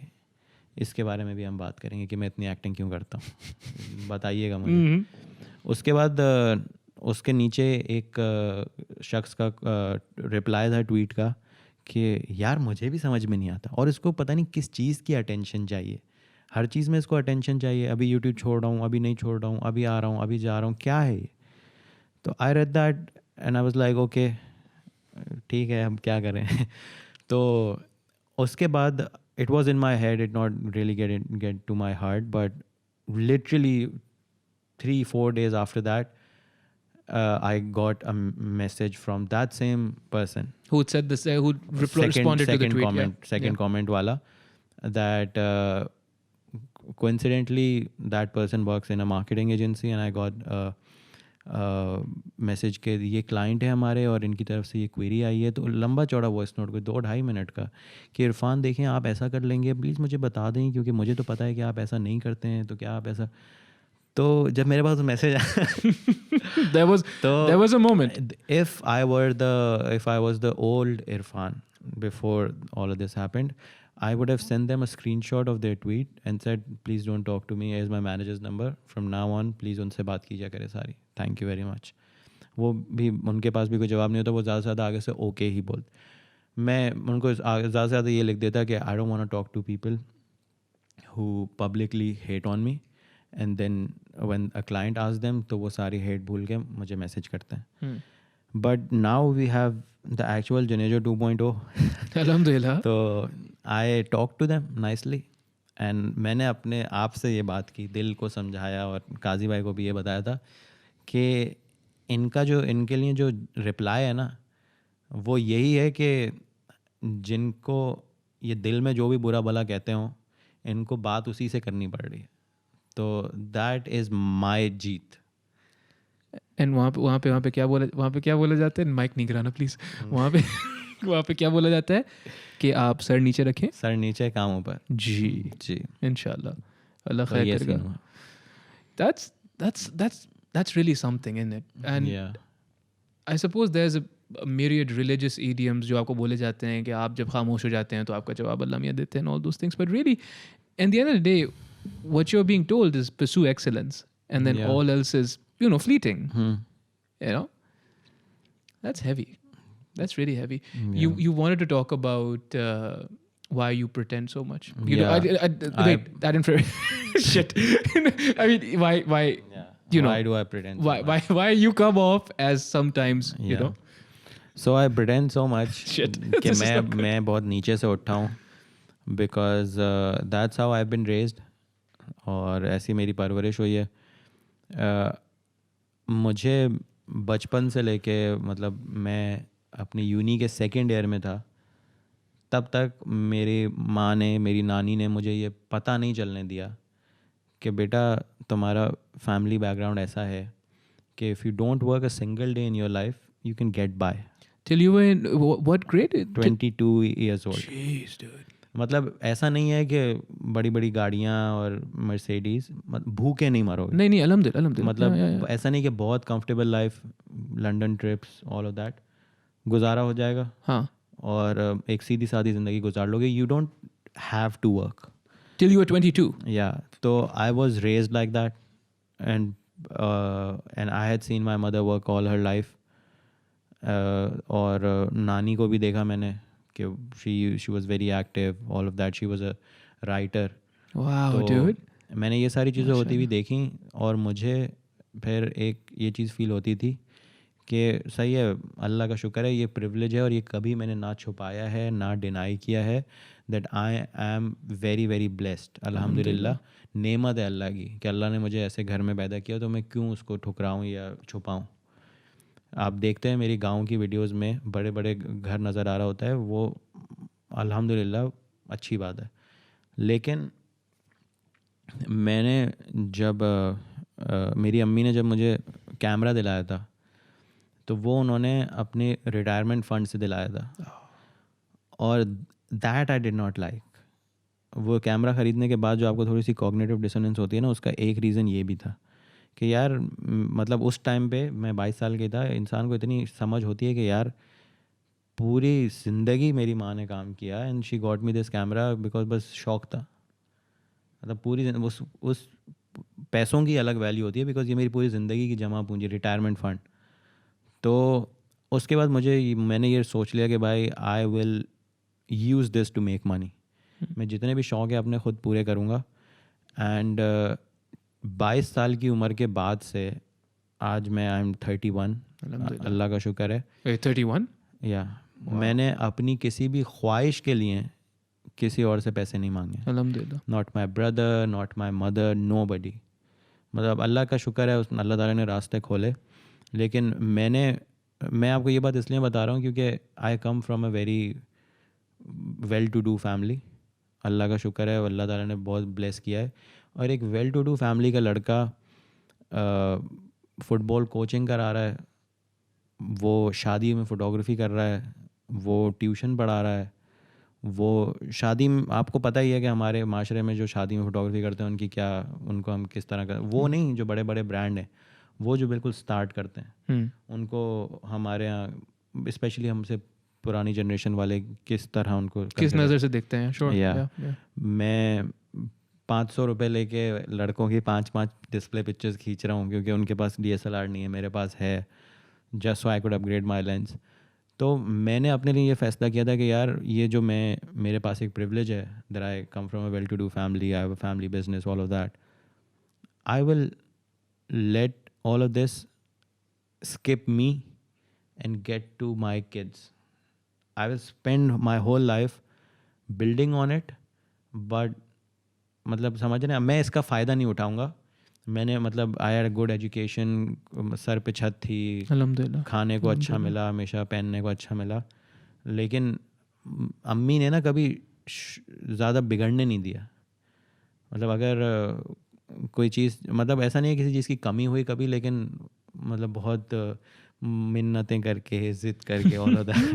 Speaker 2: इसके बारे में भी हम बात करेंगे कि मैं इतनी एक्टिंग क्यों करता हूँ. बताइएगा मुझे. उसके बाद उसके नीचे एक शख्स का रिप्लाई था ट्वीट का कि यार मुझे भी समझ में नहीं आता और इसको पता नहीं किस चीज़ की अटेंशन चाहिए. हर चीज़ में इसको अटेंशन चाहिए. अभी यूट्यूब छोड़ रहा हूँ, अभी नहीं छोड़ रहा हूँ, अभी आ रहा हूँ, अभी जा रहा हूँ, क्या है ये. तो I read that and I was like okay ठीक है हम क्या करें. तो उसके बाद it was in my head, it not really get to my heart, but literally 3-4 days after that I got a message from that same person
Speaker 1: Who said this? Who responded to the tweet?
Speaker 2: Comment, second comment wala, that coincidentally that person works in a marketing agency and I got message के ये क्लाइंट है हमारे और इनकी तरफ से ये क्वेरी आई है, तो लंबा चौड़ा वॉइस नोट कोई 2-2.5 मिनट का कि इरफान देखें आप ऐसा कर लेंगे, प्लीज़ मुझे बता दें क्योंकि मुझे तो पता है कि आप ऐसा नहीं करते हैं, तो क्या आप ऐसा। तो जब मेरे पास message
Speaker 1: there was a moment.
Speaker 2: if I was the old Irfan before all of this happened, I would have sent them a screenshot of their tweet and said, please don't talk to me, here's my manager's number, from now on please उनसे बात कीजिए करे सारी, thank you very much. वो भी उनके पास भी कोई जवाब नहीं होता, वो ज़्यादा से ज़्यादा आगे से ओके ही बोलते। मैं उनको ज़्यादा से ज़्यादा ये लिख देता कि I don't want to talk to people who publicly hate on me, and then when a client asks them तो वो सारी hate भूल के मुझे मैसेज करते हैं। But now we have the actual Junejo 2.0
Speaker 1: Alhamdulillah.
Speaker 2: तो I talk to them nicely and मैंने अपने आप से ये बात की, दिल को समझाया और काजी भाई को भी ये बताया था कि इनके लिए जो रिप्लाई है ना वो यही है कि जिनको ये दिल में जो भी बुरा भला कहते हों इनको बात उसी से करनी पड़ रही है, तो that is my Jeet.
Speaker 1: And वहाँ पे क्या बोला जाता है, माइक नहीं गिराना प्लीज़, वहाँ पे क्या बोला जाता है कि आप सर नीचे रखें,
Speaker 2: सर नीचे काम ऊपर। जी
Speaker 1: इंशाल्लाह अल्लाह खैर करेगा। That's really something, isn't it? And
Speaker 2: yeah.
Speaker 1: I suppose there's a myriad religious idioms जो आपको बोले जाते हैं कि आप जब खामोश हो जाते हैं तो आपका जवाब अल्लाह मियाँ देते हैं, all those things. But really, in the end of the day, what you're being told is pursue excellence, and then all else is, fleeting. You know, that's heavy. That's really heavy.
Speaker 2: Yeah.
Speaker 1: You wanted to talk about why you pretend so much. Wait, that didn't shit. I mean, why?
Speaker 2: Why do I pretend?
Speaker 1: Why you come off as sometimes, you know?
Speaker 2: So I pretend so much
Speaker 1: Shit.
Speaker 2: कि मैं बहुत नीचे से उठा हूँ, because that's how I've been raised और ऐसी मेरी परवरिश हुई है। मुझे बचपन से लेके मतलब मैं अपनी यूनी के 2nd ईयर में था तब तक मेरी माँ ने, मेरी नानी ने मुझे ये पता नहीं चलने दिया कि बेटा तुम्हारा फैमिली बैकग्राउंड ऐसा है कि if you don't work a single day in your life you can get by.
Speaker 1: Till you were in what grade?
Speaker 2: 22 years old.
Speaker 1: Jeez, dude.
Speaker 2: मतलब ऐसा नहीं है कि बड़ी बड़ी गाड़ियाँ और मर्सिडीज, भूखे नहीं मरोगे।
Speaker 1: नहीं अल्हम्दुलिल्लाह।
Speaker 2: मतलब ऐसा नहीं कि बहुत comfortable life, London trips, all of that गुजारा हो जाएगा।
Speaker 1: हाँ।
Speaker 2: और एक सीधी सादी ज़िंदगी गुजार लोगे। You don't have to work
Speaker 1: till you were 22.
Speaker 2: Yeah, so I was raised like that, and I had seen my mother work all her life. और नानी को भी देखा मैंने कि she was very active, all of that. She was a writer.
Speaker 1: Wow,
Speaker 2: तो
Speaker 1: dude.
Speaker 2: मैंने ये सारी चीज़ें होती हुई देखी और मुझे फिर एक ये चीज़ फील होती थी कि सही है, अल्लाह का शुक्र है, ये प्रिविलेज है और ये कभी मैंने ना छुपाया है ना डिनाई किया है, that I am very very blessed. अल्हम्दुलिल्लाह, नेमत है अल्लाह की कि अल्लाह ने मुझे ऐसे घर में पैदा किया, तो मैं क्यों उसको ठुकराऊँ या छुपाऊँ। आप देखते हैं मेरी गांव की वीडियोस में बड़े बड़े घर नज़र आ रहा होता है, वो अल्हम्दुलिल्लाह अच्छी बात है। लेकिन मैंने जब मेरी अम्मी ने जब मुझे कैमरा दिलाया था तो वो उन्होंने अपने रिटायरमेंट फंड से दिलाया था और that I did not like. वो कैमरा ख़रीदने के बाद जो आपको थोड़ी सी कॉग्निटिव डिसोनेंस होती है ना, उसका एक रीज़न ये भी था कि यार मतलब उस टाइम पे मैं 22 साल की था, इंसान को इतनी समझ होती है कि यार पूरी ज़िंदगी मेरी माँ ने काम किया and she got me this camera because बस शौक़ था। मतलब पूरी उस पैसों की अलग वैल्यू होती है बिकॉज ये मेरी पूरी ज़िंदगी की जमा पूंजी, रिटायरमेंट फ़ंड। तो उसके बाद मैंने ये सोच लिया कि भाई I will use this to make money. मैं जितने भी शौक़ है अपने ख़ुद पूरे करूँगा। एंड 22 साल की उम्र के बाद से आज मैं आई एम 31, अल्लाह का शुक्र है।
Speaker 1: 31?
Speaker 2: या मैंने अपनी किसी भी ख्वाहिश के लिए किसी और से पैसे नहीं मांगे।
Speaker 1: अल्हम्दुलिल्लाह।
Speaker 2: Not my brother, not my mother, nobody. मतलब अल्लाह का शुक्र है, उस अल्लाह ताला ने रास्ते खोले। लेकिन मैं आपको ये बात इसलिए बता रहा हूँ क्योंकि I come from a very well to do family. Allah का शुक्र है, अल्लाह ताला ने बहुत ब्लेस किया है। और एक वेल टू डू फैमिली का लड़का फुटबॉल कोचिंग करा रहा है, वो शादी में फ़ोटोग्राफी कर रहा है, वो ट्यूशन पढ़ा रहा है, वो शादी में आपको पता ही है कि हमारे माशरे में जो शादी में फ़ोटोग्राफी करते हैं उनकी क्या, उनको हम किस तरह कर, वो नहीं जो बड़े बड़े ब्रांड हैं, वो जो बिल्कुल स्टार्ट करते हैं, उनको हमारे यहाँ स्पेशली हमसे पुरानी जनरेशन वाले किस तरह उनको
Speaker 1: किस नज़र से देखते हैं. Sure.
Speaker 2: या मैं 500 रुपये लेके लड़कों की 5 डिस्प्ले पिक्चर्स खींच रहा हूँ क्योंकि उनके पास DSLR नहीं है, मेरे पास है, just so I could upgrade my lens. तो मैंने अपने लिए ये फैसला किया था कि यार ये जो मेरे पास एक प्रिविलेज है, that I come from a well to do family, I have a family business, all of that, I will let all of this skip me and get to my kids. I will spend my whole life building on it, but मतलब समझ रहे हैं, मैं इसका फ़ायदा नहीं उठाऊंगा. मैंने मतलब I had good education, sir पे छत थी,
Speaker 1: अल्हम्दुलिल्लाह,
Speaker 2: खाने को अच्छा मिला, हमेशा पहनने को अच्छा मिला, लेकिन अम्मी ने ना कभी ज़्यादा बिगड़ने नहीं दिया. मतलब अगर कोई चीज़, मतलब ऐसा नहीं है किसी चीज़ की कमी हुई कभी, लेकिन मतलब बहुत मिन्नतें करके, ज़िद करके और होता है.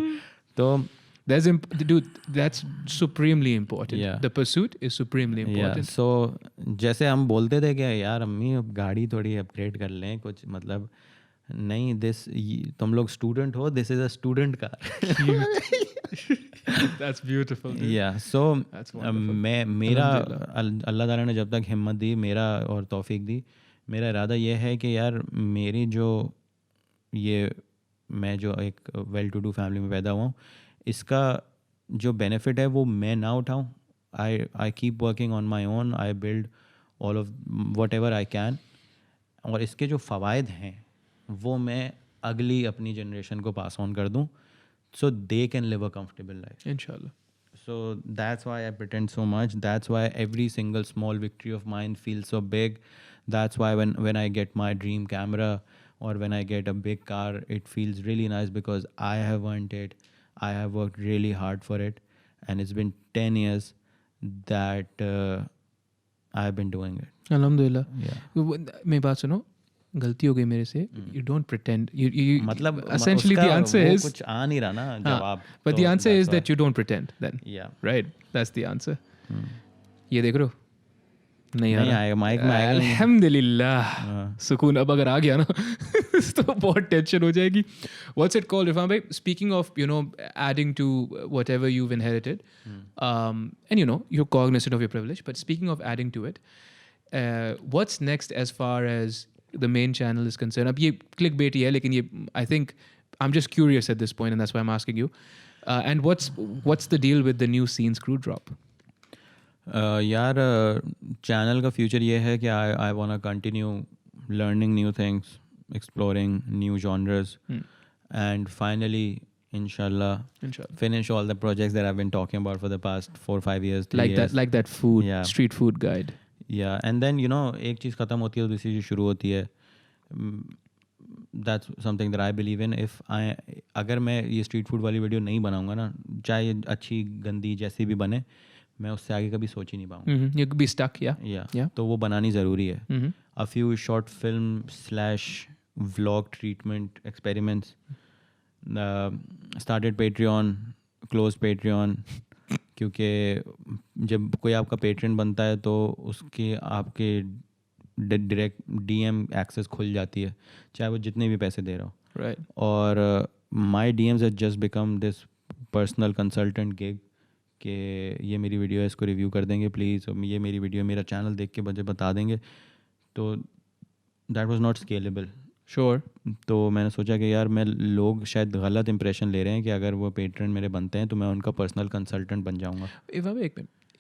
Speaker 2: तो
Speaker 1: that's supremely important.
Speaker 2: Yeah.
Speaker 1: The pursuit is supremely important.
Speaker 2: सो जैसे हम बोलते थे कि यार अम्मी अब गाड़ी थोड़ी अपग्रेड कर लें कुछ, मतलब नहीं, तुम लोग स्टूडेंट हो, this is a student car.
Speaker 1: That's beautiful. Dude.
Speaker 2: या सो मैं मेरा अल्लाह ताला ने जब तक हिम्मत दी, मेरा और तौफीक दी, मेरा इरादा ये है कि यार मेरी जो मैं जो एक वेल टू डू फैमिली में पैदा हुआ हूँ, इसका जो बेनिफिट है वो मैं ना उठाऊँ. I keep working on my own, I build all of whatever I can, और इसके जो फ़वाइद हैं वो मैं अगली अपनी जनरेशन को पास ऑन कर दूँ, so they can live a comfortable life.
Speaker 1: Inshallah.
Speaker 2: So that's why I pretend so much. That's why every single small victory of mine feels so big. That's why when I get my dream camera or when I get a big car, it feels really nice because I have earned it. I have worked really hard for it, and it's been 10 years that I have been doing it.
Speaker 1: Alhamdulillah.
Speaker 2: Yeah.
Speaker 1: मेरी बात सुनो, गलती हो गई मेरे से. You don't pretend. You
Speaker 2: मतलब
Speaker 1: essentially the answer is
Speaker 2: कुछ आ नहीं रहा ना जवाब.
Speaker 1: But the answer is that you don't pretend then.
Speaker 2: Yeah.
Speaker 1: Right. That's the answer. ये देख रहे हो, नहीं
Speaker 2: आएगा माइक में आएगा.
Speaker 1: अल्हम्दुलिल्लाह, सुकून अब अगर आ गया ना तो बहुत टेंशन हो जाएगी. What's it called, Irfan bhai? Speaking of, adding to whatever you've inherited, and you're cognizant of your privilege, but speaking of adding to it, what's next as far as the main channel is concerned? अब ये clickbait ही है, लेकिन ये I think I'm just curious at this point, and that's why I'm asking you. And what's the deal with the new scenes crew drop?
Speaker 2: यार चैनल का फ्यूचर ये है कि I want to continue learning new things, exploring new genres, and finally inshallah finish all the projects that I've been talking about for the past 4-5 years, 3 years.
Speaker 1: Like that food, street food guide.
Speaker 2: Yeah, and then एक चीज़ ख़त्म होती है तो दूसरी चीज़ शुरू होती है. That's something that I believe in. अगर मैं ये स्ट्रीट फूड वाली वीडियो नहीं बनाऊंगा ना, चाहे अच्छी गंदी जैसी भी बने, मैं उससे आगे कभी सोच ही नहीं पाऊंगा.
Speaker 1: You could be stuck, yeah.
Speaker 2: तो वो बनानी ज़रूरी है. A few short film / vlog treatment experiments. Started Patreon, closed Patreon. क्योंकि जब कोई आपका पेट्रेन बनता है तो उसके आपके डायरेक्ट DM एक्सेस खुल जाती है, चाहे वो जितने भी पैसे दे रहा हो.
Speaker 1: Right.
Speaker 2: और माई DMs has just become this personal consultant gig कि ये मेरी वीडियो है, इसको रिव्यू कर देंगे प्लीज़, और ये मेरी वीडियो मेरा चैनल देख के मुझे बता देंगे. तो that was not scalable.
Speaker 1: Sure.
Speaker 2: तो मैंने सोचा कि यार लोग शायद गलत इंप्रेशन ले रहे हैं कि अगर वो पेट्रेन मेरे बनते हैं तो मैं उनका पर्सनल कंसल्टेंट बन जाऊंगा.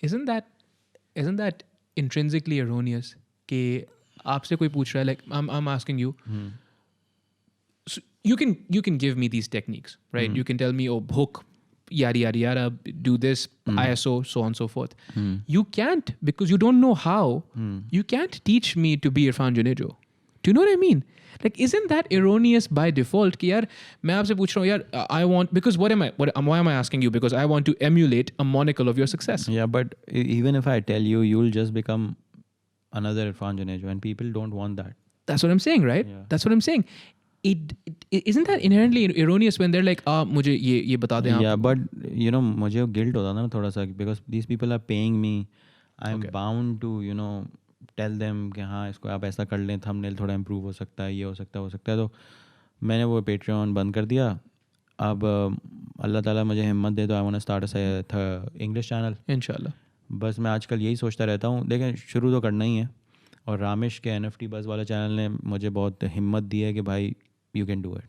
Speaker 1: Isn't that intrinsically erroneous कि आपसे कोई पूछ रहा है, like I'm asking you, so you can give me these techniques, right? You can tell me, oh, hook, yada yada yada, do this, ISO, so on and so forth. You can't, because you don't know how. You can't teach me to be Irfan Junejo. Do you know what I mean? Like, isn't that erroneous by default? कि यार मैं आपसे पूछ रहा हूँ यार, I want, because why am I asking you? Because I want to emulate a monocle of your success.
Speaker 2: Yeah, but even if I tell you, you'll just become another Irfan Junejo, and people don't want that.
Speaker 1: That's what I'm saying, right?
Speaker 2: Yeah.
Speaker 1: That's what I'm saying. It isn't that inherently erroneous when they're like, मुझे ये बता दें आप.
Speaker 2: Yeah, but you know, मुझे guilt होता था ना थोड़ा सा, because these people are paying me. I'm
Speaker 1: Okay.
Speaker 2: bound to, you know, tell them कि हाँ इसको आप ऐसा कर लें, thumbnail थोड़ा improve हो सकता है, ये हो सकता है. तो मैंने वो Patreon बंद कर दिया. अब अल्लाह ताला मुझे हिम्मत दे तो I want to start a English channel.
Speaker 1: Inshallah.
Speaker 2: बस मैं आजकल यही सोचता रहता हूँ. देखें, शुरू तो करना ही है. और रामेश के NFT बस वाला चैनल ने मुझे बहुत हिम्मत दी है कि भाई you can do it.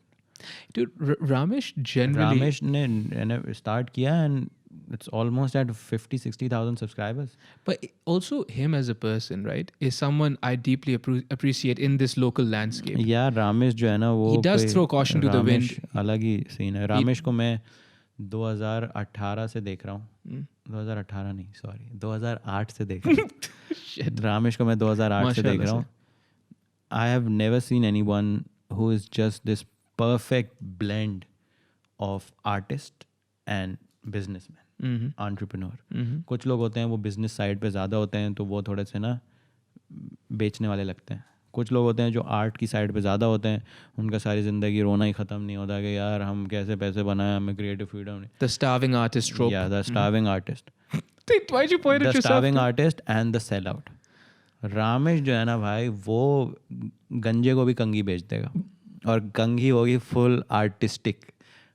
Speaker 1: Dude, Ramesh generally...
Speaker 2: Ramesh ने start किया and it's almost at 50,000-60,000 subscribers.
Speaker 1: But also him as a person, right, is someone I deeply appreciate in this local landscape.
Speaker 2: यार रामेश जो है ना वो
Speaker 1: He does throw caution to the wind.
Speaker 2: अलग ही सीन है. रामेश को मैं 2018 से देख रहा हूँ. 2018 नहीं, सॉरी, 2008 से देख रहा हूँ. रामेश को मैं 2008 से देख रहा हूँ. I have never seen anyone who is just this perfect blend of artist and businessman, entrepreneur. कुछ लोग होते हैं वो बिजनेस साइड पे ज़्यादा होते हैं तो वो थोड़े से ना बेचने वाले लगते हैं. कुछ लोग होते हैं जो आर्ट की साइड पे ज़्यादा होते हैं, उनका सारी ज़िंदगी रोना ही ख़त्म नहीं होता कि यार हम कैसे पैसे बनाएं, हमें क्रिएटिव फ्रीडम नहीं.
Speaker 1: The starving artist trope.
Speaker 2: Yeah, the starving artist.
Speaker 1: Why'd you point at
Speaker 2: The
Speaker 1: yourself?
Speaker 2: starving artist and the sellout. Ramesh जो है ना भाई वो गंजे को भी कंगी बेच देगा और कंगी होगी full artistic.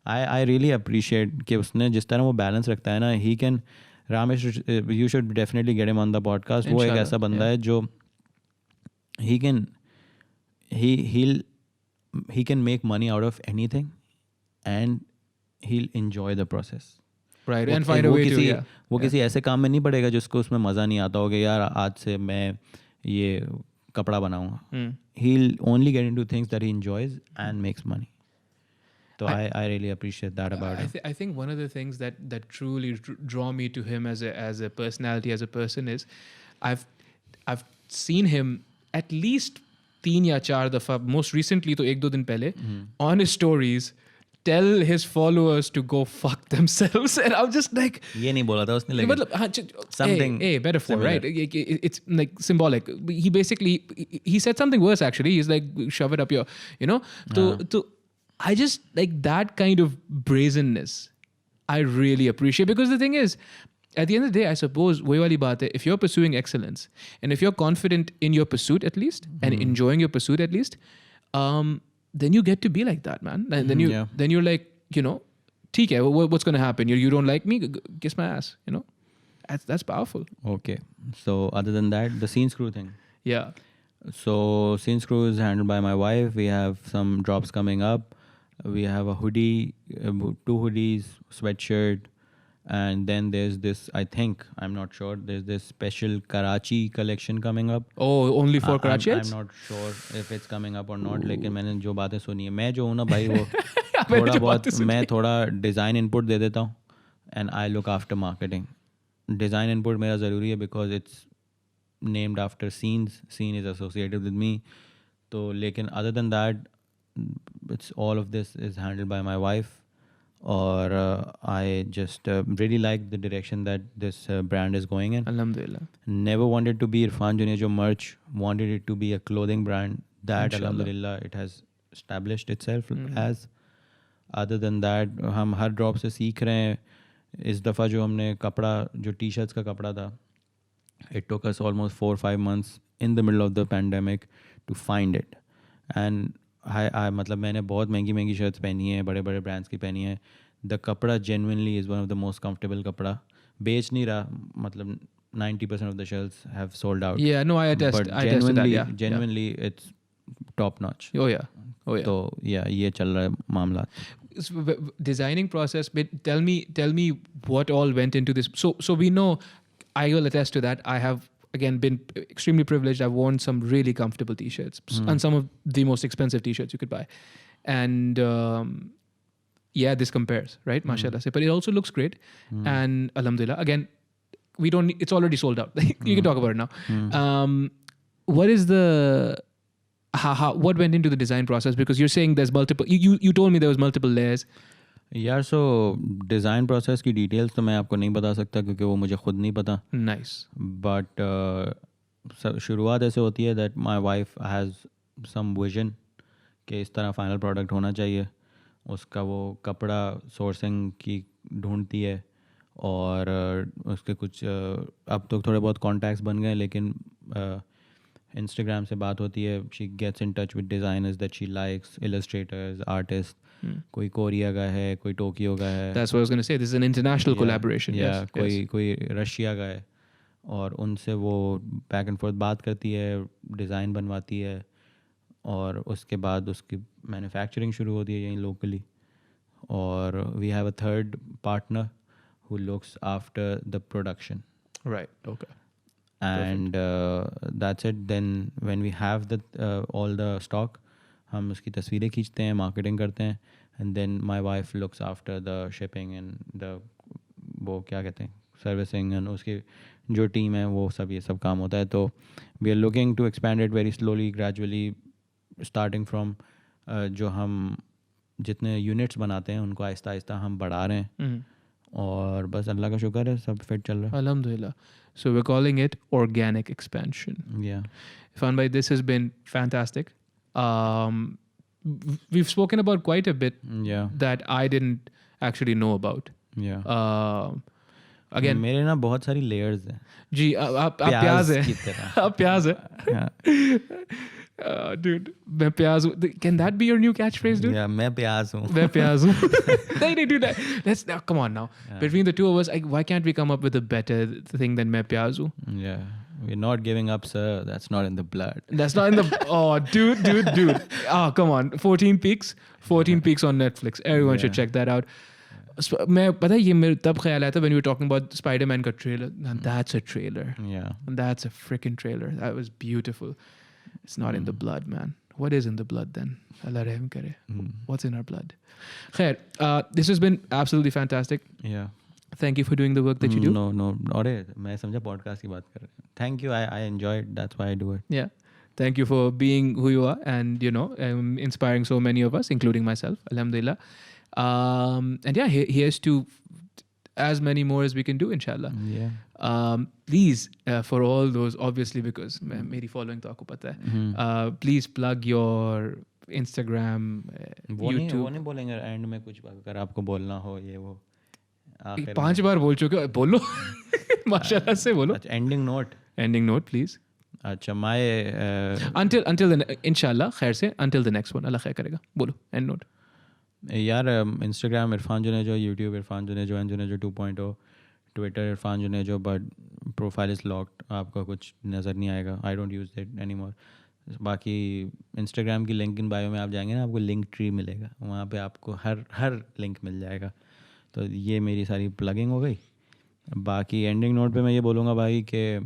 Speaker 2: I really appreciate कि उसने जिस तरह वो बैलेंस रखता है ना. He can, Ramesh, you should definitely get him on the podcast. वो एक ऐसा बंदा है जो he can make money out of anything and he'll enjoy the process.
Speaker 1: Right, and find a way to, yeah.
Speaker 2: वो किसी ऐसे काम में नहीं पड़ेगा जिसको उसमें मज़ा नहीं आता होगा, यार आज से मैं ये कपड़ा बनाऊंगा. He'll only get into things that he enjoys and makes money. So I really appreciate that about him.
Speaker 1: I think one of the things that truly draw me to him as a personality, as a person, is I've seen him at least 3 या 4 दफ़ा, most recently तो 1-2 दिन पहले, on his stories tell his followers to go fuck themselves, and I'm just like,
Speaker 2: ये नहीं बोला था उसने, लेकिन
Speaker 1: something metaphor,
Speaker 2: similar.
Speaker 1: right? It's like symbolic. He basically he said something worse actually. He's like, shove it up your, you know. To I just like that kind of brazenness. I really appreciate, because the thing is, at the end of the day, I suppose वही वाली बात है, if you're pursuing excellence and if you're confident in your pursuit at least and enjoying your pursuit at least, then you get to be like that, man. And then you're like, you know, ठीक है, what's going to happen? You don't like me? Kiss my ass, you know? That's powerful.
Speaker 2: Okay. So other than that, the scene screw thing.
Speaker 1: Yeah.
Speaker 2: So scene screw is handled by my wife. We have some drops coming up. We have a hoodie, 2 hoodies, sweatshirt. And then there's this, I think, I'm not sure, there's this special Karachi collection coming up.
Speaker 1: Oh, only for Karachians?
Speaker 2: I'm not sure if it's coming up or not, लेकिन मैंने जो बातें सुनी है, मैं जो हूँ ना भाई वो थोड़ा बहुत मैं थोड़ा डिज़ाइन इनपुट दे देता हूँ and I look after marketing. Design input मेरा ज़रूरी है because it's named after scenes. Scene is associated with me. तो लेकिन other than that, it's all of this is handled by my wife. Or I just really like the direction that this brand is going in.
Speaker 1: Alhamdulillah.
Speaker 2: Never wanted to be Irfan Junejo merch. Wanted it to be a clothing brand. That
Speaker 1: Inshallah.
Speaker 2: Alhamdulillah it has established itself as. Other than that, हम हर ड्रॉप से सीख रहे हैं. इस दफ़ा जो हमने कपड़ा, जो टी-शर्ट्स का कपड़ा था, it took us almost 4-5 months in the middle of the pandemic to find it. And I मतलब मैंने बहुत महंगी शर्ट्स पहनी है, बड़े ब्रांड्स की पहनी है. द कपड़ा genuinely is one of the most comfortable कपड़ा. बेच नहीं रहा, मतलब 90% of the shirts have sold out.
Speaker 1: Yeah, no, I attest to that. Yeah,
Speaker 2: genuinely it's top notch.
Speaker 1: Oh yeah.
Speaker 2: तो yeah, ये चल रहा है मामला.
Speaker 1: Designing process, but tell me what all went into this. So we know, I will attest to that. I have again been extremely privileged. I've worn some really comfortable t-shirts and some of the most expensive t-shirts you could buy, and yeah, this compares, right? Mashallah say, but it also looks great. And alhamdulillah, again, we don't need, it's already sold out. You can talk about it now. What is the what went into the design process? Because you're saying there's multiple, you told me there was multiple layers.
Speaker 2: यार सो डिज़ाइन प्रोसेस की डिटेल्स तो मैं आपको नहीं बता सकता क्योंकि वो मुझे खुद नहीं पता.
Speaker 1: नाइस.
Speaker 2: बट शुरुआत ऐसे होती है that my wife has some vision कि इस तरह फाइनल प्रोडक्ट होना चाहिए. उसका वो कपड़ा सोर्सिंग की ढूंढती है और उसके कुछ अब तो थोड़े बहुत कॉन्टैक्ट्स बन गए, लेकिन इंस्टाग्राम से बात होती है. She gets in touch with designers that she likes, illustrators, artist. कोई कोरिया का है, कोई टोक्यो का है.
Speaker 1: That's what I was going to say. This is an international collaboration.
Speaker 2: या
Speaker 1: Yes.
Speaker 2: कोई रशिया का है, और उनसे वो बैक एंड फोर्थ बात करती है, डिज़ाइन बनवाती है, और उसके बाद उसकी मैन्युफैक्चरिंग शुरू होती है यहीं लोकली. और we have a third partner who looks after the production.
Speaker 1: Right. Okay.
Speaker 2: And that's it. Then when we have the all the stock, हम उसकी तस्वीरें खींचते हैं, मार्केटिंग करते हैं, and then my wife looks after the shipping and the वो क्या कहते हैं सर्विसिंग, and उसकी जो टीम है वो सब ये सब काम होता है. तो we are looking to expand it very slowly, gradually, starting from जो हम जितने यूनिट्स बनाते हैं उनको आहिस्ता आहिस्ता हम बढ़ा रहे हैं. और बस अल्लाह का शुक्र है सब फिट चल रहा है.
Speaker 1: Alhamdulillah. So we're calling it organic expansion.
Speaker 2: Yeah.
Speaker 1: Irfan bhai, this has been fantastic. We've spoken about quite a bit
Speaker 2: Yeah.
Speaker 1: that I didn't actually know about.
Speaker 2: Yeah.
Speaker 1: Again,
Speaker 2: मेरे ना बहुत सारी लेयर्स हैं.
Speaker 1: जी आप प्याज है.
Speaker 2: की तरह.
Speaker 1: आप प्याज है. Dude, मैं प्याज हूँ. Can that be your new catchphrase, dude?
Speaker 2: Yeah, मैं प्याज हूँ.
Speaker 1: मैं प्याज हूँ. नहीं, do that. Let's now, come on now.
Speaker 2: Yeah.
Speaker 1: Between the two of us, why can't we come up with a better thing than मैं प्याज हूँ?
Speaker 2: Yeah. We're not giving up, sir. That's not in the blood.
Speaker 1: That's not in the... Oh, dude. Oh, come on. 14 Peaks. 14 Peaks on Netflix. Everyone should check that out. मैं पता है ये मेरे तब ख्याल आया था when we were talking about Spider-Man का trailer. Now that's a trailer.
Speaker 2: Yeah.
Speaker 1: That's a freaking trailer. That was beautiful. It's not in the blood, man. What is in the blood then? Allah rahim kare. What's in our blood? Khair, this has been absolutely fantastic.
Speaker 2: Yeah.
Speaker 1: Thank you for doing the work that you do.
Speaker 2: No. अरे मैं समझा पॉडकास्ट की बात कर रहे हैं. Thank you. I enjoy it. That's why I do it.
Speaker 1: Yeah. Thank you for being who you are and, inspiring so many of us, including myself. Alhamdulillah. And yeah, here's to as many more as we can do, inshallah.
Speaker 2: Yeah.
Speaker 1: Please, for all those, obviously, because मेरी following तो आपको पता है. Please plug your Instagram, YouTube.
Speaker 2: वो नहीं बोलेंगे एंड में कुछ अगर आपको बोलना हो ये वो.
Speaker 1: 5 बार बोल चुके हो. बोलो. माशाल्लाह से बोलो.
Speaker 2: Ending note.
Speaker 1: Ending note, please.
Speaker 2: अच्छा my
Speaker 1: Until the inshallah खैर से until the next one. अल्लाह खैर करेगा. बोलो. End note.
Speaker 2: यार Instagram Irfan Junejo, YouTube Irfan Junejo and Junejo 2.0, Twitter Irfan Junejo, but profile is locked. आपका कुछ नज़र नहीं आएगा. I don't use it any more. बाकी इंस्टाग्राम की लिंक इन बायो में आप जाएंगे ना, आपको लिंक ट्री मिलेगा. वहाँ पे आपको हर लिंक मिल जाएगा. तो ये मेरी सारी प्लगिंग हो गई. बाकी एंडिंग नोट पे मैं ये बोलूँगा भाई कि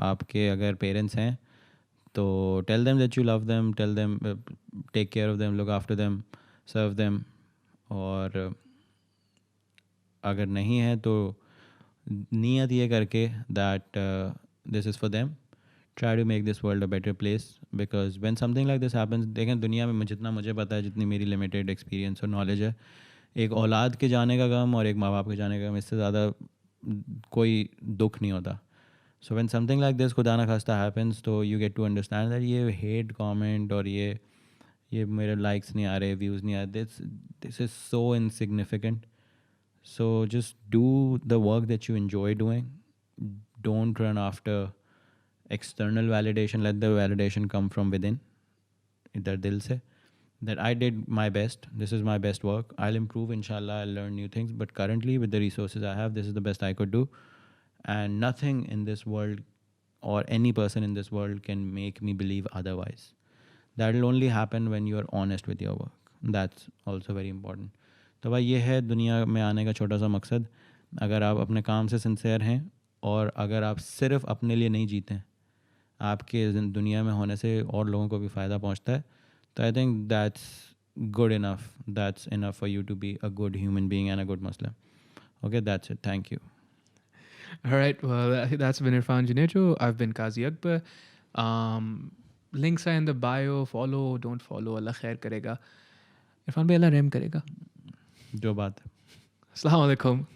Speaker 2: आपके अगर पेरेंट्स हैं तो tell them that you love them, tell them take care of them, look after them, serve them. और अगर नहीं है तो नीयत ये करके that this is for them, try to make this world a better place, because when something like this happens, देखें दुनिया में जितना मुझे पता है, जितनी मेरी लिमिटेड एक्सपीरियंस और नॉलेज है, एक औलाद के जाने का गम और एक माँ बाप के जाने का गम, इससे ज़्यादा कोई दुख नहीं होता. So when something like this खुदा ना खास्ता happens, तो you get to understand that ये hate comment और ये मेरे likes नहीं आ रहे, views नहीं आ रहे, this is so insignificant. So just do the work that you enjoy doing. Don't run after external validation. Let the validation come from within. इधर दिल से. That I did my best. This is my best work. I'll improve, inshallah. I'll learn new things. But currently, with the resources I have, this is the best I could do. And nothing in this world or any person in this world can make me believe otherwise. That will only happen when you are honest with your work. That's also very important. तो भाई ये है दुनिया में आने का छोटा सा मकसद. अगर आप अपने काम से सिंसियर हैं और अगर आप सिर्फ अपने लिए नहीं जीते हैं, आपके दुनिया में होने से और लोगों को भी फ़ायदा पहुंचता है, तो I think that's good enough. That's enough for you to be a good human being and a good Muslim. Okay, that's it. Thank you.
Speaker 1: All right, well, that's been Irfan Junejo. I've been Kazi Akbar. Links are in the bio. Follow, don't follow. Allah khair karega. Irfan bhai, Allah rehm karega.
Speaker 2: जो बात है.
Speaker 1: Assalamu alaikum.